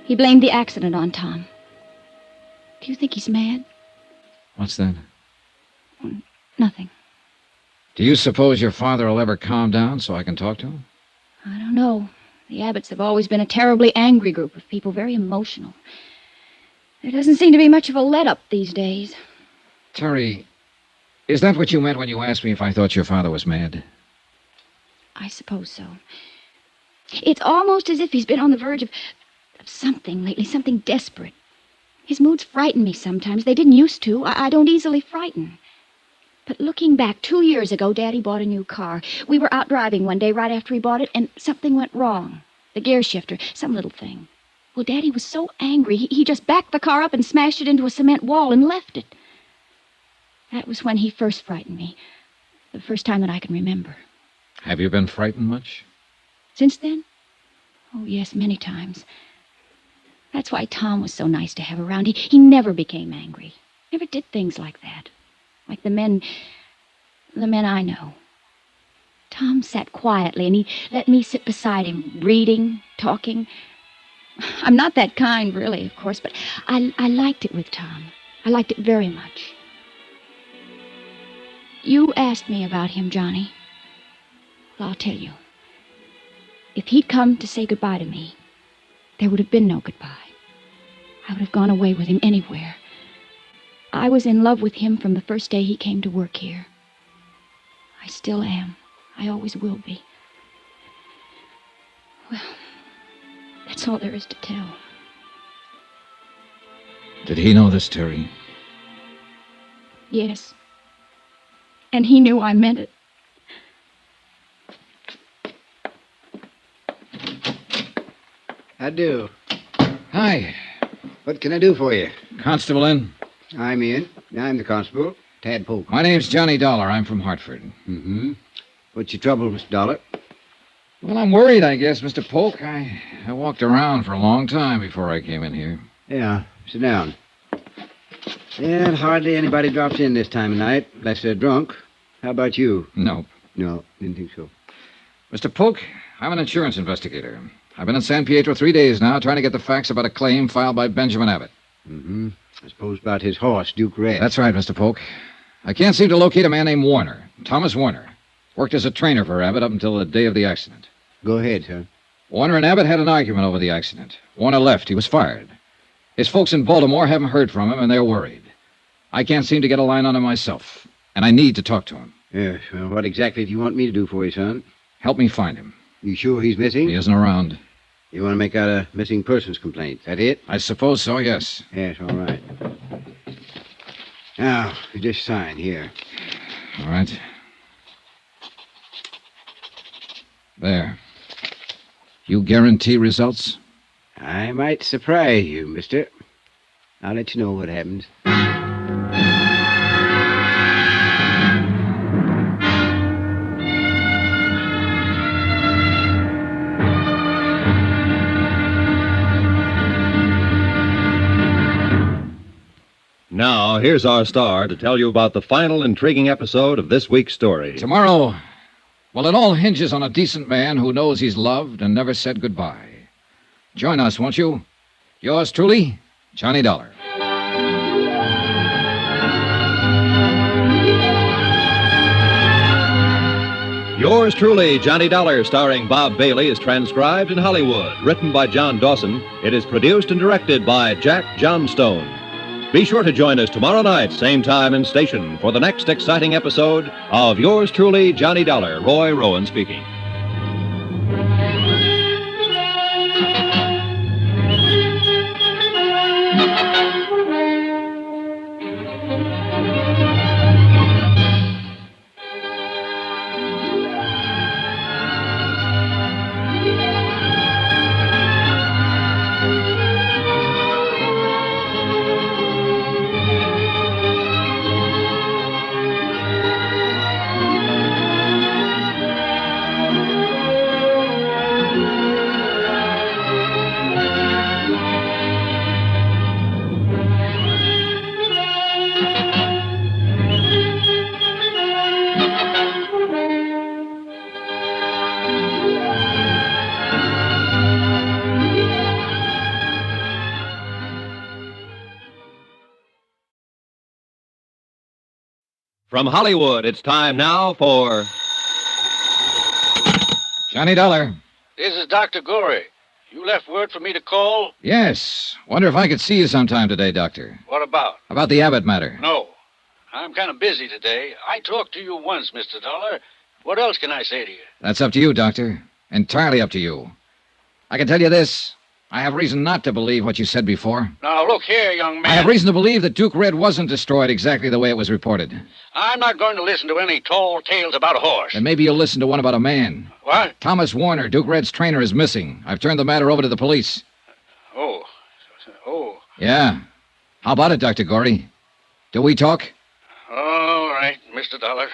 He blamed the accident on Tom. Do you think he's mad? What's that? Nothing. Do you suppose your father will ever calm down so I can talk to him? I don't know. The Abbotts have always been a terribly angry group of people, very emotional. There doesn't seem to be much of a let-up these days. Terry, is that what you meant when you asked me if I thought your father was mad? I suppose so. It's almost as if he's been on the verge of something lately, something desperate. His moods frighten me sometimes. They didn't used to. I don't easily frighten. But looking back, 2 years ago, Daddy bought a new car. We were out driving one day right after he bought it, and something went wrong. The gear shifter, some little thing. Well, Daddy was so angry, he just backed the car up and smashed it into a cement wall and left it. That was when he first frightened me. The first time that I can remember. Have you been frightened much? Since then? Oh, yes, many times. That's why Tom was so nice to have around. He never became angry. Never did things like that. Like the men I know. Tom sat quietly, and he let me sit beside him, reading, talking. I'm not that kind, really, of course, but I liked it with Tom. I liked it very much. You asked me about him, Johnny. Well, I'll tell you. If he'd come to say goodbye to me, there would have been no goodbye. I would have gone away with him anywhere. I was in love with him from the first day he came to work here. I still am. I always will be. Well, that's all there is to tell. Did he know this, Terry? Yes. And he knew I meant it. I do. Hi. What can I do for you? Constable in? I'm in. I'm the constable, Tad Polk. My name's Johnny Dollar. I'm from Hartford. Mm-hmm. What's your trouble, Mr. Dollar? Well, I'm worried, I guess, Mr. Polk. I walked around for a long time before I came in here. Yeah, sit down. Yeah, hardly anybody drops in this time of night, unless they're drunk. How about you? Nope. No, didn't think so. Mr. Polk, I'm an insurance investigator. I've been in San Pietro 3 days now, trying to get the facts about a claim filed by Benjamin Abbott. Mm-hmm. I suppose about his horse, Duke Red. That's right, Mr. Polk. I can't seem to locate a man named Warner, Thomas Warner. Worked as a trainer for Abbott up until the day of the accident. Go ahead, sir. Warner and Abbott had an argument over the accident. Warner left. He was fired. His folks in Baltimore haven't heard from him, and they're worried. I can't seem to get a line on him myself, and I need to talk to him. Yes, well, what exactly do you want me to do for you, son? Help me find him. You sure he's missing? He isn't around. You want to make out a missing persons complaint, that it? I suppose so, yes. Yes, all right. Now, you just sign here. All right. There. You guarantee results? I might surprise you, mister. I'll let you know what happens. Now, here's our star to tell you about the final intriguing episode of this week's story. Tomorrow, well, it all hinges on a decent man who knows he's loved and never said goodbye. Join us, won't you? Yours truly, Johnny Dollar. Yours truly, Johnny Dollar, starring Bob Bailey, is transcribed in Hollywood. Written by John Dawson, it is produced and directed by Jack Johnstone. Be sure to join us tomorrow night, same time and station, for the next exciting episode of Yours truly, Johnny Dollar. Roy Rowan speaking. From Hollywood, it's time now for Johnny Dollar. This is Dr. Gorey. You left word for me to call? Yes. Wonder if I could see you sometime today, Doctor. What about? About the Abbott matter. No. I'm kind of busy today. I talked to you once, Mr. Dollar. What else can I say to you? That's up to you, Doctor. Entirely up to you. I can tell you this. I have reason not to believe what you said before. Now, look here, young man. I have reason to believe that Duke Red wasn't destroyed exactly the way it was reported. I'm not going to listen to any tall tales about a horse. Then maybe you'll listen to one about a man. What? Thomas Warner, Duke Red's trainer, is missing. I've turned the matter over to the police. Oh. Yeah. How about it, Dr. Gorey? Do we talk? All right, Mr. Dollar.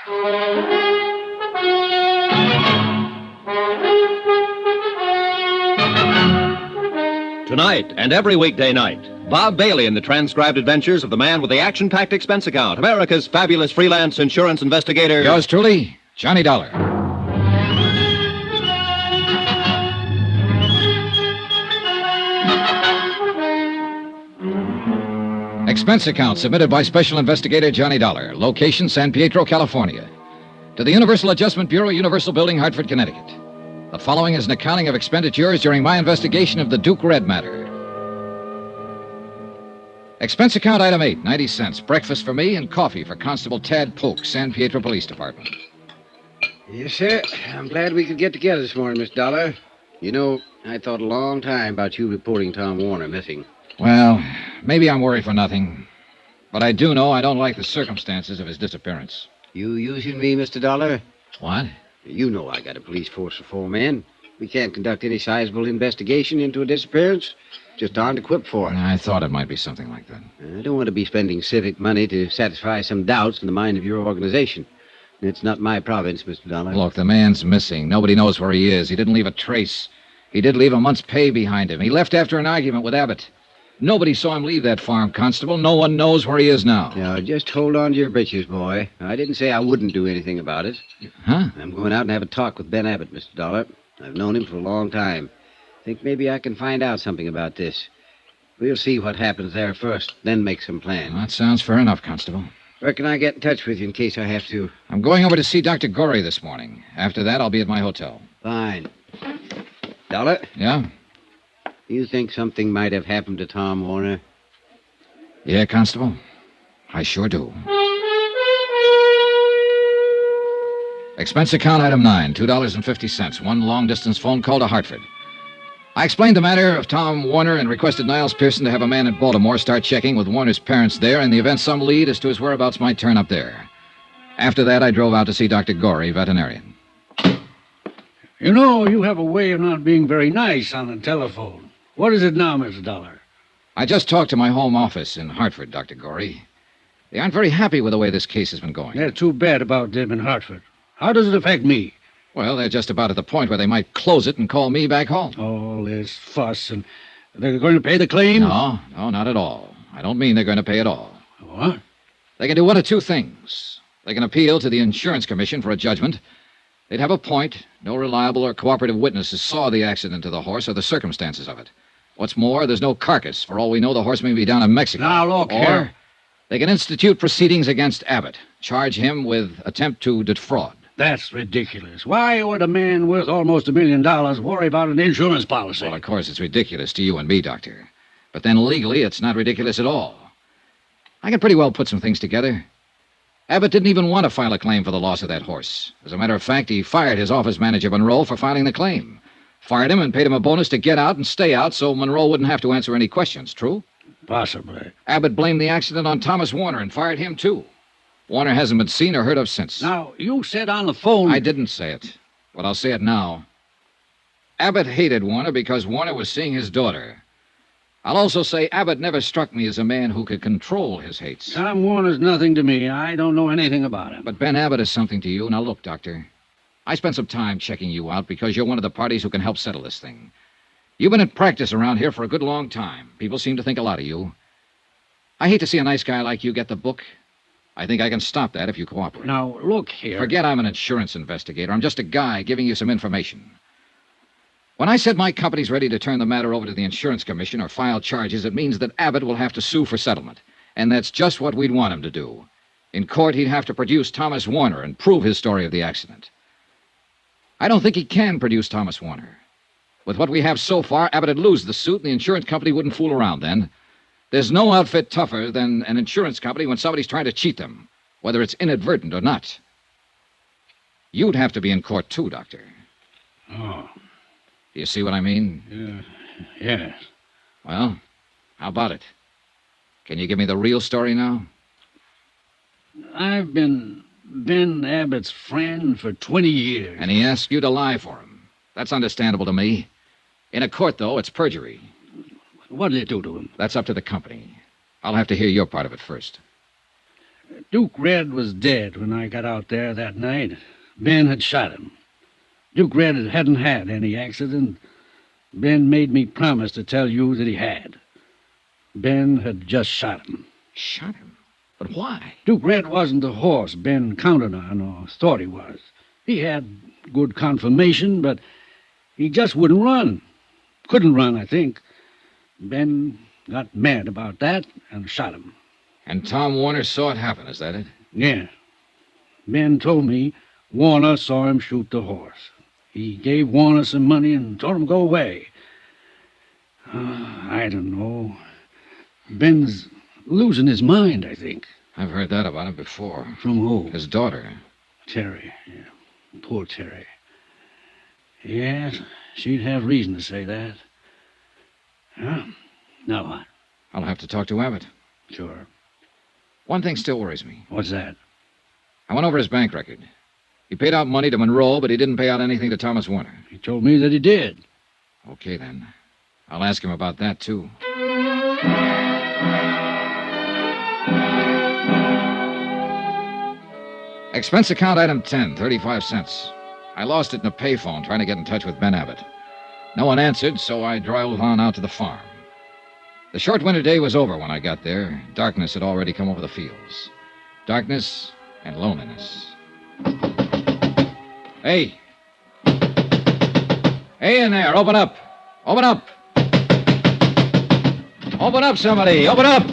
Tonight and every weekday night, Bob Bailey in the transcribed adventures of the man with the action-packed expense account, America's fabulous freelance insurance investigator. Yours truly, Johnny Dollar. Expense account submitted by Special Investigator Johnny Dollar. Location, San Pietro, California. To the Universal Adjustment Bureau, Universal Building, Hartford, Connecticut. The following is an accounting of expenditures during my investigation of the Duke Red matter. Expense account item 8, 90 cents. Breakfast for me and coffee for Constable Tad Polk, San Pietro Police Department. Yes, sir. I'm glad we could get together this morning, Miss Dollar. You know, I thought a long time about you reporting Tom Warner missing. Well, maybe I'm worried for nothing. But I do know I don't like the circumstances of his disappearance. You using me, Mr. Dollar? What? You know I got a police force of 4 men. We can't conduct any sizable investigation into a disappearance. Just aren't equipped for it. I thought it might be something like that. I don't want to be spending civic money to satisfy some doubts in the mind of your organization. It's not my province, Mr. Dollar. Look, the man's missing. Nobody knows where he is. He didn't leave a trace. He did leave a month's pay behind him. He left after an argument with Abbott. Nobody saw him leave that farm, Constable. No one knows where he is now. Now, just hold on to your britches, boy. I didn't say I wouldn't do anything about it. Huh? I'm going out and have a talk with Ben Abbott, Mr. Dollar. I've known him for a long time. Think maybe I can find out something about this. We'll see what happens there first, then make some plans. Well, that sounds fair enough, Constable. Where can I get in touch with you in case I have to? I'm going over to see Dr. Gorey this morning. After that, I'll be at my hotel. Fine. Dollar? Yeah? You think something might have happened to Tom Warner? Yeah, Constable. I sure do. Expense account item 9, $2.50. One long-distance phone call to Hartford. I explained the matter of Tom Warner and requested Niles Pearson to have a man in Baltimore start checking with Warner's parents there in the event some lead as to his whereabouts might turn up there. After that, I drove out to see Dr. Gorey, veterinarian. You know, you have a way of not being very nice on the telephone. What is it now, Mr. Dollar? I just talked to my home office in Hartford, Dr. Gorey. They aren't very happy with the way this case has been going. They're too bad about them in Hartford. How does it affect me? Well, they're just about at the point where they might close it and call me back home. All this fuss, and they're going to pay the claim? No, not at all. I don't mean they're going to pay at all. What? They can do one of two things. They can appeal to the Insurance Commission for a judgment. They'd have a point. No reliable or cooperative witnesses saw the accident to the horse or the circumstances of it. What's more, there's no carcass. For all we know, the horse may be down in Mexico. Now, look or here. They can institute proceedings against Abbott. Charge him with attempt to defraud. That's ridiculous. Why would a man worth almost $1 million worry about an insurance policy? Well, of course, it's ridiculous to you and me, Doctor. But then legally, it's not ridiculous at all. I can pretty well put some things together. Abbott didn't even want to file a claim for the loss of that horse. As a matter of fact, he fired his office manager, Monroe, for filing the claim. Fired him and paid him a bonus to get out and stay out so Monroe wouldn't have to answer any questions. True? Possibly. Abbott blamed the accident on Thomas Warner and fired him, too. Warner hasn't been seen or heard of since. Now, you said on the phone... I didn't say it, but I'll say it now. Abbott hated Warner because Warner was seeing his daughter. I'll also say Abbott never struck me as a man who could control his hates. Tom Warner's nothing to me. I don't know anything about him. But Ben Abbott is something to you. Now, look, Doctor. I spent some time checking you out because you're one of the parties who can help settle this thing. You've been in practice around here for a good long time. People seem to think a lot of you. I hate to see a nice guy like you get the book. I think I can stop that if you cooperate. Now, look here. Forget I'm an insurance investigator. I'm just a guy giving you some information. When I said my company's ready to turn the matter over to the Insurance Commission or file charges, it means that Abbott will have to sue for settlement. And that's just what we'd want him to do. In court, he'd have to produce Thomas Warner and prove his story of the accident. I don't think he can produce Thomas Warner. With what we have so far, Abbott would lose the suit, and the insurance company wouldn't fool around then. There's no outfit tougher than an insurance company when somebody's trying to cheat them, whether it's inadvertent or not. You'd have to be in court, too, Doctor. Oh. Do you see what I mean? Yes. Well, how about it? Can you give me the real story now? I've been Ben Abbott's friend for 20 years. And he asked you to lie for him. That's understandable to me. In a court, though, it's perjury. What did they do to him? That's up to the company. I'll have to hear your part of it first. Duke Red was dead when I got out there that night. Ben had shot him. Duke Red hadn't had any accident. Ben made me promise to tell you that he had. Ben had just shot him. Shot him? But why? Duke Red wasn't the horse Ben counted on or thought he was. He had good conformation, but he just wouldn't run. Couldn't run, I think. Ben got mad about that and shot him. And Tom Warner saw it happen, is that it? Yeah. Ben told me Warner saw him shoot the horse. He gave Warner some money and told him to go away. I don't know. Ben's losing his mind, I think. I've heard that about him before. From who? His daughter. Terry. Yeah. Poor Terry. Yes, she'd have reason to say that. Huh? Now what? I'll have to talk to Abbott. Sure. One thing still worries me. What's that? I went over his bank record. He paid out money to Monroe, but he didn't pay out anything to Thomas Warner. He told me that he did. Okay, then. I'll ask him about that, too. Expense account item 10, 35 cents. I lost it in a payphone trying to get in touch with Ben Abbott. No one answered, so I drove on out to the farm. The short winter day was over when I got there. Darkness had already come over the fields. Darkness and loneliness. Hey! Hey in there, open up! Open up! Open up, somebody! Open up!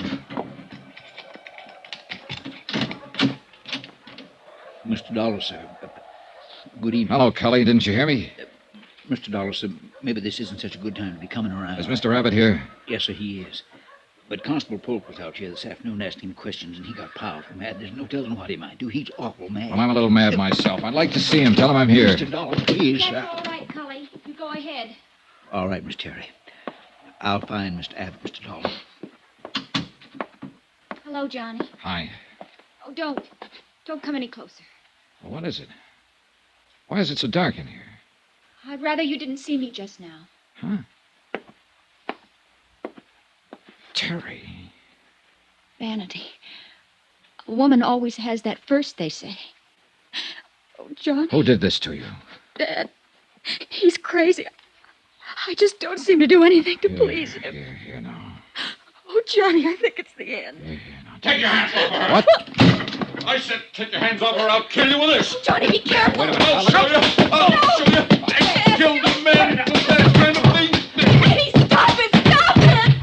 Mr. Dollar, sir. Good evening. Hello, Cully. Didn't you hear me? Mr. Dollar, sir, maybe this isn't such a good time to be coming around. Is Mr. Abbott here? Yes, sir, he is. But Constable Polk was out here this afternoon asking him questions, and he got powerful mad. There's no telling what he might do. He's awful mad. Well, I'm a little mad myself. I'd like to see him. Tell him I'm here. Mr. Dollar, please. That's all right, Cully. You go ahead. All right, Miss Terry. I'll find Mr. Abbott, Mr. Dollar. Hello, Johnny. Hi. Oh, don't come any closer. Well, what is it? Why is it so dark in here? I'd rather you didn't see me just now. Huh? Terry. Vanity. A woman always has that first, they say. Oh, Johnny. Who did this to you? Dad. He's crazy. I just don't seem to do anything to please him. Here now. Oh, Johnny, I think it's the end. Take your hands off her. What? I said take your hands off her. I'll kill you with this. Johnny, be careful. Wait a minute. I'll show you. I'll show you. I killed a man with that kind of thing. Eddie, stop it! Stop it!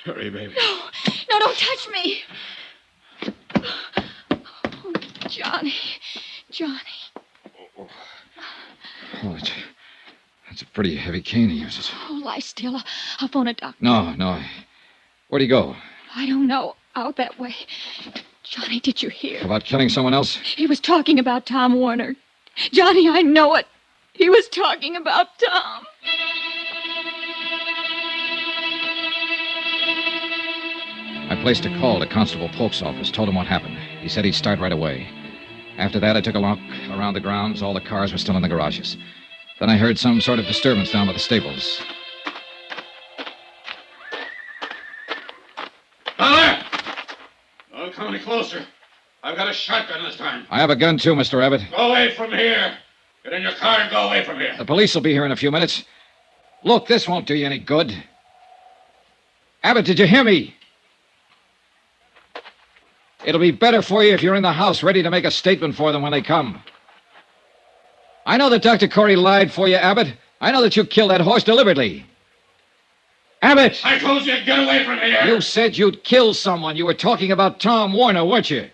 Terry, baby. No, don't touch me. Oh, Johnny. Oh, that's a pretty heavy cane he uses. Oh, lie still. I'll phone a doctor. No. Where'd he go? I don't know. Out that way. Johnny, did you hear? About killing someone else? He was talking about Tom Warner. Johnny, I know it. He was talking about Tom. I placed a call to Constable Polk's office, told him what happened. He said he'd start right away. After that, I took a look around the grounds. All the cars were still in the garages. Then I heard some sort of disturbance down by the stables. Down there! Don't come any closer. I've got a shotgun this time. I have a gun, too, Mr. Abbott. Go away from here. Get in your car and go away from here. The police will be here in a few minutes. Look, this won't do you any good. Abbott, did you hear me? It'll be better for you if you're in the house, ready to make a statement for them when they come. I know that Dr. Corey lied for you, Abbott. I know that you killed that horse deliberately. Abbott! I told you to get away from here. You said you'd kill someone. You were talking about Tom Warner, weren't you?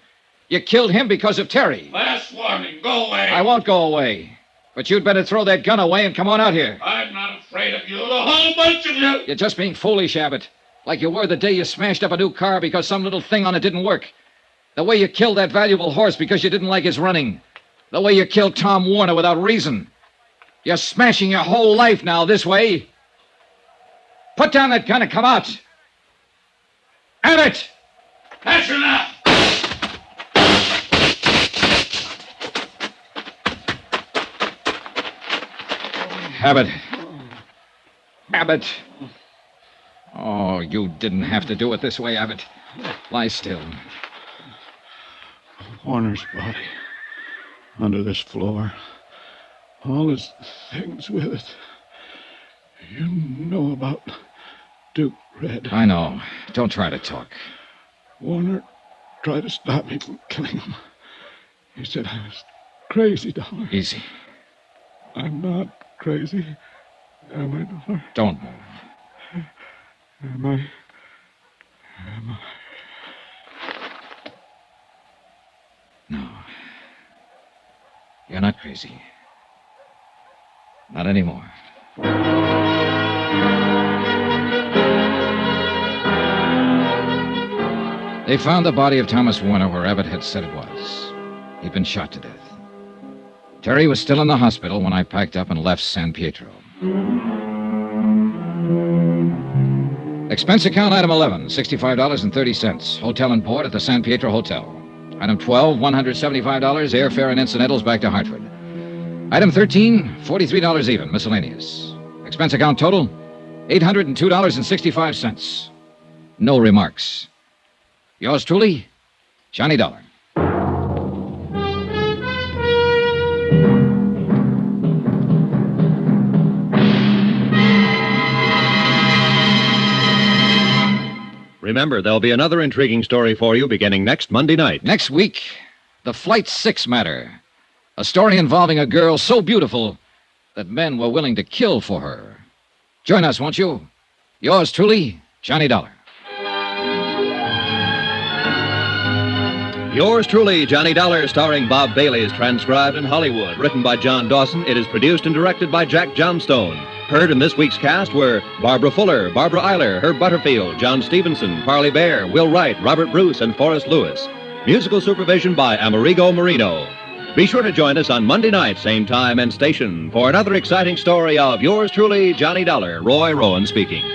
You killed him because of Terry. Last warning. Go away. I won't go away. But you'd better throw that gun away and come on out here. I'm not afraid of you, the whole bunch of you. You're just being foolish, Abbott. Like you were the day you smashed up a new car because some little thing on it didn't work. The way you killed that valuable horse because you didn't like his running. The way you killed Tom Warner without reason. You're smashing your whole life now this way. Put down that gun and come out. Abbott! That's enough. Abbott. Abbott. Oh, you didn't have to do it this way, Abbott. Lie still. Warner's body. Under this floor. All his things with it. You know about Duke Red. I know. Don't try to talk. Warner tried to stop me from killing him. He said I was crazy, Dollar. Easy. I'm not crazy. Am I, Dollar? Don't move. Am I? No. You're not crazy. Not anymore. They found the body of Thomas Warner where Abbott had said it was. He'd been shot to death. Terry was still in the hospital when I packed up and left San Pietro. Expense account item 11, $65.30. Hotel and board at the San Pietro Hotel. Item 12, $175, airfare and incidentals back to Hartford. Item 13, $43 even, miscellaneous. Expense account total, $802.65. No remarks. Yours truly, Johnny Dollar. Remember, there'll be another intriguing story for you beginning next Monday night. Next week, the Flight 6 matter. A story involving a girl so beautiful that men were willing to kill for her. Join us, won't you? Yours truly, Johnny Dollar. Yours truly, Johnny Dollar, starring Bob Bailey, is transcribed in Hollywood. Written by John Dawson, it is produced and directed by Jack Johnstone. Heard in this week's cast were Barbara Fuller, Barbara Eiler, Herb Butterfield, John Stevenson, Parley Bear, Will Wright, Robert Bruce, and Forrest Lewis. Musical supervision by Amerigo Marino. Be sure to join us on Monday night, same time and station, for another exciting story of yours truly, Johnny Dollar. Roy Rowan speaking.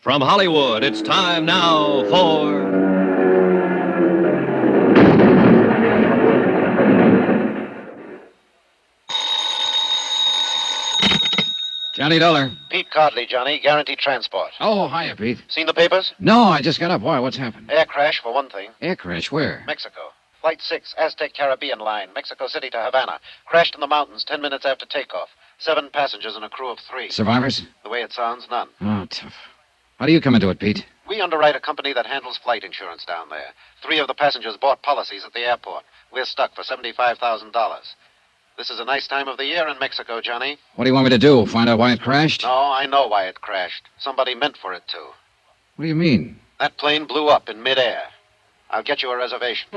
From Hollywood, it's time now for... Johnny Dollar. Pete Codley, Johnny. Guaranteed transport. Oh, hiya, Pete. Seen the papers? No, I just got up. Why? What's happened? Air crash, for one thing. Air crash? Where? Mexico. Flight 6, Aztec Caribbean line, Mexico City to Havana. Crashed in the mountains 10 minutes after takeoff. 7 passengers and a crew of 3. Survivors? The way it sounds, none. Oh, tough. How do you come into it, Pete? We underwrite a company that handles flight insurance down there. 3 of the passengers bought policies at the airport. We're stuck for $75,000. This is a nice time of the year in Mexico, Johnny. What do you want me to do? Find out why it crashed? No, I know why it crashed. Somebody meant for it to. What do you mean? That plane blew up in midair. I'll get you a reservation.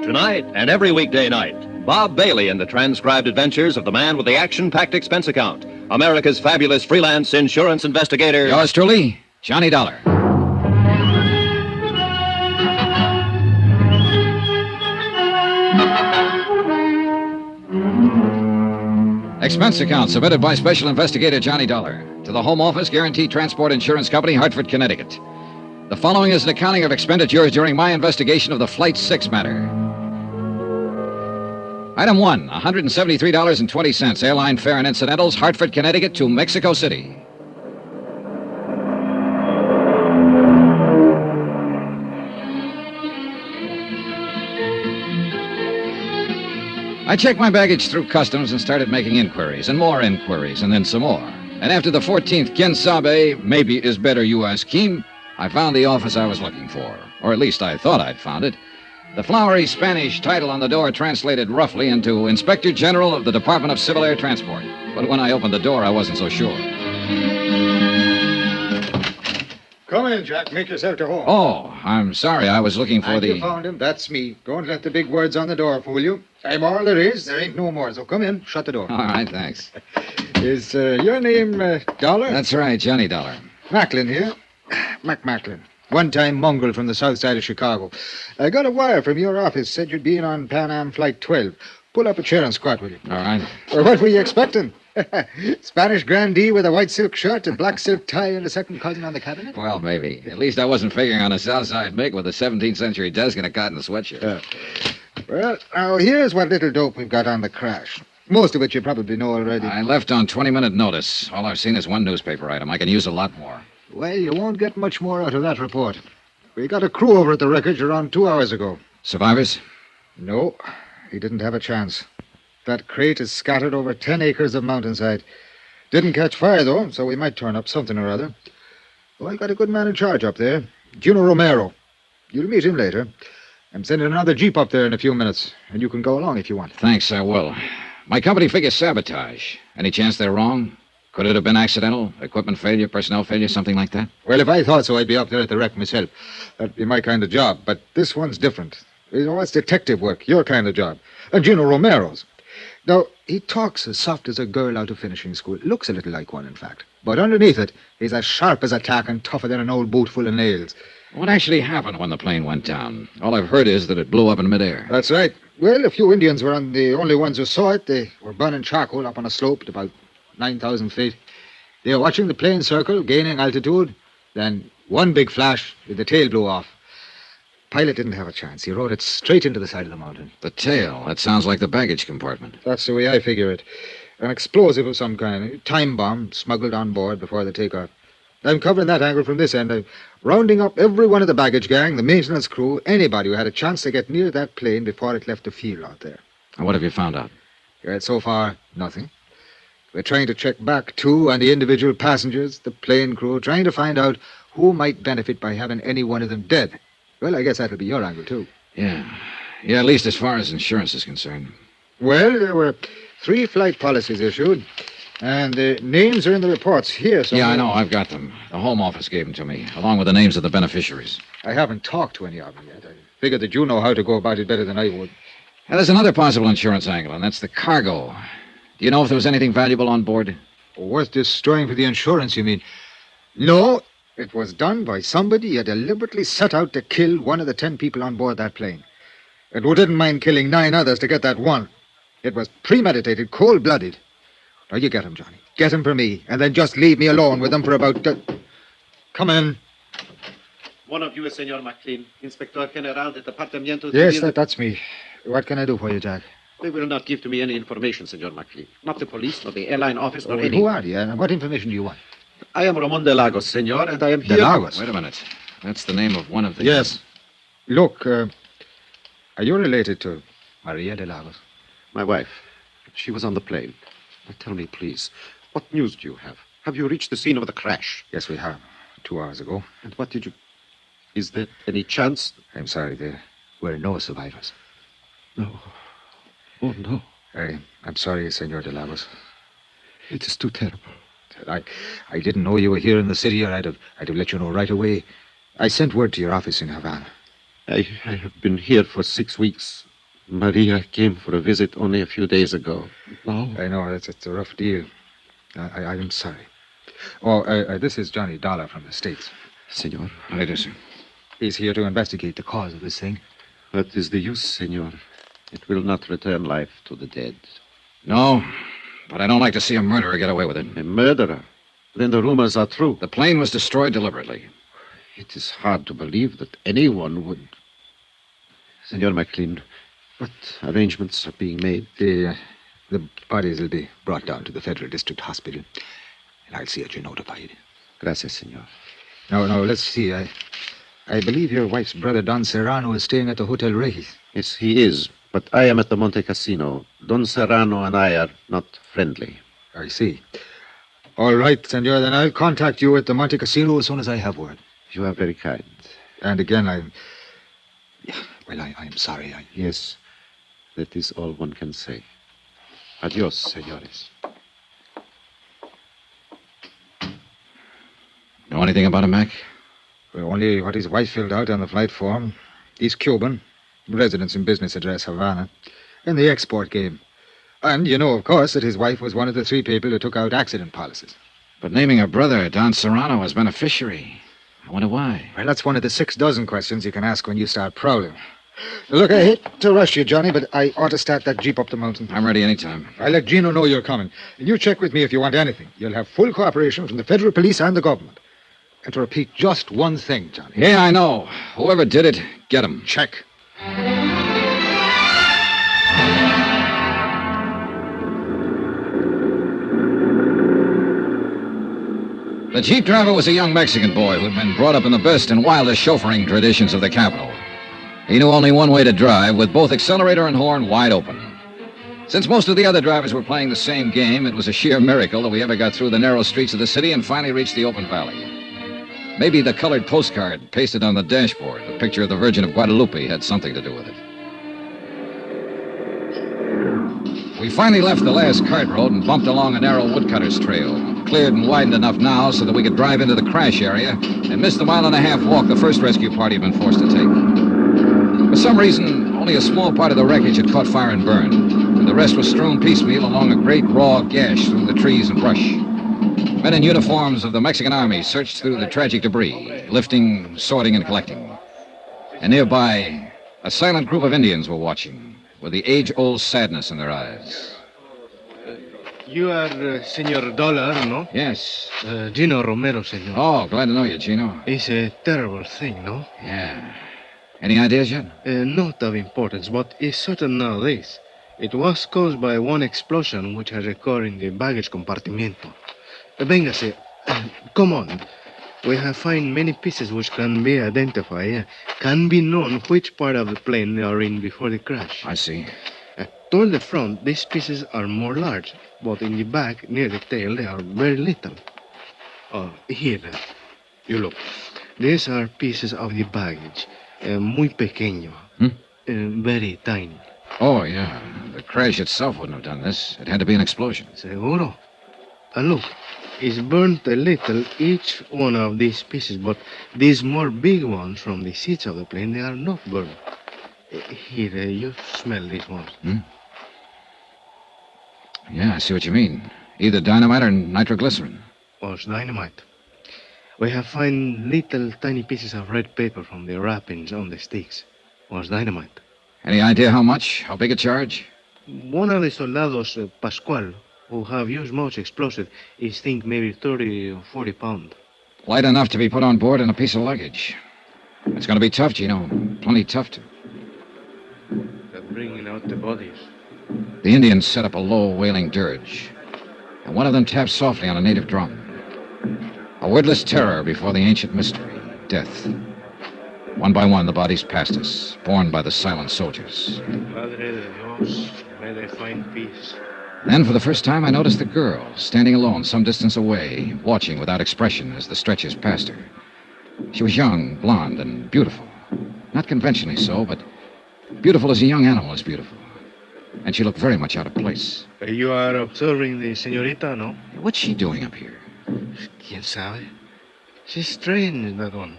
Tonight and every weekday night, Bob Bailey in the transcribed adventures of the man with the action-packed expense account. America's fabulous freelance insurance investigator. Yours truly, Johnny Dollar. Expense account submitted by Special Investigator Johnny Dollar to the Home Office Guaranteed Transport Insurance Company, Hartford, Connecticut. The following is an accounting of expenditures during my investigation of the Flight 6 matter. Item 1, $173.20, airline fare and incidentals, Hartford, Connecticut to Mexico City. I checked my baggage through customs and started making inquiries, and more inquiries, and then some more. And after the 14th Quien Sabe, maybe is better you ask him, I found the office I was looking for. Or at least I thought I'd found it. The flowery Spanish title on the door translated roughly into Inspector General of the Department of Civil Air Transport. But when I opened the door, I wasn't so sure. Come in, Jack. Make yourself to home. Oh, I'm sorry. I was looking for You found him. That's me. Don't let the big words on the door fool you. I'm all there is. There ain't no more. So come in. Shut the door. All right, thanks. Is your name Dollar? That's right, Johnny Dollar. Macklin here. Macklin. One-time mongrel from the south side of Chicago. I got a wire from your office. Said you'd be in on Pan Am Flight 12. Pull up a chair and squat, will you? All right. Or what were you expecting? Spanish grandee with a white silk shirt, a black silk tie, and a second cousin on the cabinet? Well, maybe. At least I wasn't figuring on a Southside Mick with a 17th century desk and a cotton sweatshirt. Well, now, here's what little dope we've got on the crash. Most of it you probably know already. I left on 20-minute notice. All I've seen is one newspaper item. I can use a lot more. Well, you won't get much more out of that report. We got a crew over at the wreckage around 2 hours ago. Survivors? No, he didn't have a chance. That crate is scattered over 10 acres of mountainside. Didn't catch fire, though, so we might turn up something or other. Oh, I got a good man in charge up there, Juno Romero. You'll meet him later. I'm sending another jeep up there in a few minutes, and you can go along if you want. Thanks, I will. My company figures sabotage. Any chance they're wrong? Could it have been accidental? Equipment failure, personnel failure, something like that? Well, if I thought so, I'd be up there at the wreck myself. That'd be my kind of job. But this one's different. You know, it's detective work, your kind of job. And Juno Romero's. Now, he talks as soft as a girl out of finishing school. Looks a little like one, in fact. But underneath it, he's as sharp as a tack and tougher than an old boot full of nails. What actually happened when the plane went down? All I've heard is that it blew up in midair. That's right. Well, a few Indians were the only ones who saw it. They were burning charcoal up on a slope at about 9,000 feet. They were watching the plane circle, gaining altitude. Then one big flash, the tail blew off. Pilot didn't have a chance. He rode it straight into the side of the mountain. The tail? That sounds like the baggage compartment. That's the way I figure it. An explosive of some kind. A time bomb smuggled on board before the takeoff. I'm covering that angle from this end. I'm rounding up every one of the baggage gang, the maintenance crew, anybody who had a chance to get near that plane before it left the field out there. And what have you found out? Right, so far, nothing. We're trying to check back, too, on the individual passengers, the plane crew, trying to find out who might benefit by having any one of them dead. Well, I guess that'll be your angle, too. Yeah, at least as far as insurance is concerned. Well, there were 3 flight policies issued, and the names are in the reports here. Yeah, I know. I've got them. The Home Office gave them to me, along with the names of the beneficiaries. I haven't talked to any of them yet. I figured that you know how to go about it better than I would. Now, there's another possible insurance angle, and that's the cargo. Do you know if there was anything valuable on board? Worth destroying for the insurance, you mean? No, it was done by somebody who deliberately set out to kill one of the 10 people on board that plane. And who didn't mind killing 9 others to get that one. It was premeditated, cold-blooded. Now, you get him, Johnny. Get him for me, and then just leave me alone with him for about... Come in. One of you is Senor McLean, Inspector General del Departamento... Yes, that's me. What can I do for you, Jack? They will not give to me any information, Senor McLean. Not the police, nor the airline office, nor Who anyone. are you, and what information do you want? I am Ramon de Lagos, Senor, and I am here... De Lagos? Wait a minute. That's the name of one of the... Yes. Look, are you related to Maria de Lagos? My wife. She was on the plane. Now tell me, please, what news do you have? Have you reached the scene of the crash? Yes, we have. 2 hours ago. And what did you... Is there any chance? I'm sorry, there were no survivors. No. Oh, no. I'm sorry, Senor de Lagos. It is too terrible. I didn't know you were here in the city, or I'd have let you know right away. I sent word to your office in Havana. I have been here for 6 weeks. Maria came for a visit only a few days ago. Now... I know, it's a rough deal. I am sorry. Oh, this is Johnny Dollar from the States. Senor. How do you do, sir? He's here to investigate the cause of this thing. What is the use, senor? It will not return life to the dead. No, but I don't like to see a murderer get away with it. A murderer? Then the rumors are true. The plane was destroyed deliberately. It is hard to believe that anyone would... Senor McLean, what arrangements are being made? The bodies will be brought down to the Federal District Hospital, and I'll see that you're notified. Gracias, senor. No, let's see. I believe your wife's brother, Don Serrano, is staying at the Hotel Regis. Yes, he is, but I am at the Monte Casino. Don Serrano and I are not friendly. I see. All right, senor, then I'll contact you at the Monte Casino as soon as I have word. You are very kind. And again, I'm sorry. Yes, that is all one can say. Adios, senores. Know anything about him, Mac? Well, only what his wife filled out on the flight form. He's Cuban, residence and business address Havana, in the export game. And you know, of course, that his wife was one of the 3 people who took out accident policies. But naming her brother, Don Serrano, as beneficiary. I wonder why. Well, that's one of the 6 dozen questions you can ask when you start prowling. Look, I hate to rush you, Johnny, but I ought to start that jeep up the mountain. I'm ready anytime. I'll let Gino know you're coming. And you check with me if you want anything. You'll have full cooperation from the federal police and the government. And to repeat just one thing, Johnny. Yeah, I know. Whoever did it, get him. Check. The jeep driver was a young Mexican boy who'd been brought up in the best and wildest chauffeuring traditions of the capital. He knew only one way to drive, with both accelerator and horn wide open. Since most of the other drivers were playing the same game, it was a sheer miracle that we ever got through the narrow streets of the city and finally reached the open valley. Maybe the colored postcard pasted on the dashboard, a picture of the Virgin of Guadalupe, had something to do with it. We finally left the last cart road and bumped along a narrow woodcutter's trail, cleared and widened enough now so that we could drive into the crash area and miss the 1.5-mile walk the first rescue party had been forced to take. For some reason, only a small part of the wreckage had caught fire and burned, and the rest was strewn piecemeal along a great raw gash through the trees and brush. Men in uniforms of the Mexican army searched through the tragic debris, lifting, sorting, and collecting. And nearby, a silent group of Indians were watching, with the age-old sadness in their eyes. You are Senor Dollar, no? Yes. Gino Romero, senor. Oh, glad to know you, Gino. It's a terrible thing, no? Yeah. Any ideas yet? Not of importance, but it's certain nowadays. It was caused by one explosion which has occurred in the baggage compartimento. Véngase. Come on. We have found many pieces which can be identified, can be known which part of the plane they are in before the crash. I see. Toward the front, these pieces are more large, but in the back, near the tail, they are very little. Here, you look. These are pieces of the baggage, muy pequeño, very tiny. Oh, yeah. The crash itself wouldn't have done this. It had to be an explosion. Seguro. Look, it's burnt a little, each one of these pieces, but these more big ones from the seats of the plane, they are not burnt. Here, you smell these ones. Yeah, I see what you mean. Either dynamite or nitroglycerin. Was dynamite. We have found little tiny pieces of red paper from the wrappings on the sticks. Was dynamite. Any idea how much? How big a charge? One of the soldados, Pascual, who have used much explosive, is think maybe 30 or 40 pounds. Light enough to be put on board in a piece of luggage. It's going to be tough, Gino. Plenty tough to. They're bringing out the bodies. The Indians set up a low, wailing dirge, and one of them tapped softly on a native drum. A wordless terror before the ancient mystery, death. One by one, the bodies passed us, borne by the silent soldiers. Padre de Dios, may they find peace. Then, for the first time, I noticed the girl, standing alone some distance away, watching without expression as the stretchers passed her. She was young, blonde, and beautiful. Not conventionally so, but beautiful as a young animal is beautiful. And she looked very much out of place. You are observing the señorita, no? What's she doing up here? ¿Quién sabe? She's strange, that one.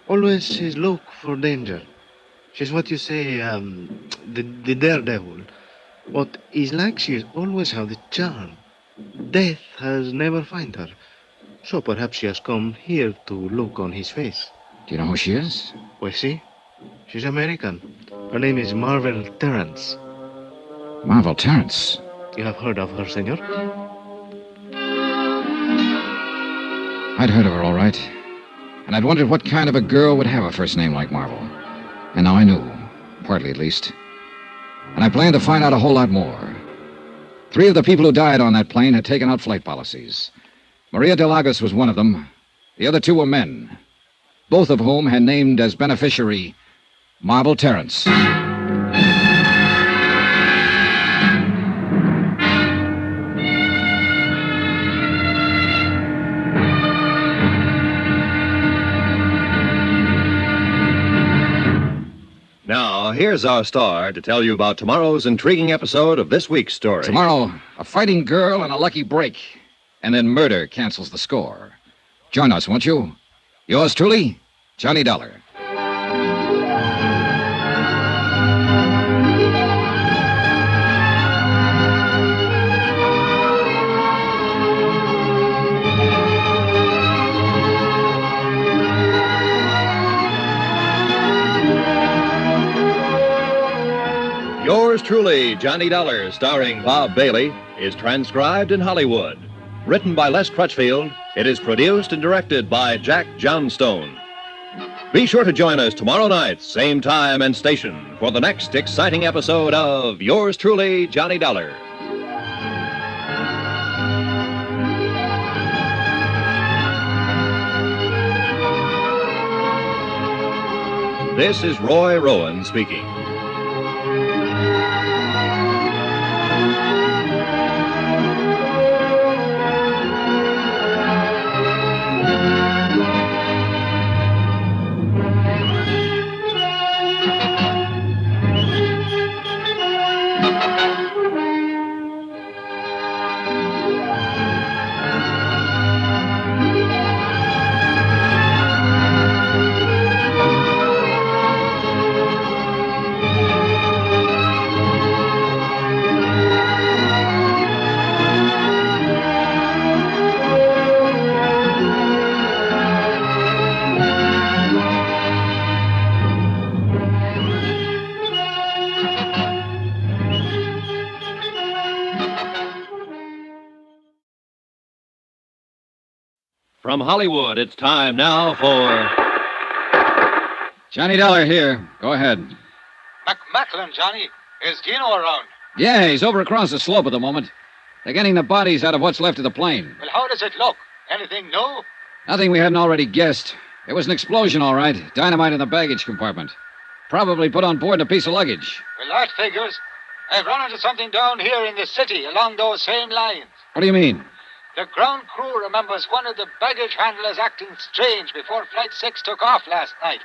Always she's look for danger. She's what you say, the daredevil. But it's like she's always have the charm. Death has never found her. So perhaps she has come here to look on his face. Do you know who she is? Well, see? She's American. Her name is Marvel Terrence. Marvel Terrence. You have heard of her, senor? I'd heard of her, all right. And I'd wondered what kind of a girl would have a first name like Marvel. And now I knew. Partly, at least. And I planned to find out a whole lot more. 3 of the people who died on that plane had taken out flight policies. Maria de Lagos was one of them. The other 2 were men, both of whom had named as beneficiary Marvel Terrence. Now, here's our star to tell you about tomorrow's intriguing episode of this week's story. Tomorrow, a fighting girl and a lucky break. And then murder cancels the score. Join us, won't you? Yours truly, Johnny Dollar. Yours truly, Johnny Dollar, starring Bob Bailey, is transcribed in Hollywood. Written by Les Crutchfield, it is produced and directed by Jack Johnstone. Be sure to join us tomorrow night, same time and station, for the next exciting episode of Yours truly, Johnny Dollar. This is Roy Rowan speaking. From Hollywood, it's time now for... Johnny Dollar here. Go ahead. Macklin, Johnny. Is Gino around? Yeah, he's over across the slope at the moment. They're getting the bodies out of what's left of the plane. Well, how does it look? Anything new? Nothing we hadn't already guessed. There was an explosion, all right. Dynamite in the baggage compartment. Probably put on board a piece of luggage. Well, that figures. I've run into something down here in the city along those same lines. What do you mean? The ground crew remembers one of the baggage handlers acting strange before Flight 6 took off last night.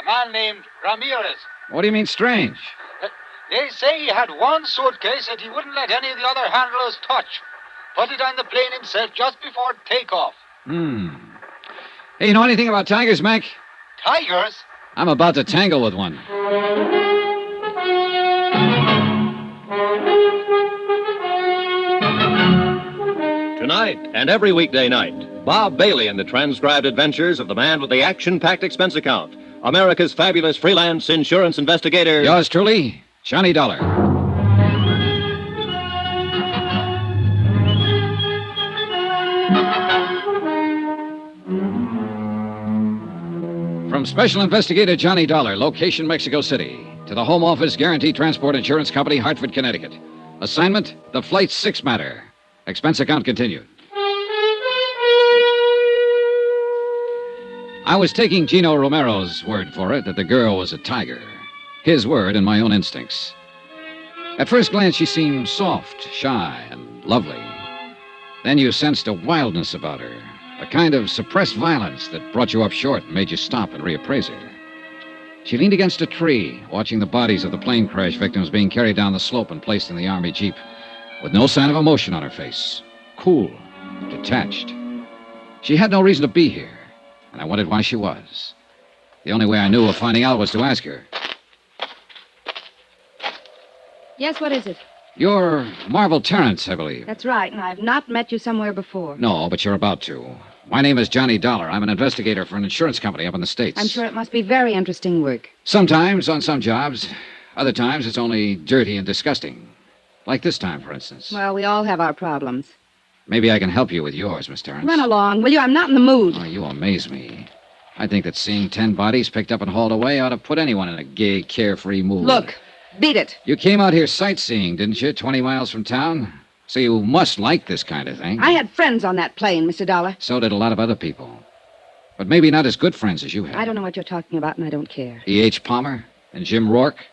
A man named Ramirez. What do you mean strange? They say he had one suitcase that he wouldn't let any of the other handlers touch. Put it on the plane himself just before takeoff. Hey, you know anything about tigers, Mac? Tigers? I'm about to tangle with one. Tonight and every weekday night, Bob Bailey and the transcribed adventures of the man with the action-packed expense account, America's fabulous freelance insurance investigator. Yours truly, Johnny Dollar. From Special Investigator Johnny Dollar, location Mexico City, to the Home Office Guaranteed Transport Insurance Company, Hartford, Connecticut. Assignment, the Flight 6 matter. Expense account continued. I was taking Gino Romero's word for it that the girl was a tiger. His word and my own instincts. At first glance, she seemed soft, shy, and lovely. Then you sensed a wildness about her, a kind of suppressed violence that brought you up short and made you stop and reappraise her. She leaned against a tree, watching the bodies of the plane crash victims being carried down the slope and placed in the Army Jeep, with no sign of emotion on her face. Cool, detached. She had no reason to be here, and I wondered why she was. The only way I knew of finding out was to ask her. Yes, what is it? You're Marvel Terrence, I believe. That's right, and I've not met you somewhere before. No, but you're about to. My name is Johnny Dollar. I'm an investigator for an insurance company up in the States. I'm sure it must be very interesting work. Sometimes, on some jobs. Other times, it's only dirty and disgusting. Like this time, for instance. Well, we all have our problems. Maybe I can help you with yours, Miss Terrence. Run along, will you? I'm not in the mood. Oh, you amaze me. I think that seeing 10 bodies picked up and hauled away ought to put anyone in a gay, carefree mood. Look, beat it. You came out here sightseeing, didn't you, 20 miles from town? So you must like this kind of thing. I had friends on that plane, Mr. Dollar. So did a lot of other people. But maybe not as good friends as you had. I don't know what you're talking about, and I don't care. E.H. Palmer and Jim Rourke?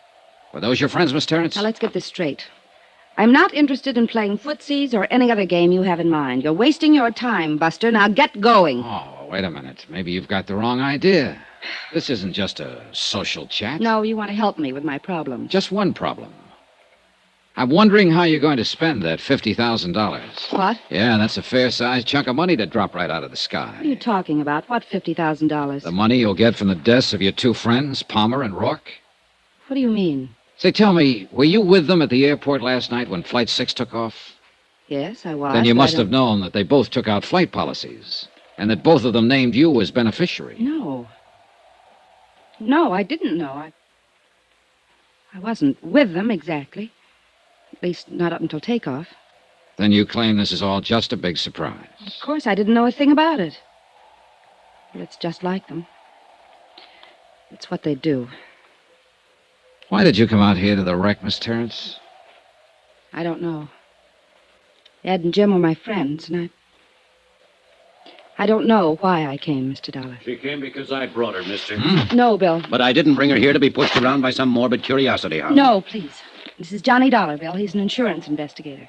Were those your friends, Miss Terrence? Now, let's get this straight. I'm not interested in playing footsies or any other game you have in mind. You're wasting your time, Buster. Now get going. Oh, wait a minute. Maybe you've got the wrong idea. This isn't just a social chat. No, you want to help me with my problem. Just one problem. I'm wondering how you're going to spend that $50,000. What? Yeah, that's a fair-sized chunk of money to drop right out of the sky. What are you talking about? What $50,000? The money you'll get from the deaths of your two friends, Palmer and Rourke. What do you mean? Say, tell me, were you with them at the airport last night when Flight 6 took off? Yes, I was. Then you must have known that they both took out flight policies, and that both of them named you as beneficiary. No. No, I didn't know. I wasn't with them exactly. At least not up until takeoff. Then you claim this is all just a big surprise. Of course, I didn't know a thing about it. But it's just like them. It's what they do. Why did you come out here to the wreck, Miss Terrence? I don't know. Ed and Jim were my friends, and I don't know why I came, Mr. Dollar. She came because I brought her, mister. No, Bill. But I didn't bring her here to be pushed around by some morbid curiosity hound. No, please. This is Johnny Dollar, Bill. He's an insurance investigator.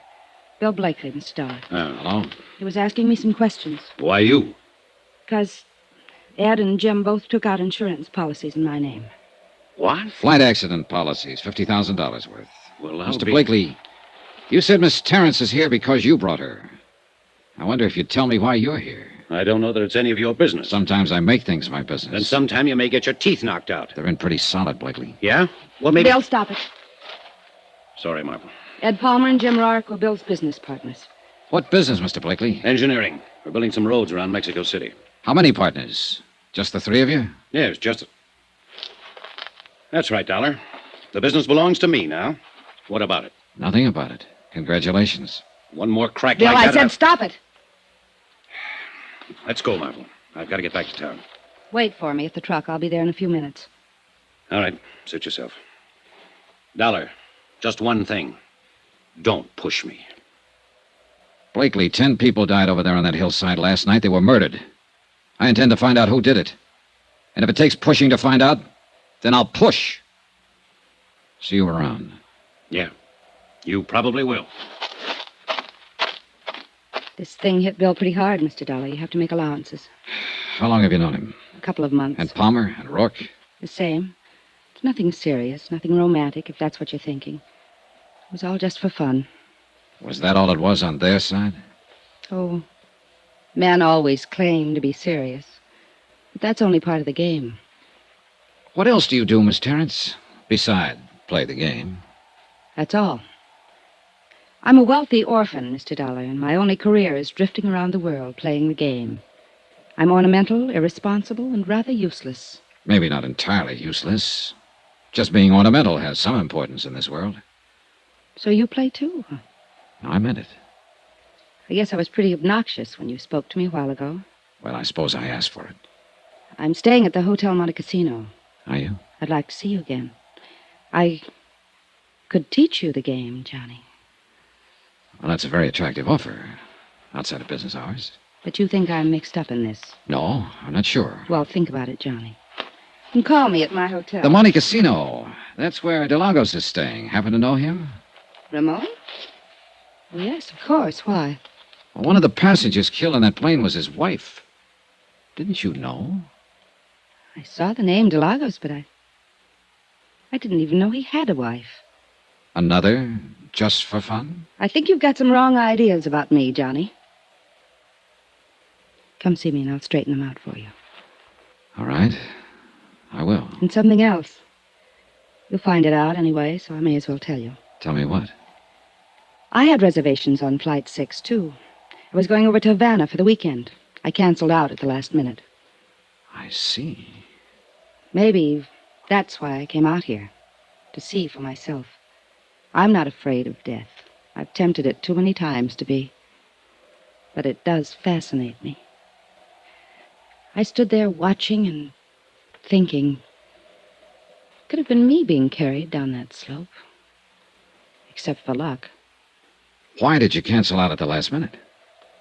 Bill Blakely, Mr. Dollar. Hello? He was asking me some questions. Why you? Because Ed and Jim both took out insurance policies in my name. What? Flight accident policies, $50,000 worth. Well, Mr. Blakely, you said Miss Terrence is here because you brought her. I wonder if you'd tell me why you're here. I don't know that it's any of your business. Sometimes I make things my business. Then sometime you may get your teeth knocked out. They're in pretty solid, Blakely. Yeah? Well, maybe... Bill, stop it. Sorry, Marvel. Ed Palmer and Jim Rourke were Bill's business partners. What business, Mr. Blakely? Engineering. We're building some roads around Mexico City. How many partners? Just the three of you? Yes, just... That's right, Dollar. The business belongs to me now. What about it? Nothing about it. Congratulations. One more crack Bill, like I that. said stop it. Let's go, Marvel. I've got to get back to town. Wait for me at the truck. I'll be there in a few minutes. All right. Suit yourself. Dollar, just one thing. Don't push me. Blakely, 10 people died over there on that hillside last night. They were murdered. I intend to find out who did it. And if it takes pushing to find out, then I'll push. See you around. Yeah. You probably will. This thing hit Bill pretty hard, Mr. Dollar. You have to make allowances. How long have you known him? A couple of months. And Palmer and Rourke? The same. It's nothing serious, nothing romantic, if that's what you're thinking. It was all just for fun. Was that all it was on their side? Oh, men always claim to be serious. But that's only part of the game. What else do you do, Miss Terrence, beside play the game? That's all. I'm a wealthy orphan, Mr. Dollar, and my only career is drifting around the world playing the game. I'm ornamental, irresponsible, and rather useless. Maybe not entirely useless. Just being ornamental has some importance in this world. So you play too, huh? I meant it. I guess I was pretty obnoxious when you spoke to me a while ago. Well, I suppose I asked for it. I'm staying at the Hotel Monte Cassino. Are you? I'd like to see you again. I could teach you the game, Johnny. Well, that's a very attractive offer. Outside of business hours. But you think I'm mixed up in this? No, I'm not sure. Well, think about it, Johnny. You can call me at my hotel. The Monte Cassino. That's where DeLagos is staying. Happen to know him? Ramon? Well, yes, of course. Why? Well, one of the passengers killed on that plane was his wife. Didn't you know? I saw the name DeLagos, but I didn't even know he had a wife. Another, just for fun? I think you've got some wrong ideas about me, Johnny. Come see me and I'll straighten them out for you. All right. I will. And something else. You'll find it out anyway, so I may as well tell you. Tell me what? I had reservations on Flight 6, too. I was going over to Havana for the weekend. I canceled out at the last minute. I see. Maybe that's why I came out here, to see for myself. I'm not afraid of death. I've tempted it too many times to be. But it does fascinate me. I stood there watching and thinking. Could have been me being carried down that slope. Except for luck. Why did you cancel out at the last minute?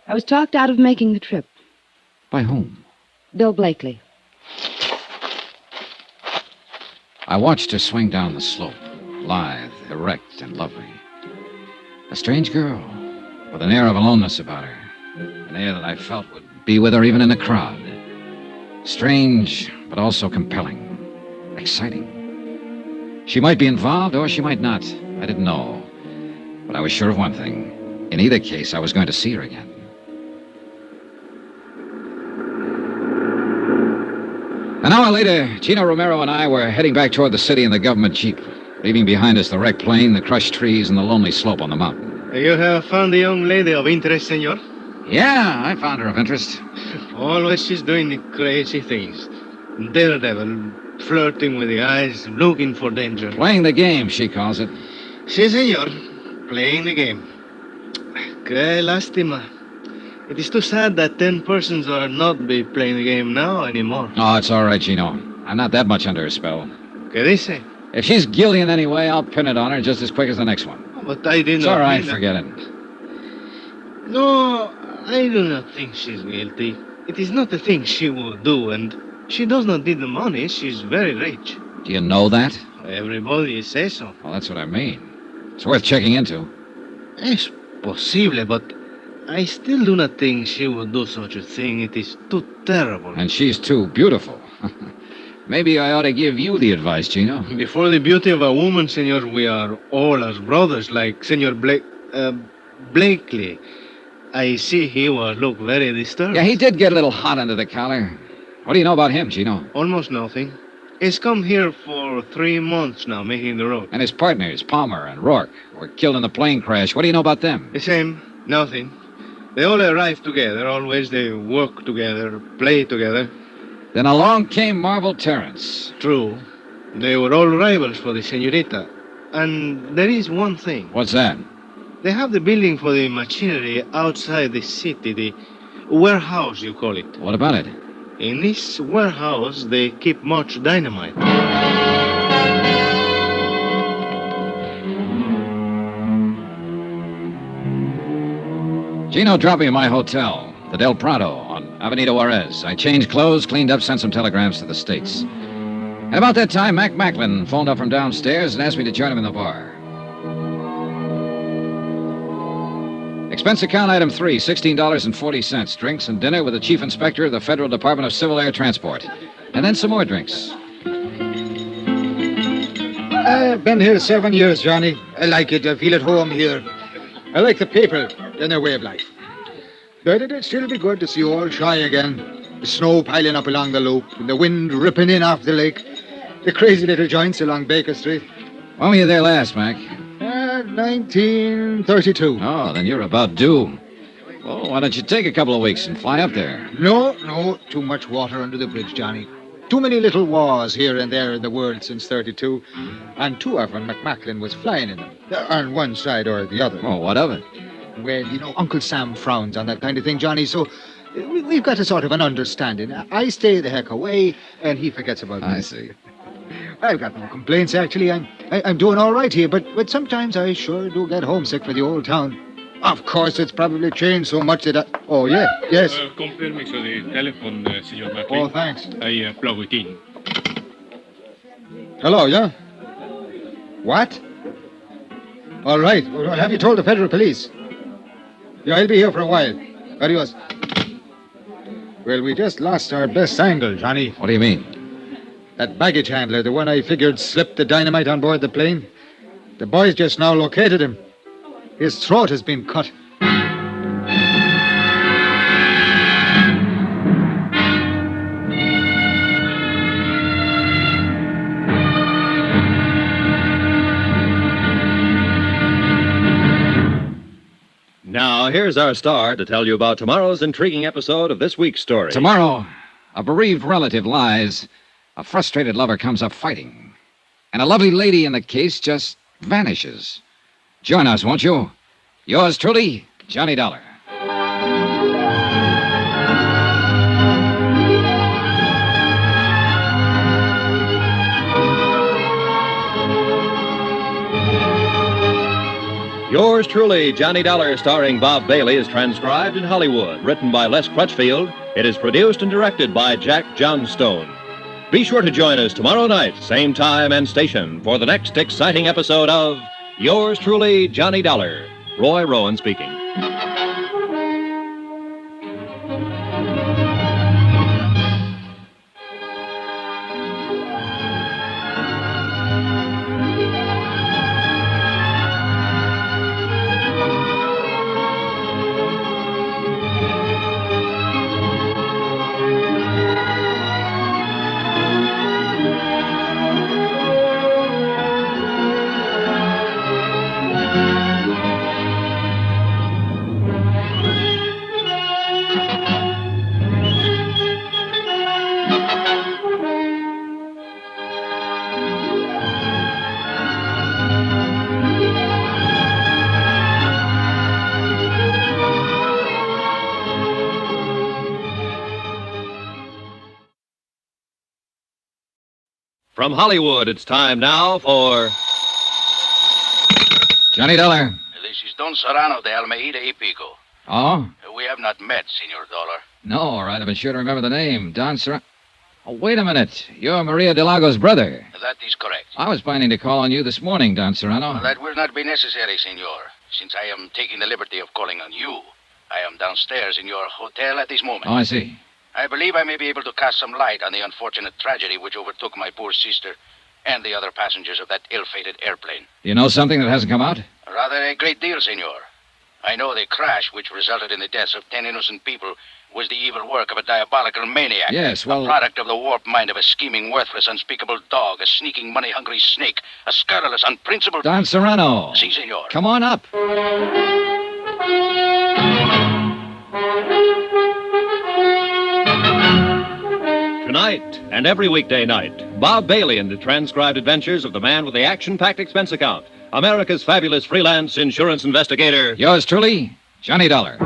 I was talked out of making the trip. By whom? Bill Blakely. I watched her swing down the slope, lithe, erect, and lovely. A strange girl, with an air of aloneness about her. An air that I felt would be with her even in a crowd. Strange, but also compelling. Exciting. She might be involved, or she might not. I didn't know. But I was sure of one thing. In either case, I was going to see her again. An hour later, Gino Romero and I were heading back toward the city in the government jeep, leaving behind us the wrecked plane, the crushed trees, and the lonely slope on the mountain. You have found the young lady of interest, senor? Yeah, I found her of interest. Always she's doing the crazy things. Daredevil, flirting with the eyes, looking for danger. Playing the game, she calls it. Si, senor. Playing the game. Qué lástima. It is too sad that 10 persons are not be playing the game now anymore. Oh, it's all right, Gino. I'm not that much under her spell. ¿Qué dice? If she's guilty in any way, I'll pin it on her just as quick as the next one. But I did It's not all right, mean that. forget it. No, I do not think she's guilty. It is not a thing she would do, and she does not need the money. She's very rich. Do you know that? Everybody says so. Well, that's what I mean. It's worth checking into. Es posible, but I still do not think she would do such a thing. It is too terrible. And she's too beautiful. Maybe I ought to give you the advice, Gino. Before the beauty of a woman, senor, we are all as brothers, like Senor Blakely. I see he will look very disturbed. Yeah, he did get a little hot under the collar. What do you know about him, Gino? Almost nothing. He's come here for 3 months now, making the road. And his partners, Palmer and Rourke, were killed in the plane crash. What do you know about them? The same. Nothing. They all arrive together. Always they work together, play together. Then along came Marvel Terrence. True. They were all rivals for the senorita. And there is one thing. What's that? They have the building for the machinery outside the city, the warehouse, you call it. What about it? In this warehouse, they keep much dynamite. Gino dropped me at my hotel, the Del Prado, on Avenida Juarez. I changed clothes, cleaned up, sent some telegrams to the States. And about that time, Mac Macklin phoned up from downstairs and asked me to join him in the bar. Expense account item 3, $16.40. Drinks and dinner with the chief inspector of the Federal Department of Civil Air Transport. And then some more drinks. I've been here 7 years, Johnny. I like it. I feel at home here. I like the people and their way of life. But it'd still be good to see all Shy again. The snow piling up along the loop, and the wind ripping in off the lake. The crazy little joints along Baker Street. When were you there last, Mac? 1932. Oh, then you're about due. Well, why don't you take a couple of weeks and fly up there? No. Too much water under the bridge, Johnny. Too many little wars here and there in the world since 32. And too often McMacklin was flying in them. On one side or the other. Oh, what of it? Well, you know, Uncle Sam frowns on that kind of thing, Johnny, so we've got a sort of an understanding. I stay the heck away, and he forgets about me. I see. I've got no complaints, actually. I'm doing all right here, but sometimes I sure do get homesick for the old town. Of course, it's probably changed so much that Oh, yeah, yes. Con permiso de telephone, Senor Macklin. Oh, thanks. I plug it in. Hello, yeah? What? All right. Well, have you told the federal police? Yeah, I'll be here for a while. Adios. Well, we just lost our best angle, Johnny. What do you mean? That baggage handler, the one I figured slipped the dynamite on board the plane. The boys just now located him. His throat has been cut. Now, here's our star to tell you about tomorrow's intriguing episode of this week's story. Tomorrow, a bereaved relative lies, a frustrated lover comes up fighting, and a lovely lady in the case just vanishes. Join us, won't you? Yours truly, Johnny Dollar. Yours truly, Johnny Dollar, starring Bob Bailey, is transcribed in Hollywood. Written by Les Crutchfield, it is produced and directed by Jack Johnstone. Be sure to join us tomorrow night, same time and station, for the next exciting episode of Yours truly, Johnny Dollar. Roy Rowan speaking. From Hollywood, it's time now for Johnny Dollar. This is Don Serrano de Almeida y Pico. Oh? We have not met, Senor Dollar. No, all right. I've been sure to remember the name. Don Serrano. Oh, wait a minute. You're Maria Delago's brother. That is correct. I was planning to call on you this morning, Don Serrano. That will not be necessary, Senor, since I am taking the liberty of calling on you. I am downstairs in your hotel at this moment. Oh, I see. I believe I may be able to cast some light on the unfortunate tragedy which overtook my poor sister and the other passengers of that ill-fated airplane. Do you know something that hasn't come out? Rather a great deal, Senor. I know the crash which resulted in the deaths of 10 innocent people was the evil work of a diabolical maniac. Yes, well... A product of the warped mind of a scheming, worthless, unspeakable dog, a sneaking, money-hungry snake, a scurrilous, unprincipled... Don Serrano. Si, Senor. Come on up. Tonight and every weekday night, Bob Bailey in the transcribed adventures of the man with the action-packed expense account, America's fabulous freelance insurance investigator. Yours truly, Johnny Dollar.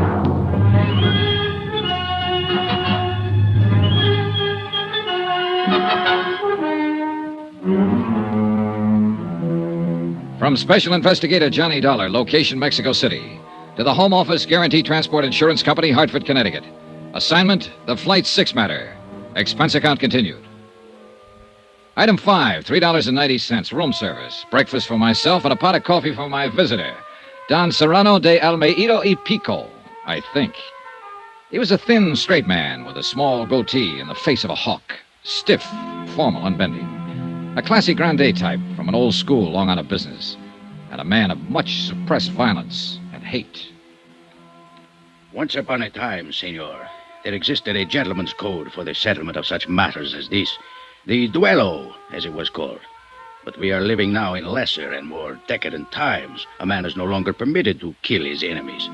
From Special Investigator Johnny Dollar, location Mexico City, to the Home Office Guarantee Transport Insurance Company, Hartford, Connecticut. Assignment, the Flight 6 matter. Expense account continued. Item 5, $3.90, room service. Breakfast for myself and a pot of coffee for my visitor, Don Serrano de Almeida y Pico, I think. He was a thin, straight man with a small goatee and the face of a hawk. Stiff, formal, unbending. A classy grande type from an old school long out of business. And a man of much suppressed violence and hate. Once upon a time, Senor, there existed a gentleman's code for the settlement of such matters as this. The duello, as it was called. But we are living now in lesser and more decadent times. A man is no longer permitted to kill his enemies.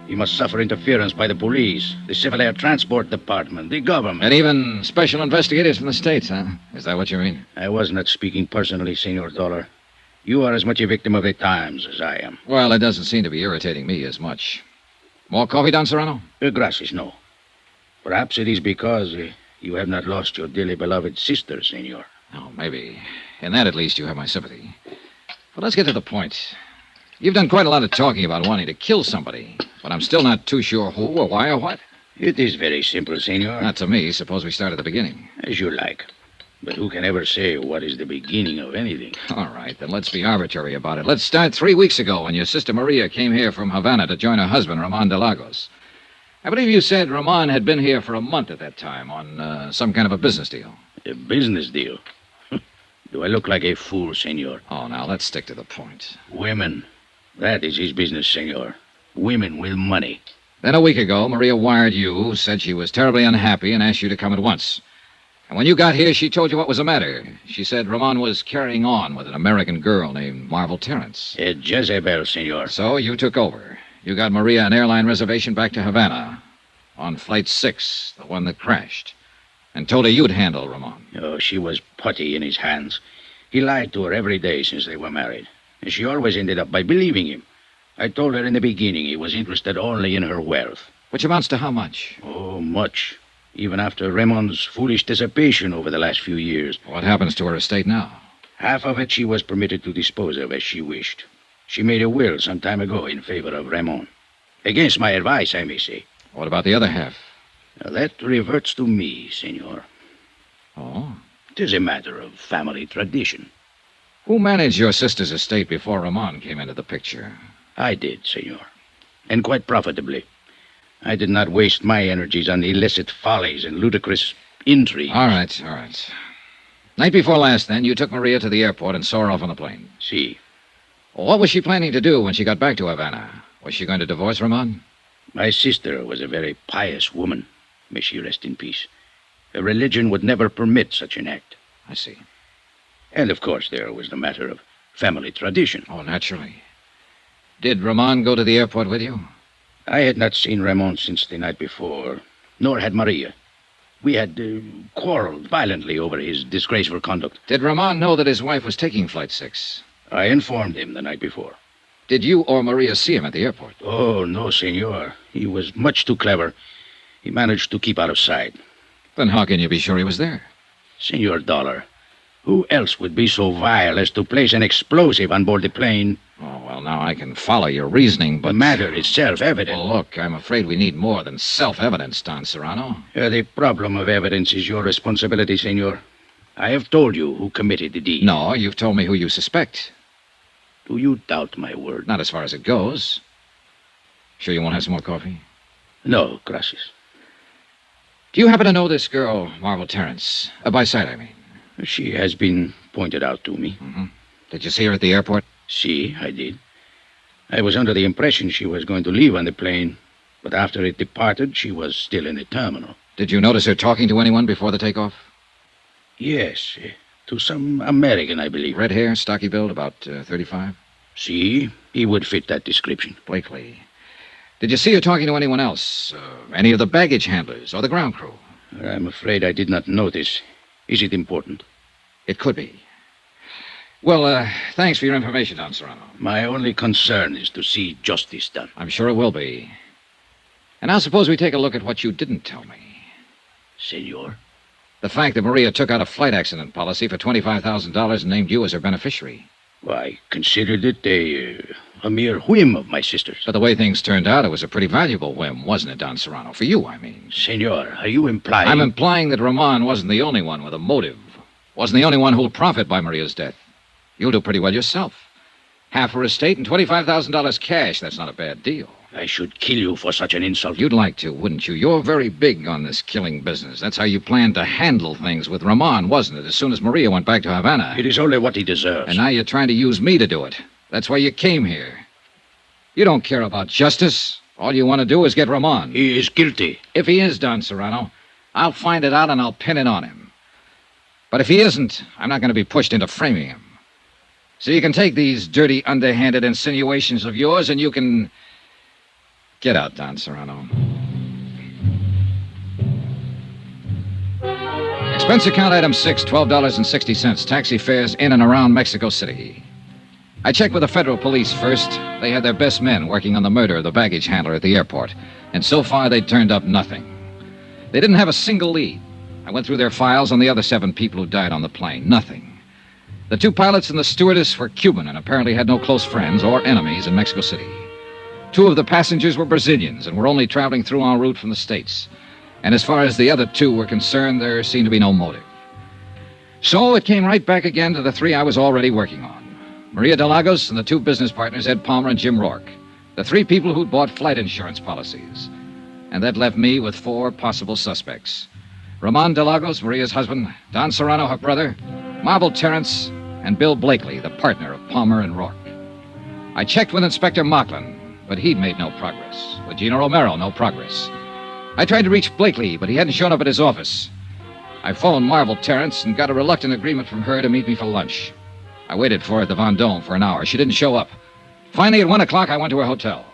He must suffer interference by the police, the Civil Air Transport Department, the government. And even special investigators from the States, huh? Is that what you mean? I was not speaking personally, Senor Dollar. You are as much a victim of the times as I am. Well, it doesn't seem to be irritating me as much. More coffee, Don Serrano? Gracias, no. Perhaps it is because you have not lost your dearly beloved sister, Senor. Oh, maybe. In that, at least, you have my sympathy. But let's get to the point. You've done quite a lot of talking about wanting to kill somebody, but I'm still not too sure who or why or what. It is very simple, Senor. Not to me. Suppose we start at the beginning. As you like. But who can ever say what is the beginning of anything? All right, then let's be arbitrary about it. Let's start 3 weeks ago when your sister Maria came here from Havana to join her husband, Ramon de Lagos. I believe you said Ramon had been here for a month at that time on some kind of a business deal. A business deal? Do I look like a fool, Senor? Oh, now, let's stick to the point. Women. That is his business, Senor. Women with money. Then a week ago, Maria wired you, said she was terribly unhappy, and asked you to come at once. And when you got here, she told you what was the matter. She said Ramon was carrying on with an American girl named Marvel Terrence. A Jezebel, Senor. So you took over. You got Maria an airline reservation back to Havana on Flight 6, the one that crashed, and told her you'd handle Ramon. Oh, she was putty in his hands. He lied to her every day since they were married, and she always ended up by believing him. I told her in the beginning he was interested only in her wealth. Which amounts to how much? Oh, much. Even after Ramon's foolish dissipation over the last few years. What happens to her estate now? Half of it she was permitted to dispose of as she wished. She made a will some time ago in favor of Ramon. Against my advice, I may say. What about the other half? Now, that reverts to me, senor. Oh? It is a matter of family tradition. Who managed your sister's estate before Ramon came into the picture? I did, senor. And quite profitably. I did not waste my energies on illicit follies and ludicrous intrigue. All right. Night before last, then, you took Maria to the airport and saw her off on the plane. Si. What was she planning to do when she got back to Havana? Was she going to divorce Ramon? My sister was a very pious woman. May she rest in peace. Her religion would never permit such an act. I see. And, of course, there was the matter of family tradition. Oh, naturally. Did Ramon go to the airport with you? I had not seen Ramon since the night before, nor had Maria. We had quarreled violently over his disgraceful conduct. Did Ramon know that his wife was taking Flight 6? I informed him the night before. Did you or Maria see him at the airport? Oh, no, senor. He was much too clever. He managed to keep out of sight. Then how can you be sure he was there? Senor Dollar, who else would be so vile as to place an explosive on board the plane? Oh, well, now I can follow your reasoning, but... The matter is self-evident. Well, look, I'm afraid we need more than self-evidence, Don Serrano. The problem of evidence is your responsibility, senor. I have told you who committed the deed. No, you've told me who you suspect. Do you doubt my word? Not as far as it goes. Sure you won't have some more coffee? No, gracias. Do you happen to know this girl, Marvel Terrence? By sight, I mean. She has been pointed out to me. Mm-hmm. Did you see her at the airport? Si, I did. I was under the impression she was going to leave on the plane, but after it departed, she was still in the terminal. Did you notice her talking to anyone before the takeoff? Yes, to some American, I believe. Red hair, stocky build, about 35? Si, he would fit that description. Blakely. Did you see her talking to anyone else? Any of the baggage handlers or the ground crew? I'm afraid I did not notice. Is it important? It could be. Well, thanks for your information, Don Serrano. My only concern is to see justice done. I'm sure it will be. And now suppose we take a look at what you didn't tell me. Senor? The fact that Maria took out a flight accident policy for $25,000 and named you as her beneficiary. Well, I considered it a mere whim of my sister's. But the way things turned out, it was a pretty valuable whim, wasn't it, Don Serrano? For you, I mean. Senor, are you implying... I'm implying that Ramon wasn't the only one with a motive. Wasn't the only one who'll profit by Maria's death. You'll do pretty well yourself. Half her estate and $25,000 cash. That's not a bad deal. I should kill you for such an insult. You'd like to, wouldn't you? You're very big on this killing business. That's how you planned to handle things with Ramon, wasn't it? As soon as Maria went back to Havana. It is only what he deserves. And now you're trying to use me to do it. That's why you came here. You don't care about justice. All you want to do is get Ramon. He is guilty. If he is, Don Serrano, I'll find it out and I'll pin it on him. But if he isn't, I'm not going to be pushed into framing him. So you can take these dirty, underhanded insinuations of yours and you can... Get out, Don Serrano. Expense account item 6, $12.60. Taxi fares in and around Mexico City. I checked with the federal police first. They had their best men working on the murder of the baggage handler at the airport. And so far, they'd turned up nothing. They didn't have a single lead. I went through their files on the other 7 people who died on the plane. Nothing. The 2 pilots and the stewardess were Cuban and apparently had no close friends or enemies in Mexico City. 2 of the passengers were Brazilians and were only traveling through en route from the States. And as far as the other 2 were concerned, there seemed to be no motive. So it came right back again to the 3 I was already working on. Maria de Lagos and the 2 business partners, Ed Palmer and Jim Rourke. The 3 people who'd bought flight insurance policies. And that left me with 4 possible suspects. Ramon de Lagos, Maria's husband, Don Serrano, her brother, Marvel Terrence, and Bill Blakely, the partner of Palmer and Rourke. I checked with Inspector Mocklin, but he'd made no progress. With Gina Romero, no progress. I tried to reach Blakely, but he hadn't shown up at his office. I phoned Marvel Terrence and got a reluctant agreement from her to meet me for lunch. I waited for her at the Vendome for an hour. She didn't show up. Finally, at 1 o'clock, I went to her hotel.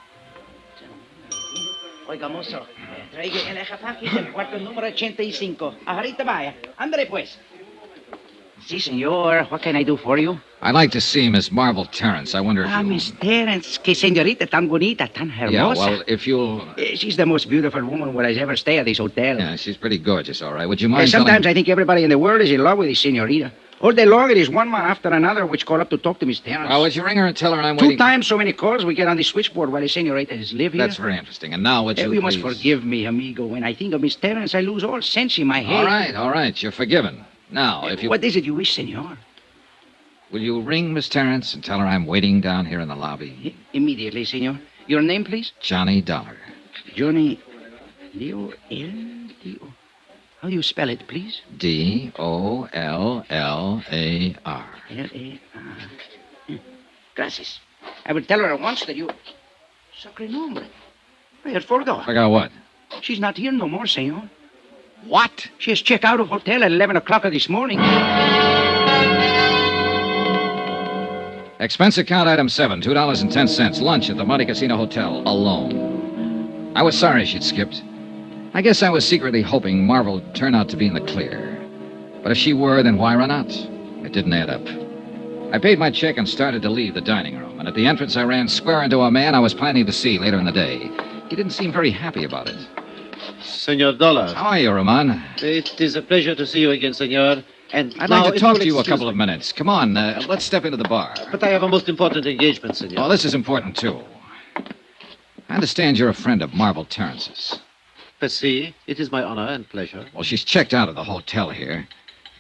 Oiga, mozo, traiga el equipaje del cuarto número 85. Ahorita vaya. Ándale, pues. Sí, senor. What can I do for you? I'd like to see Miss Marvel Terrence. I wonder if you... Miss Terrence. Que señorita tan bonita, tan hermosa. Yeah, well, if you'll... She's the most beautiful woman who has ever stayed at this hotel. Yeah, she's pretty gorgeous, all right. Would you mind Sometimes I think everybody in the world is in love with this señorita. All day long, it is one man after another which call up to talk to Miss Terrence. Well, would you ring her and tell her I'm waiting? 2 times so many calls we get on the switchboard while the señorita is live here. That's very interesting. And now would you You must forgive me, amigo. When I think of Miss Terrence, I lose all sense in my head. All right. You're forgiven. Now, if you... What is it you wish, senor? Will you ring Miss Terrence and tell her I'm waiting down here in the lobby? Immediately, senor. Your name, please? Johnny Dollar. Johnny... D-O-L-D-O... How do you spell it, please? D-O-L-L-A-R. L-A-R. Gracias. I will tell her at once that you... Sacre nombre. I had forgot. Forgot what? She's not here no more, senor. What? She has checked out of hotel at 11 o'clock this morning. Expense account item 7, $2.10. Lunch at the Monte Casino Hotel, alone. I was sorry she'd skipped. I guess I was secretly hoping Marvel would turn out to be in the clear. But if she were, then why run out? It didn't add up. I paid my check and started to leave the dining room, and at the entrance I ran square into a man I was planning to see later in the day. He didn't seem very happy about it. Senor Dollar. How are you, Roman? It is a pleasure to see you again, senor. And I'd like to talk to you a couple of minutes. Come on, let's step into the bar. But I have a most important engagement, senor. Oh, this is important, too. I understand you're a friend of Marvel Terrence's. See, it is my honor and pleasure. Well, she's checked out of the hotel here.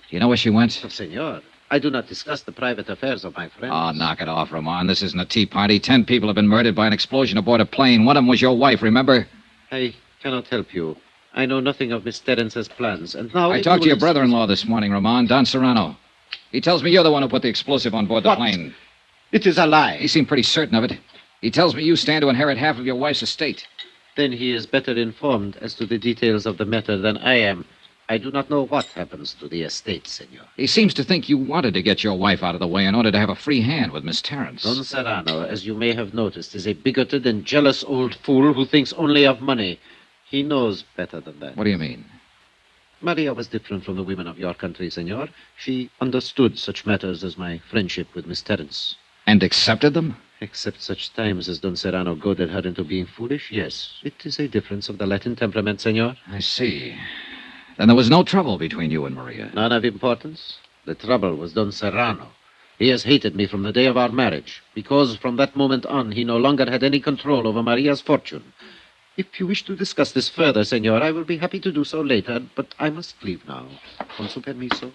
Do you know where she went? Senor, I do not discuss the private affairs of my friends. Oh, knock it off, Roman. This isn't a tea party. 10 people have been murdered by an explosion aboard a plane. One of them was your wife, remember? I cannot help you. I know nothing of Miss Terrence's plans, and now... I talked to your brother-in-law this morning, Roman, Don Serrano. He tells me you're the one who put the explosive on board the plane. It is a lie. He seemed pretty certain of it. He tells me you stand to inherit half of your wife's estate. Then he is better informed as to the details of the matter than I am. I do not know what happens to the estate, senor. He seems to think you wanted to get your wife out of the way in order to have a free hand with Miss Terrence. Don Serrano, as you may have noticed, is a bigoted and jealous old fool who thinks only of money. He knows better than that. What do you mean? Maria was different from the women of your country, senor. She understood such matters as my friendship with Miss Terrence. And accepted them? Except such times as Don Serrano goaded her into being foolish, yes. It is a difference of the Latin temperament, senor. I see. Then there was no trouble between you and Maria? None of importance. The trouble was Don Serrano. He has hated me from the day of our marriage, because from that moment on he no longer had any control over Maria's fortune. If you wish to discuss this further, senor, I will be happy to do so later, but I must leave now. Con su permiso.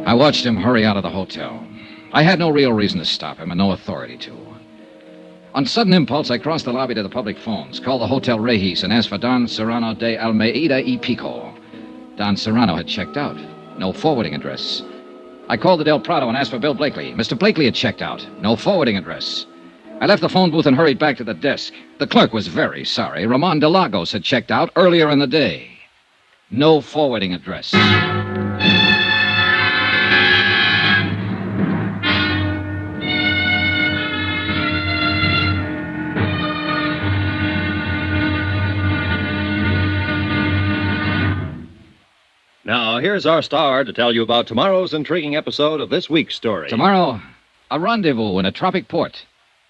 I watched him hurry out of the hotel. I had no real reason to stop him and no authority to. On sudden impulse, I crossed the lobby to the public phones, called the Hotel Regis, and asked for Don Serrano de Almeida y Pico. Don Serrano had checked out. No forwarding address. I called the Del Prado and asked for Bill Blakely. Mr. Blakely had checked out. No forwarding address. I left the phone booth and hurried back to the desk. The clerk was very sorry. Ramon de Lagos had checked out earlier in the day. No forwarding address. Now, here's our star to tell you about tomorrow's intriguing episode of this week's story. Tomorrow, a rendezvous in a tropic port.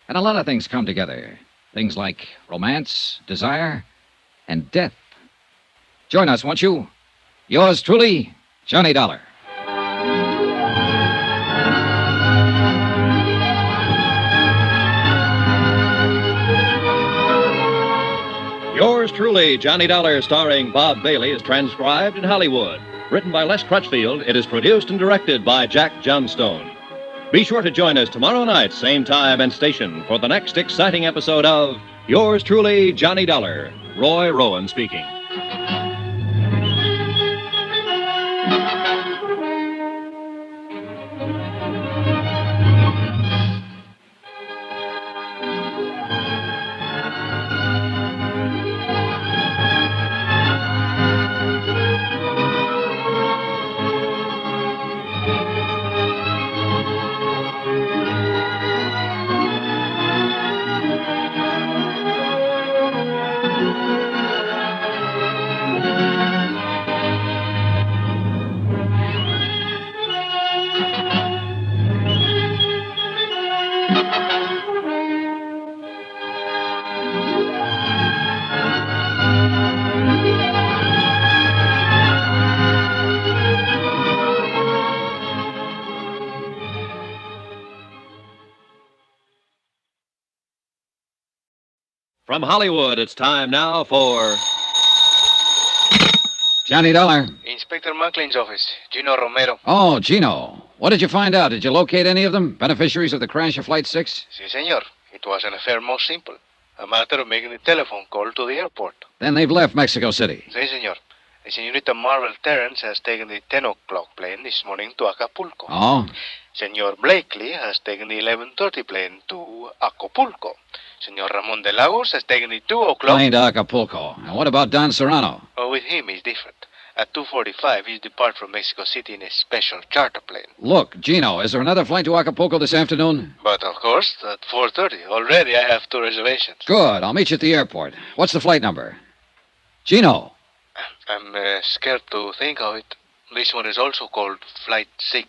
And a lot of things come together. Things like romance, desire, and death. Join us, won't you? Yours truly, Johnny Dollar. Yours truly, Johnny Dollar, starring Bob Bailey, is transcribed in Hollywood. Written by Les Crutchfield, it is produced and directed by Jack Johnstone. Be sure to join us tomorrow night, same time and station, for the next exciting episode of Yours truly, Johnny Dollar. Roy Rowan speaking. From Hollywood, it's time now for... Johnny Dollar. Inspector Macklin's office. Gino Romero. Oh, Gino. What did you find out? Did you locate any of them? Beneficiaries of the crash of Flight 6? Si, senor. It was an affair most simple. A matter of making a telephone call to the airport. Then they've left Mexico City. Si, senor. The Senorita Marvel Terrence has taken the 10 o'clock plane this morning to Acapulco. Oh? Senor Blakely has taken the 11:30 plane to Acapulco. Senor Ramon de Lagos has taken the 2 o'clock... Plane to Acapulco. And what about Don Serrano? Oh, with him, it's different. At 2:45, he's depart from Mexico City in a special charter plane. Look, Gino, is there another flight to Acapulco this afternoon? But, of course, at 4:30. Already I have 2 reservations. Good. I'll meet you at the airport. What's the flight number? Gino. I'm scared to think of it. This one is also called Flight 6.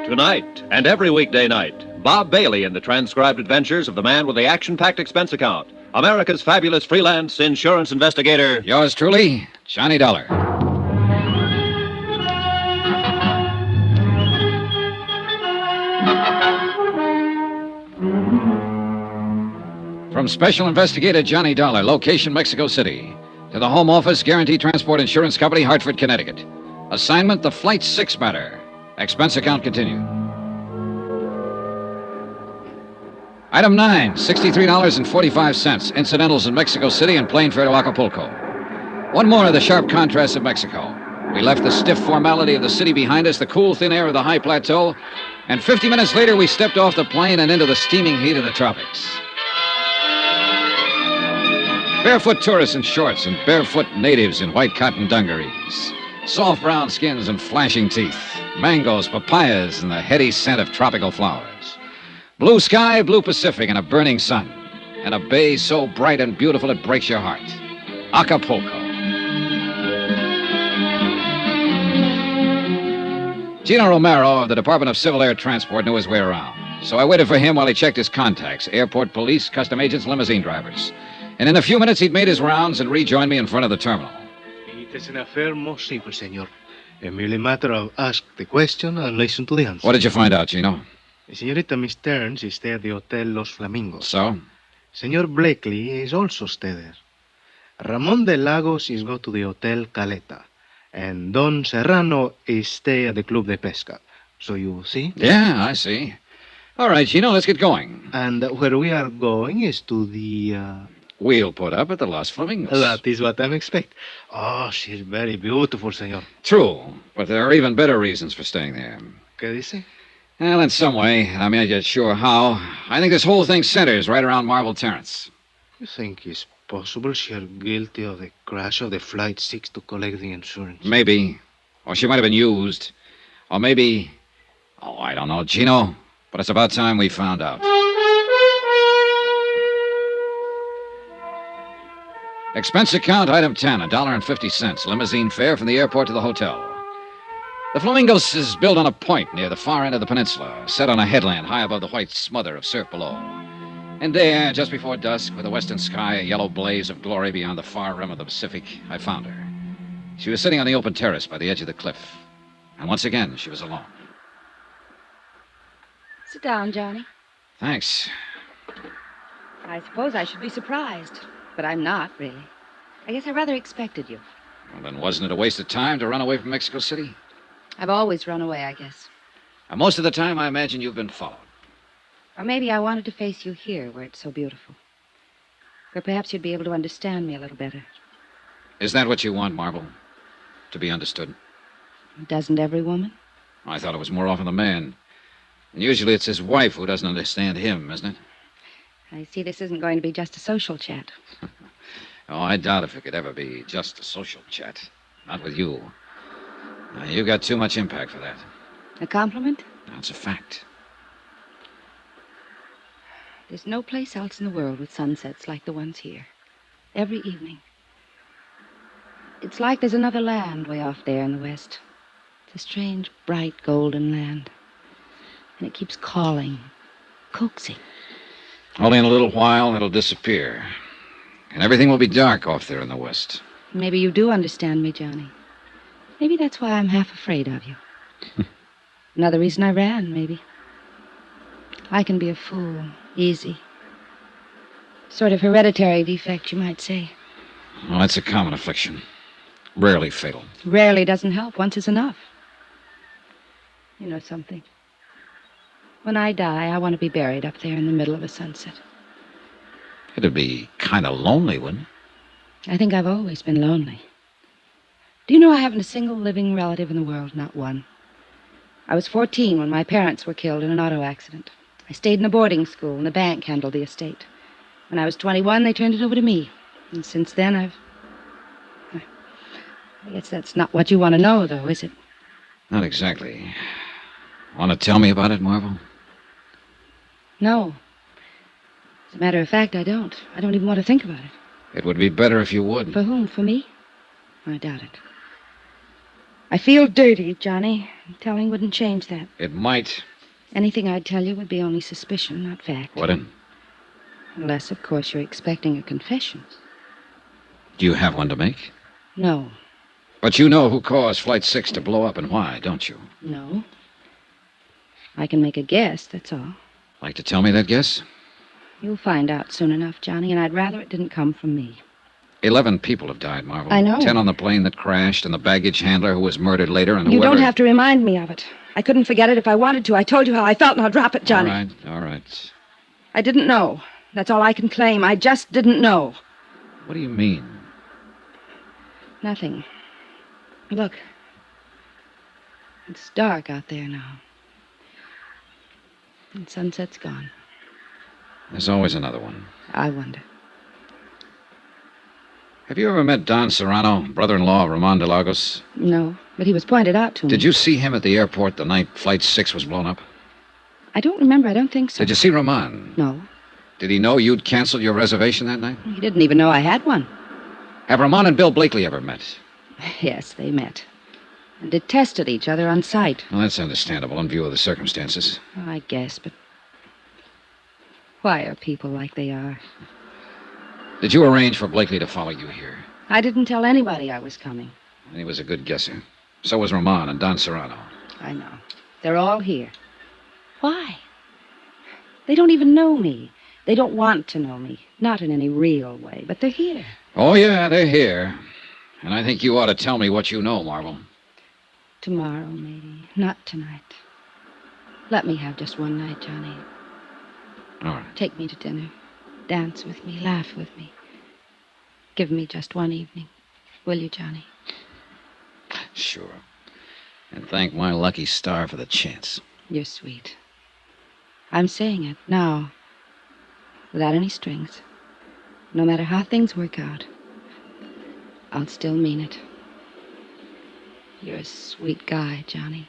Tonight and every weekday night, Bob Bailey in the transcribed adventures of the man with the action-packed expense account, America's fabulous freelance insurance investigator. Yours truly, Johnny Dollar. From Special Investigator Johnny Dollar, location Mexico City, to the Home Office Guaranty Transport Insurance Company, Hartford, Connecticut. Assignment, the Flight 6 matter. Expense account continued. Item 9, $63.45. Incidentals in Mexico City and plane fare to Acapulco. One more of the sharp contrasts of Mexico. We left the stiff formality of the city behind us, the cool, thin air of the high plateau, and 50 minutes later we stepped off the plane and into the steaming heat of the tropics. Barefoot tourists in shorts and barefoot natives in white cotton dungarees. Soft brown skins and flashing teeth. Mangoes, papayas, and the heady scent of tropical flowers. Blue sky, blue Pacific, and a burning sun. And a bay so bright and beautiful it breaks your heart. Acapulco. Gino Romero of the Department of Civil Air Transport knew his way around. So I waited for him while he checked his contacts, airport police, custom agents, limousine drivers. And in a few minutes, he'd made his rounds and rejoined me in front of the terminal. It is an affair most simple, senor. A merely matter of ask the question and listen to the answer. What did you find out, Gino? Senorita Miss Terrence is stay at the Hotel Los Flamingos. So? Senor Blakely is also stay there. Ramon de Lagos is go to the Hotel Caleta. And Don Serrano is stay at the Club de Pesca. So you see? Yeah, I see. All right, Gino, let's get going. And where we are going is to the... We'll put up at the Los Flamingos. That is what I expect. Oh, she's very beautiful, senor. True, but there are even better reasons for staying there. ¿Qué dice? Well, in some way, I'm not yet sure how. I think this whole thing centers right around Marvel Terrence. You think it's possible she's guilty of the crash of the Flight 6 to collect the insurance? Maybe. Or she might have been used. Or maybe... Oh, I don't know, Gino. But it's about time we found out. Expense account, item 10, $1.50. Limousine fare from the airport to the hotel. The Flamingos is built on a point near the far end of the peninsula, set on a headland high above the white smother of surf below. And there, just before dusk, with the western sky a yellow blaze of glory beyond the far rim of the Pacific, I found her. She was sitting on the open terrace by the edge of the cliff. And once again, she was alone. Sit down, Johnny. Thanks. I suppose I should be surprised, but I'm not, really. I guess I rather expected you. Well, then wasn't it a waste of time to run away from Mexico City? I've always run away, I guess. And most of the time, I imagine you've been followed. Or maybe I wanted to face you here, where it's so beautiful. Where perhaps you'd be able to understand me a little better. Is that what you want, Marvel? To be understood? Doesn't every woman? I thought it was more often the man. And usually it's his wife who doesn't understand him, isn't it? I see this isn't going to be just a social chat. Oh, I doubt if it could ever be just a social chat. Not with you. You got too much impact for that. A compliment? That's a fact. There's no place else in the world with sunsets like the ones here. Every evening. It's like there's another land way off there in the west. It's a strange, bright, golden land. And it keeps calling, coaxing. Only in a little while it'll disappear. And everything will be dark off there in the west. Maybe you do understand me, Johnny. Maybe that's why I'm half afraid of you. Another reason I ran, maybe. I can be a fool, easy. Sort of hereditary defect, you might say. Well, that's a common affliction. Rarely fatal. Rarely doesn't help. Once is enough. You know something? When I die, I want to be buried up there in the middle of a sunset. It'd be kind of lonely, wouldn't it? I think I've always been lonely. Do you know I haven't a single living relative in the world? Not one. I was 14 when my parents were killed in an auto accident. I stayed in a boarding school, and the bank handled the estate. When I was 21, they turned it over to me. And since then, I guess that's not what you want to know, though, is it? Not exactly. Want to tell me about it, Marvel? No. As a matter of fact, I don't. I don't even want to think about it. It would be better if you would. For whom? For me? I doubt it. I feel dirty, Johnny. Telling wouldn't change that. It might. Anything I'd tell you would be only suspicion, not fact. Wouldn't? Unless, of course, you're expecting a confession. Do you have one to make? No. But you know who caused Flight 6 to blow up and why, don't you? No. I can make a guess, that's all. Like to tell me that guess? You'll find out soon enough, Johnny, and I'd rather it didn't come from me. 11 people have died, Marvel. I know. 10 on the plane that crashed, and the baggage handler who was murdered later, and You whoever... don't have to remind me of it. I couldn't forget it if I wanted to. I told you how I felt. Now drop it, Johnny. All right. I didn't know. That's all I can claim. I just didn't know. What do you mean? Nothing. Look. It's dark out there now. And sunset's gone. There's always another one. I wonder. Have you ever met Don Serrano, brother-in-law of Ramon de Lagos? No, but he was pointed out to me. Did you see him at the airport the night Flight 6 was blown up? I don't remember. I don't think so. Did you see Ramon? No. Did he know you'd canceled your reservation that night? He didn't even know I had one. Have Ramon and Bill Blakely ever met? Yes, they met. And detested each other on sight. Well, that's understandable in view of the circumstances. Oh, I guess, but why are people like they are? Did you arrange for Blakely to follow you here? I didn't tell anybody I was coming. He was a good guesser. So was Ramon and Don Serrano. I know. They're all here. Why? They don't even know me. They don't want to know me. Not in any real way, but they're here. Oh, yeah, they're here. And I think you ought to tell me what you know, Marvel. Tomorrow, maybe. Not tonight. Let me have just one night, Johnny. All right. Take me to dinner. Dance with me. Laugh with me. Give me just one evening. Will you, Johnny? Sure. And thank my lucky star for the chance. You're sweet. I'm saying it now. Without any strings. No matter how things work out. I'll still mean it. You're a sweet guy, Johnny.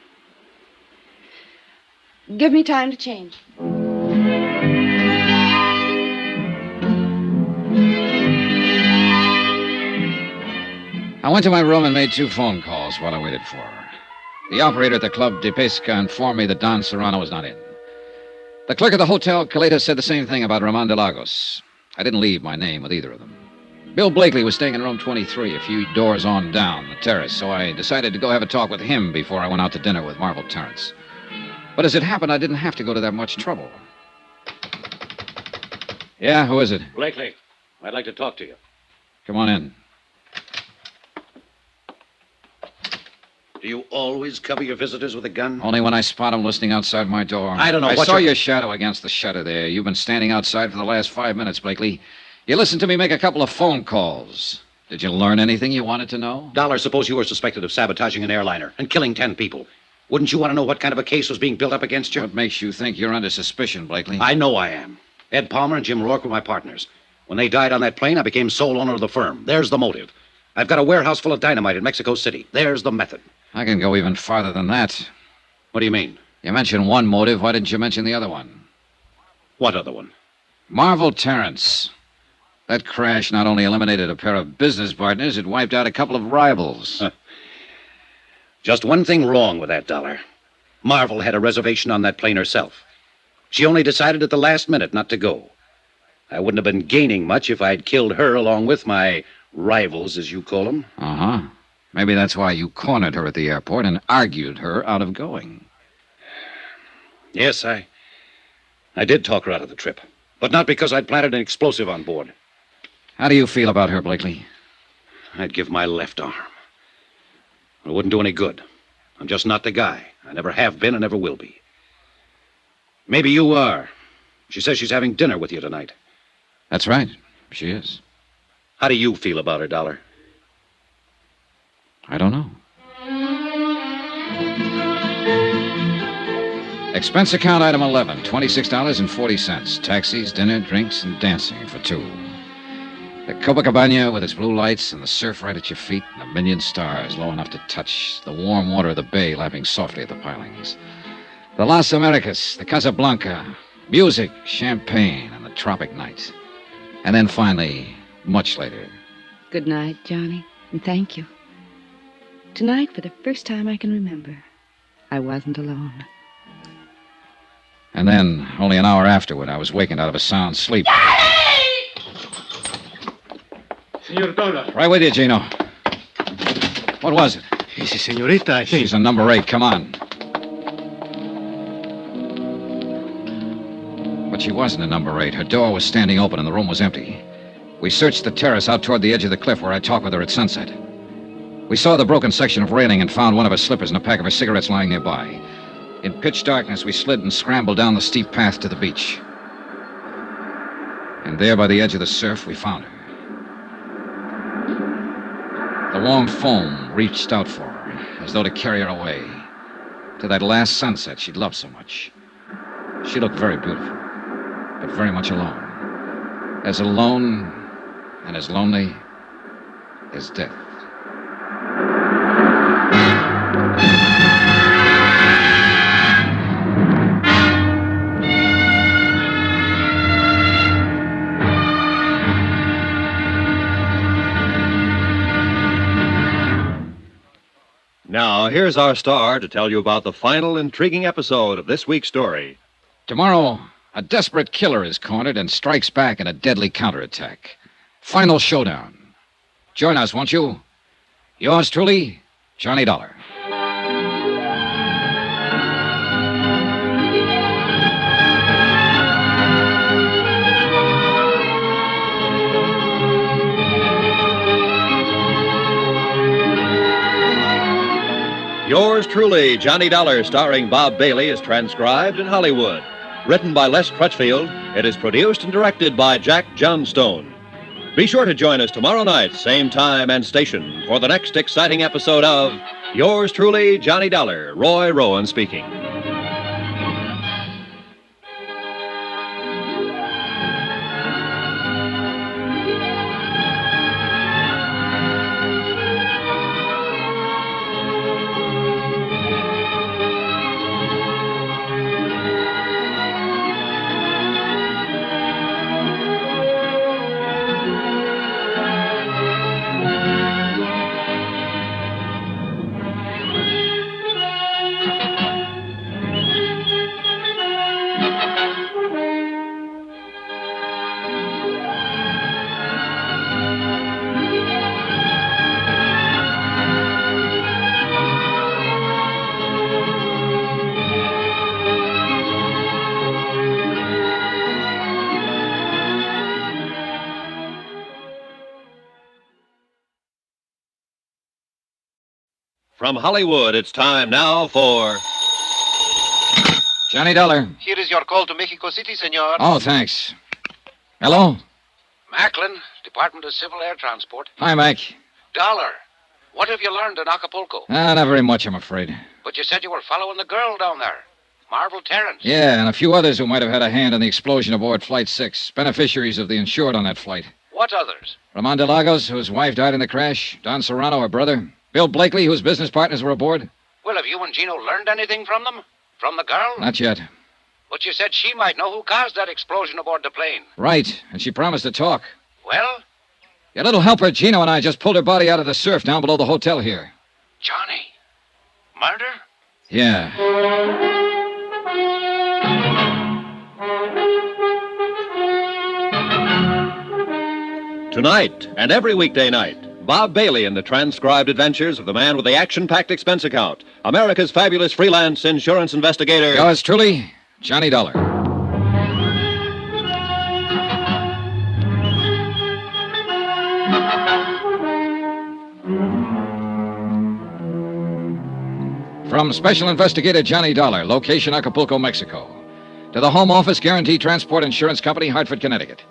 Give me time to change. I went to my room and made 2 phone calls while I waited for her. The operator at the Club de Pesca informed me that Don Serrano was not in. The clerk at the Hotel Caleta said the same thing about Ramon de Lagos. I didn't leave my name with either of them. Bill Blakely was staying in room 23, a few doors on down the terrace, so I decided to go have a talk with him before I went out to dinner with Marvel Terrence. But as it happened, I didn't have to go to that much trouble. Yeah, who is it? Blakely, I'd like to talk to you. Come on in. Do you always cover your visitors with a gun? Only when I spot him listening outside my door. I don't know I what saw you're- your shadow against the shutter there. You've been standing outside for the last 5 minutes, Blakely. You listened to me make a couple of phone calls. Did you learn anything you wanted to know? Dollar, suppose you were suspected of sabotaging an airliner and killing 10 people. Wouldn't you want to know what kind of a case was being built up against you? What makes you think you're under suspicion, Blakely? I know I am. Ed Palmer and Jim Rourke were my partners. When they died on that plane, I became sole owner of the firm. There's the motive. I've got a warehouse full of dynamite in Mexico City. There's the method. I can go even farther than that. What do you mean? You mentioned one motive. Why didn't you mention the other one? What other one? Marvel Terrence. That crash not only eliminated a pair of business partners, it wiped out a couple of rivals. Just one thing wrong with that, Dollar. Marvel had a reservation on that plane herself. She only decided at the last minute not to go. I wouldn't have been gaining much if I'd killed her along with my rivals, as you call them. Uh-huh. Maybe that's why you cornered her at the airport and argued her out of going. Yes, I did talk her out of the trip. But not because I'd planted an explosive on board. How do you feel about her, Blakely? I'd give my left arm. It wouldn't do any good. I'm just not the guy. I never have been and never will be. Maybe you are. She says she's having dinner with you tonight. That's right. She is. How do you feel about her, Dollar? I don't know. Expense account item 11, $26.40. Taxis, dinner, drinks, and dancing for two. The Copacabana with its blue lights and the surf right at your feet and a million stars low enough to touch the warm water of the bay lapping softly at the pilings. The Las Americas, the Casablanca, music, champagne, and the tropic night. And then finally, much later. Good night, Johnny, and thank you. Tonight, for the first time I can remember, I wasn't alone. And then, only an hour afterward, I was wakened out of a sound sleep. Senor Dollar. Right with you, Gino. What was it? It's a señorita, I think. She's a number 8. Come on. But she wasn't a number 8. Her door was standing open and the room was empty. We searched the terrace out toward the edge of the cliff where I talked with her at sunset. We saw the broken section of railing and found one of her slippers and a pack of her cigarettes lying nearby. In pitch darkness, we slid and scrambled down the steep path to the beach. And there by the edge of the surf, we found her. The long foam reached out for her, as though to carry her away, to that last sunset she'd loved so much. She looked very beautiful, but very much alone. As alone and as lonely as death. Now, here's our star to tell you about the final intriguing episode of this week's story. Tomorrow, a desperate killer is cornered and strikes back in a deadly counterattack. Final showdown. Join us, won't you? Yours truly, Johnny Dollar. Yours truly, Johnny Dollar, starring Bob Bailey, is transcribed in Hollywood. Written by Les Crutchfield, it is produced and directed by Jack Johnstone. Be sure to join us tomorrow night, same time and station, for the next exciting episode of Yours truly, Johnny Dollar. Roy Rowan speaking. From Hollywood, it's time now for Johnny Dollar. Here is your call to Mexico City, senor. Oh, thanks. Hello? Macklin, Department of Civil Air Transport. Hi, Mac. Dollar, what have you learned in Acapulco? Not very much, I'm afraid. But you said you were following the girl down there. Marvel Terrence. Yeah, and a few others who might have had a hand in the explosion aboard Flight 6. Beneficiaries of the insured on that flight. What others? Ramon de Lagos, whose wife died in the crash. Don Serrano, her brother. Bill Blakely, whose business partners were aboard. Well, have you and Gino learned anything from them? From the girl? Not yet. But you said she might know who caused that explosion aboard the plane. Right, and she promised to talk. Well? Your little helper, Gino, and I just pulled her body out of the surf down below the hotel here. Johnny? Murder? Yeah. Tonight and every weekday night, Bob Bailey in the transcribed adventures of the man with the action-packed expense account, America's fabulous freelance insurance investigator. Yours truly, Johnny Dollar. From Special Investigator Johnny Dollar, location Acapulco, Mexico. To the Home Office Guarantee Transport Insurance Company, Hartford, Connecticut.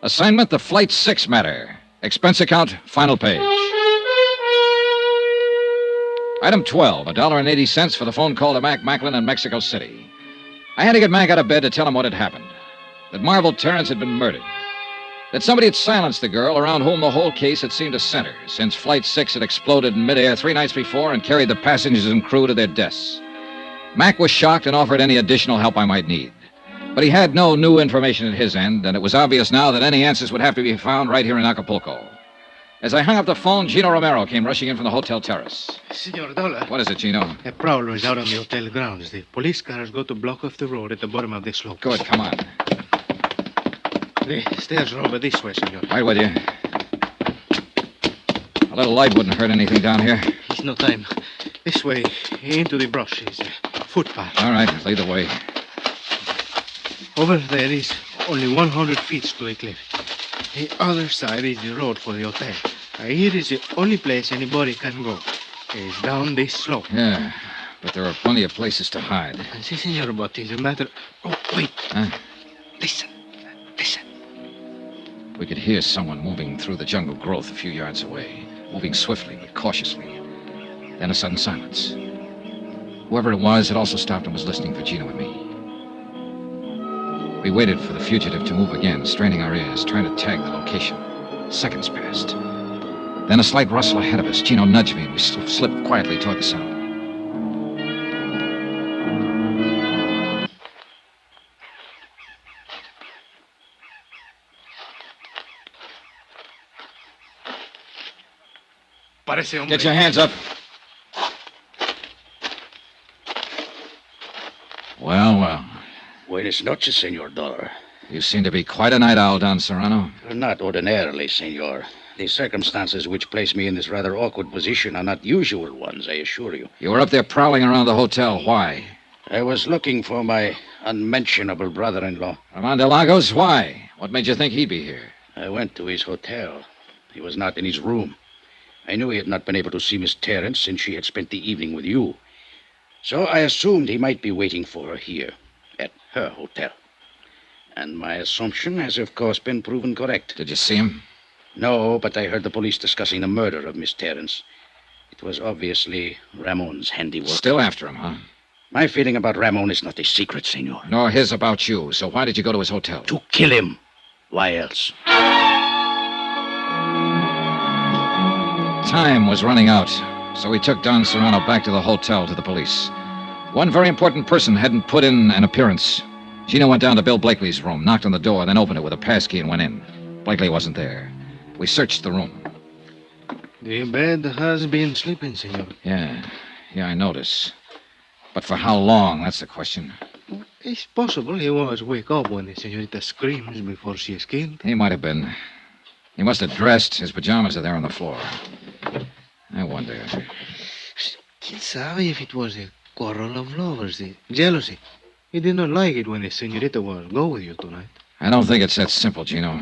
Assignment, the Flight 6 matter. Expense account, final page. Item 12, $1.80 for the phone call to Mac Macklin in Mexico City. I had to get Mac out of bed to tell him what had happened. That Marvel Terrence had been murdered. That somebody had silenced the girl around whom the whole case had seemed to center, since Flight 6 had exploded in midair 3 nights before and carried the passengers and crew to their deaths. Mac was shocked and offered any additional help I might need. But he had no new information at his end, and it was obvious now that any answers would have to be found right here in Acapulco. As I hung up the phone, Gino Romero came rushing in from the hotel terrace. Senor Dollar. What is it, Gino? A prowler is out on the hotel grounds. The police cars go to block off the road at the bottom of the slope. Good, come on. The stairs are over this way, senor. Right with you. A little light wouldn't hurt anything down here. It's no time. This way, into the brush, is a footpath. All right, lead the way. Over there is only 100 feet to a cliff. The other side is the road for the hotel. Here is the only place anybody can go. It's down this slope. Yeah, but there are plenty of places to hide. Si, senor, but it's a matter... Oh, wait. Huh? Listen. We could hear someone moving through the jungle growth a few yards away, moving swiftly but cautiously. Then a sudden silence. Whoever it was had also stopped and was listening for Gino and me. We waited for the fugitive to move again, straining our ears, trying to tag the location. Seconds passed. Then a slight rustle ahead of us. Gino nudged me, and we slipped quietly toward the sound. Get your hands up. Well. Buenas noches, Senor Dollar. You seem to be quite a night owl, Don Serrano. Not ordinarily, Senor. The circumstances which place me in this rather awkward position are not usual ones, I assure you. You were up there prowling around the hotel. Why? I was looking for my unmentionable brother-in-law. Ramon de Lagos? Why? What made you think he'd be here? I went to his hotel. He was not in his room. I knew he had not been able to see Miss Terrence since she had spent the evening with you. So I assumed he might be waiting for her here, at her hotel. And my assumption has, of course, been proven correct. Did you see him? No, but I heard the police discussing the murder of Miss Terrence. It was obviously Ramon's handiwork. Still after him, huh? My feeling about Ramon is not a secret, senor. Nor his about you. So why did you go to his hotel? To kill him. Why else? Time was running out, so we took Don Serrano back to the hotel to the police. One very important person hadn't put in an appearance. Gino went down to Bill Blakely's room, knocked on the door, then opened it with a passkey and went in. Blakely wasn't there. We searched the room. The bed has been sleeping, senor. Yeah, I notice. But for how long, that's the question. It's possible he was wake up when the senorita screams before she is killed. He might have been. He must have dressed. His pajamas are there on the floor. I wonder. Quien sabe if it was a quarrel of lovers, the jealousy. He did not like it when the senorita was go with you tonight. I don't think it's that simple, Gino.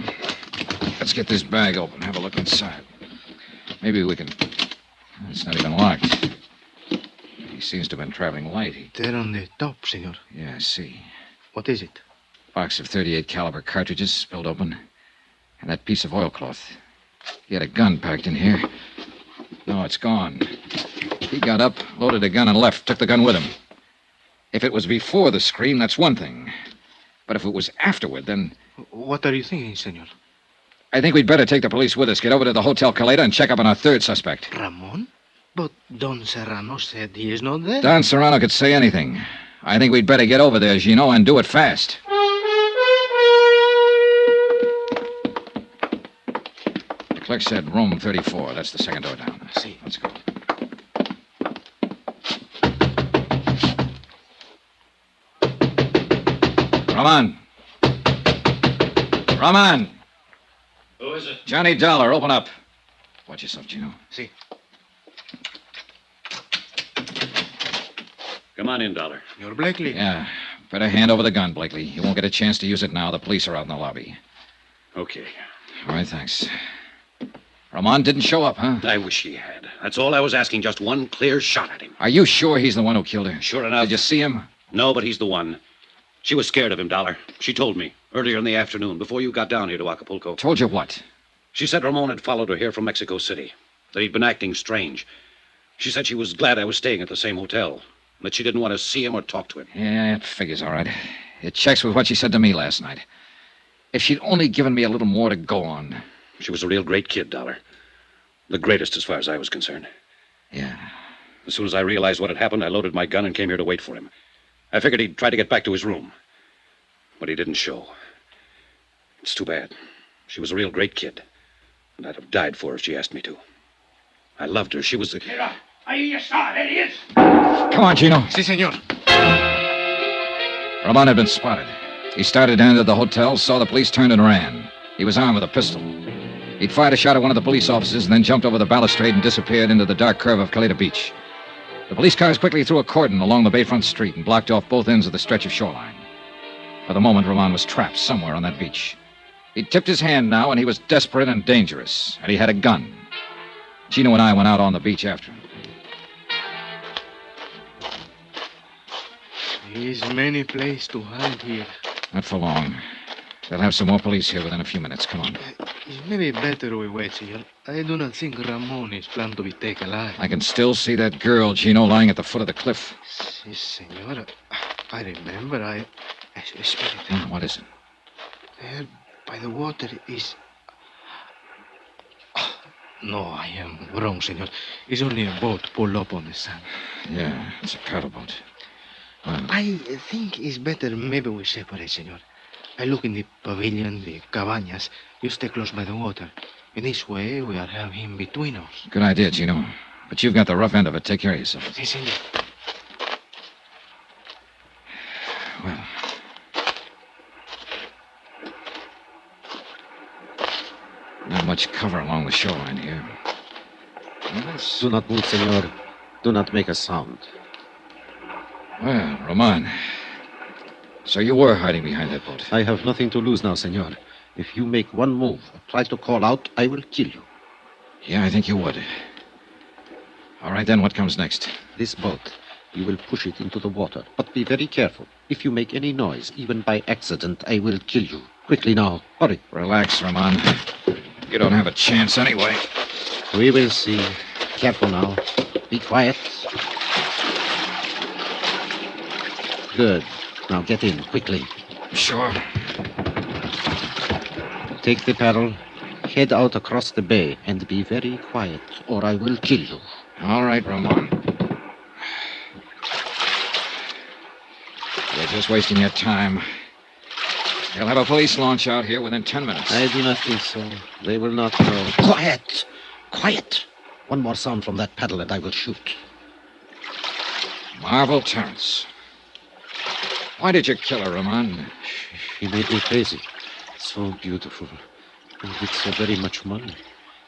Let's get this bag open, have a look inside. Maybe we can... It's not even locked. He seems to have been traveling light. There on the top, senor. Yeah, I see. What is it? Box of .38 caliber cartridges spilled open. And that piece of oilcloth. He had a gun packed in here. No, it's gone. He got up, loaded a gun, and left. Took the gun with him. If it was before the scream, that's one thing. But if it was afterward, then... What are you thinking, senor? I think we'd better take the police with us, get over to the Hotel Caleta, and check up on our third suspect. Ramon? But Don Serrano said he is not there. Don Serrano could say anything. I think we'd better get over there, Gino, and do it fast. The clerk said room 34. That's the second door down. See. Let's go. Ramon! Ramon! Who is it? Johnny Dollar, open up. Watch yourself, Gino. See. Come on in, Dollar. You're Blakely. Yeah, Better hand over the gun, Blakely. You won't get a chance to use it now. The police are out in the lobby. Okay. All right, thanks. Ramon didn't show up, huh? I wish he had. That's all I was asking, just one clear shot at him. Are you sure he's the one who killed her? Sure enough. Did you see him? No, but he's the one. She was scared of him, Dollar. She told me earlier in the afternoon, before you got down here to Acapulco. Told you what? She said Ramon had followed her here from Mexico City, that he'd been acting strange. She said she was glad I was staying at the same hotel, that she didn't want to see him or talk to him. Yeah, it figures all right. It checks with what she said to me last night. If she'd only given me a little more to go on. She was a real great kid, Dollar. The greatest as far as I was concerned. Yeah. As soon as I realized what had happened, I loaded my gun and came here to wait for him. I figured he'd try to get back to his room. But he didn't show. It's too bad. She was a real great kid. And I'd have died for her if she asked me to. I loved her. She was the... Mira, ahí está, there he is. Come on, Chino. Sí, señor. Ramon had been spotted. He started to enter the hotel, saw the police, turned and ran. He was armed with a pistol. He'd fired a shot at one of the police officers and then jumped over the balustrade and disappeared into the dark curve of Caleta Beach. The police cars quickly threw a cordon along the bayfront street and blocked off both ends of the stretch of shoreline. For the moment, Ramon was trapped somewhere on that beach. He'd tipped his hand now, and he was desperate and dangerous, and he had a gun. Chino and I went out on the beach after him. There's many places to hide here. Not for long. They'll have some more police here within a few minutes. Come on. It may be better we wait, senor. I do not think Ramon is planned to be taken alive. I can still see that girl, Chino, lying at the foot of the cliff. Si, senor. I remember. Espérate. What is it? There by the water is... No, I am wrong, senor. It's only a boat pulled up on the sand. Yeah, it's a paddle boat. Well, I think it's better maybe we separate, senor. I look in the pavilion, the cabañas. You stay close by the water. In this way, we'll have him between us. good idea, Chino. But you've got the rough end of it. Take care of yourself. Si, senor. Well... Not much cover along the shoreline here. Yes. Do not move, senor. Do not make a sound. Well, Ramon. So you were hiding behind that boat. I have nothing to lose now, senor. If you make one move, try to call out, I will kill you. Yeah, I think you would. All right, then, what comes next? This boat, you will push it into the water. But be very careful. If you make any noise, even by accident, I will kill you. Quickly now. Hurry. Relax, Ramon. You don't have a chance anyway. We will see. Careful now. Be quiet. Good. Now get in, quickly. Sure. Take the paddle, head out across the bay, and be very quiet, or I will kill you. All right, Ramon. You're just wasting your time. They'll have a police launch out here within 10 minutes. I do not think so. They will not know. Quiet! Quiet! One more sound from that paddle and I will shoot. Marvel Terrence. Why did you kill her, Ramon? She made me crazy. So beautiful. And with so very much money.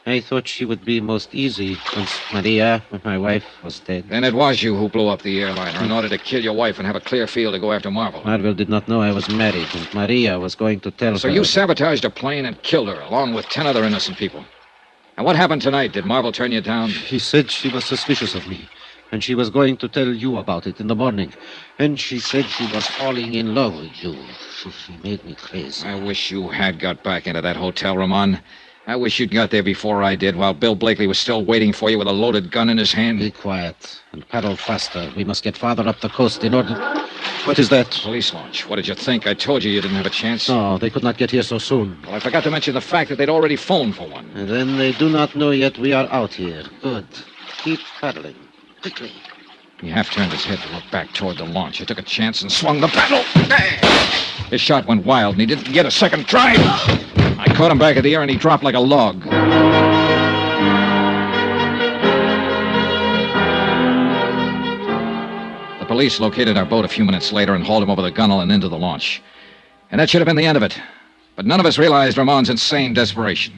I thought she would be most easy once Maria, my wife, was dead. Then it was you who blew up the airliner in order to kill your wife and have a clear field to go after Marvel. Marvel did not know I was married, and Maria was going to tell her. So you sabotaged a plane and killed her, along with 10 other innocent people. And what happened tonight? Did Marvel turn you down? She said she was suspicious of me, and she was going to tell you about it in the morning. And she said she was falling in love with you. She made me crazy. I wish you had got back into that hotel, Ramon. I wish you'd got there before I did, while Bill Blakely was still waiting for you with a loaded gun in his hand. Be quiet and paddle faster. We must get farther up the coast in order... What is that? Police launch. What did you think? I told you didn't have a chance. No, they could not get here so soon. Well, I forgot to mention the fact that they'd already phoned for one. And then they do not know yet we are out here. Good. Keep paddling. Quickly. He half turned his head to look back toward the launch. I took a chance and swung the paddle. His shot went wild, and he didn't get a second try. I caught him back in the air, and he dropped like a log. The police located our boat a few minutes later and hauled him over the gunwale and into the launch. And that should have been the end of it. But none of us realized Ramon's insane desperation.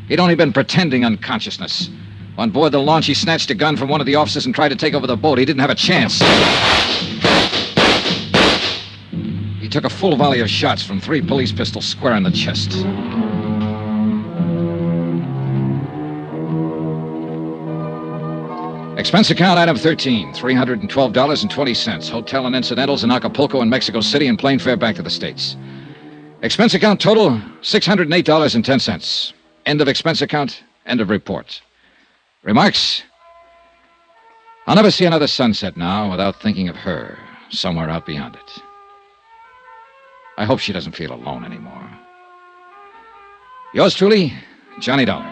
He'd only been pretending unconsciousness. On board the launch, he snatched a gun from one of the officers and tried to take over the boat. He didn't have a chance. took a full volley of shots from 3 police pistols square in the chest. Expense account item 13, $312.20. Hotel and incidentals in Acapulco and Mexico City and plane fare back to the States. Expense account total, $608.10. End of expense account, end of report. Remarks? I'll never see another sunset now without thinking of her somewhere out beyond it. I hope she doesn't feel alone anymore. Yours truly, Johnny Dollar.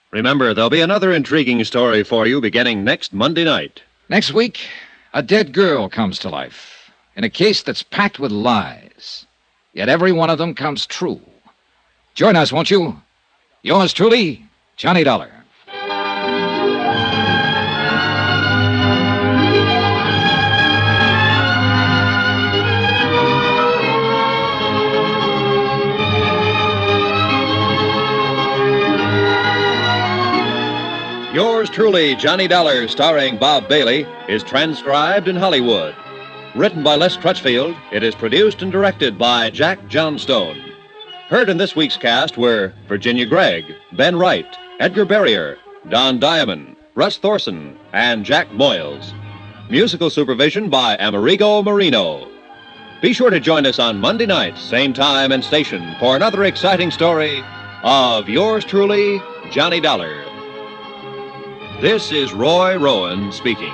Remember, there'll be another intriguing story for you beginning next Monday night. Next week, a dead girl comes to life in a case that's packed with lies. Yet every one of them comes true. Join us, won't you? Yours truly, Johnny Dollar. Yours truly, Johnny Dollar, starring Bob Bailey, is transcribed in Hollywood. Written by Les Crutchfield, it is produced and directed by Jack Johnstone. Heard in this week's cast were Virginia Gregg, Ben Wright, Edgar Barrier, Don Diamond, Russ Thorson, and Jack Moyles. Musical supervision by Amerigo Marino. Be sure to join us on Monday night, same time and station, for another exciting story of yours truly, Johnny Dollar. This is Roy Rowan speaking.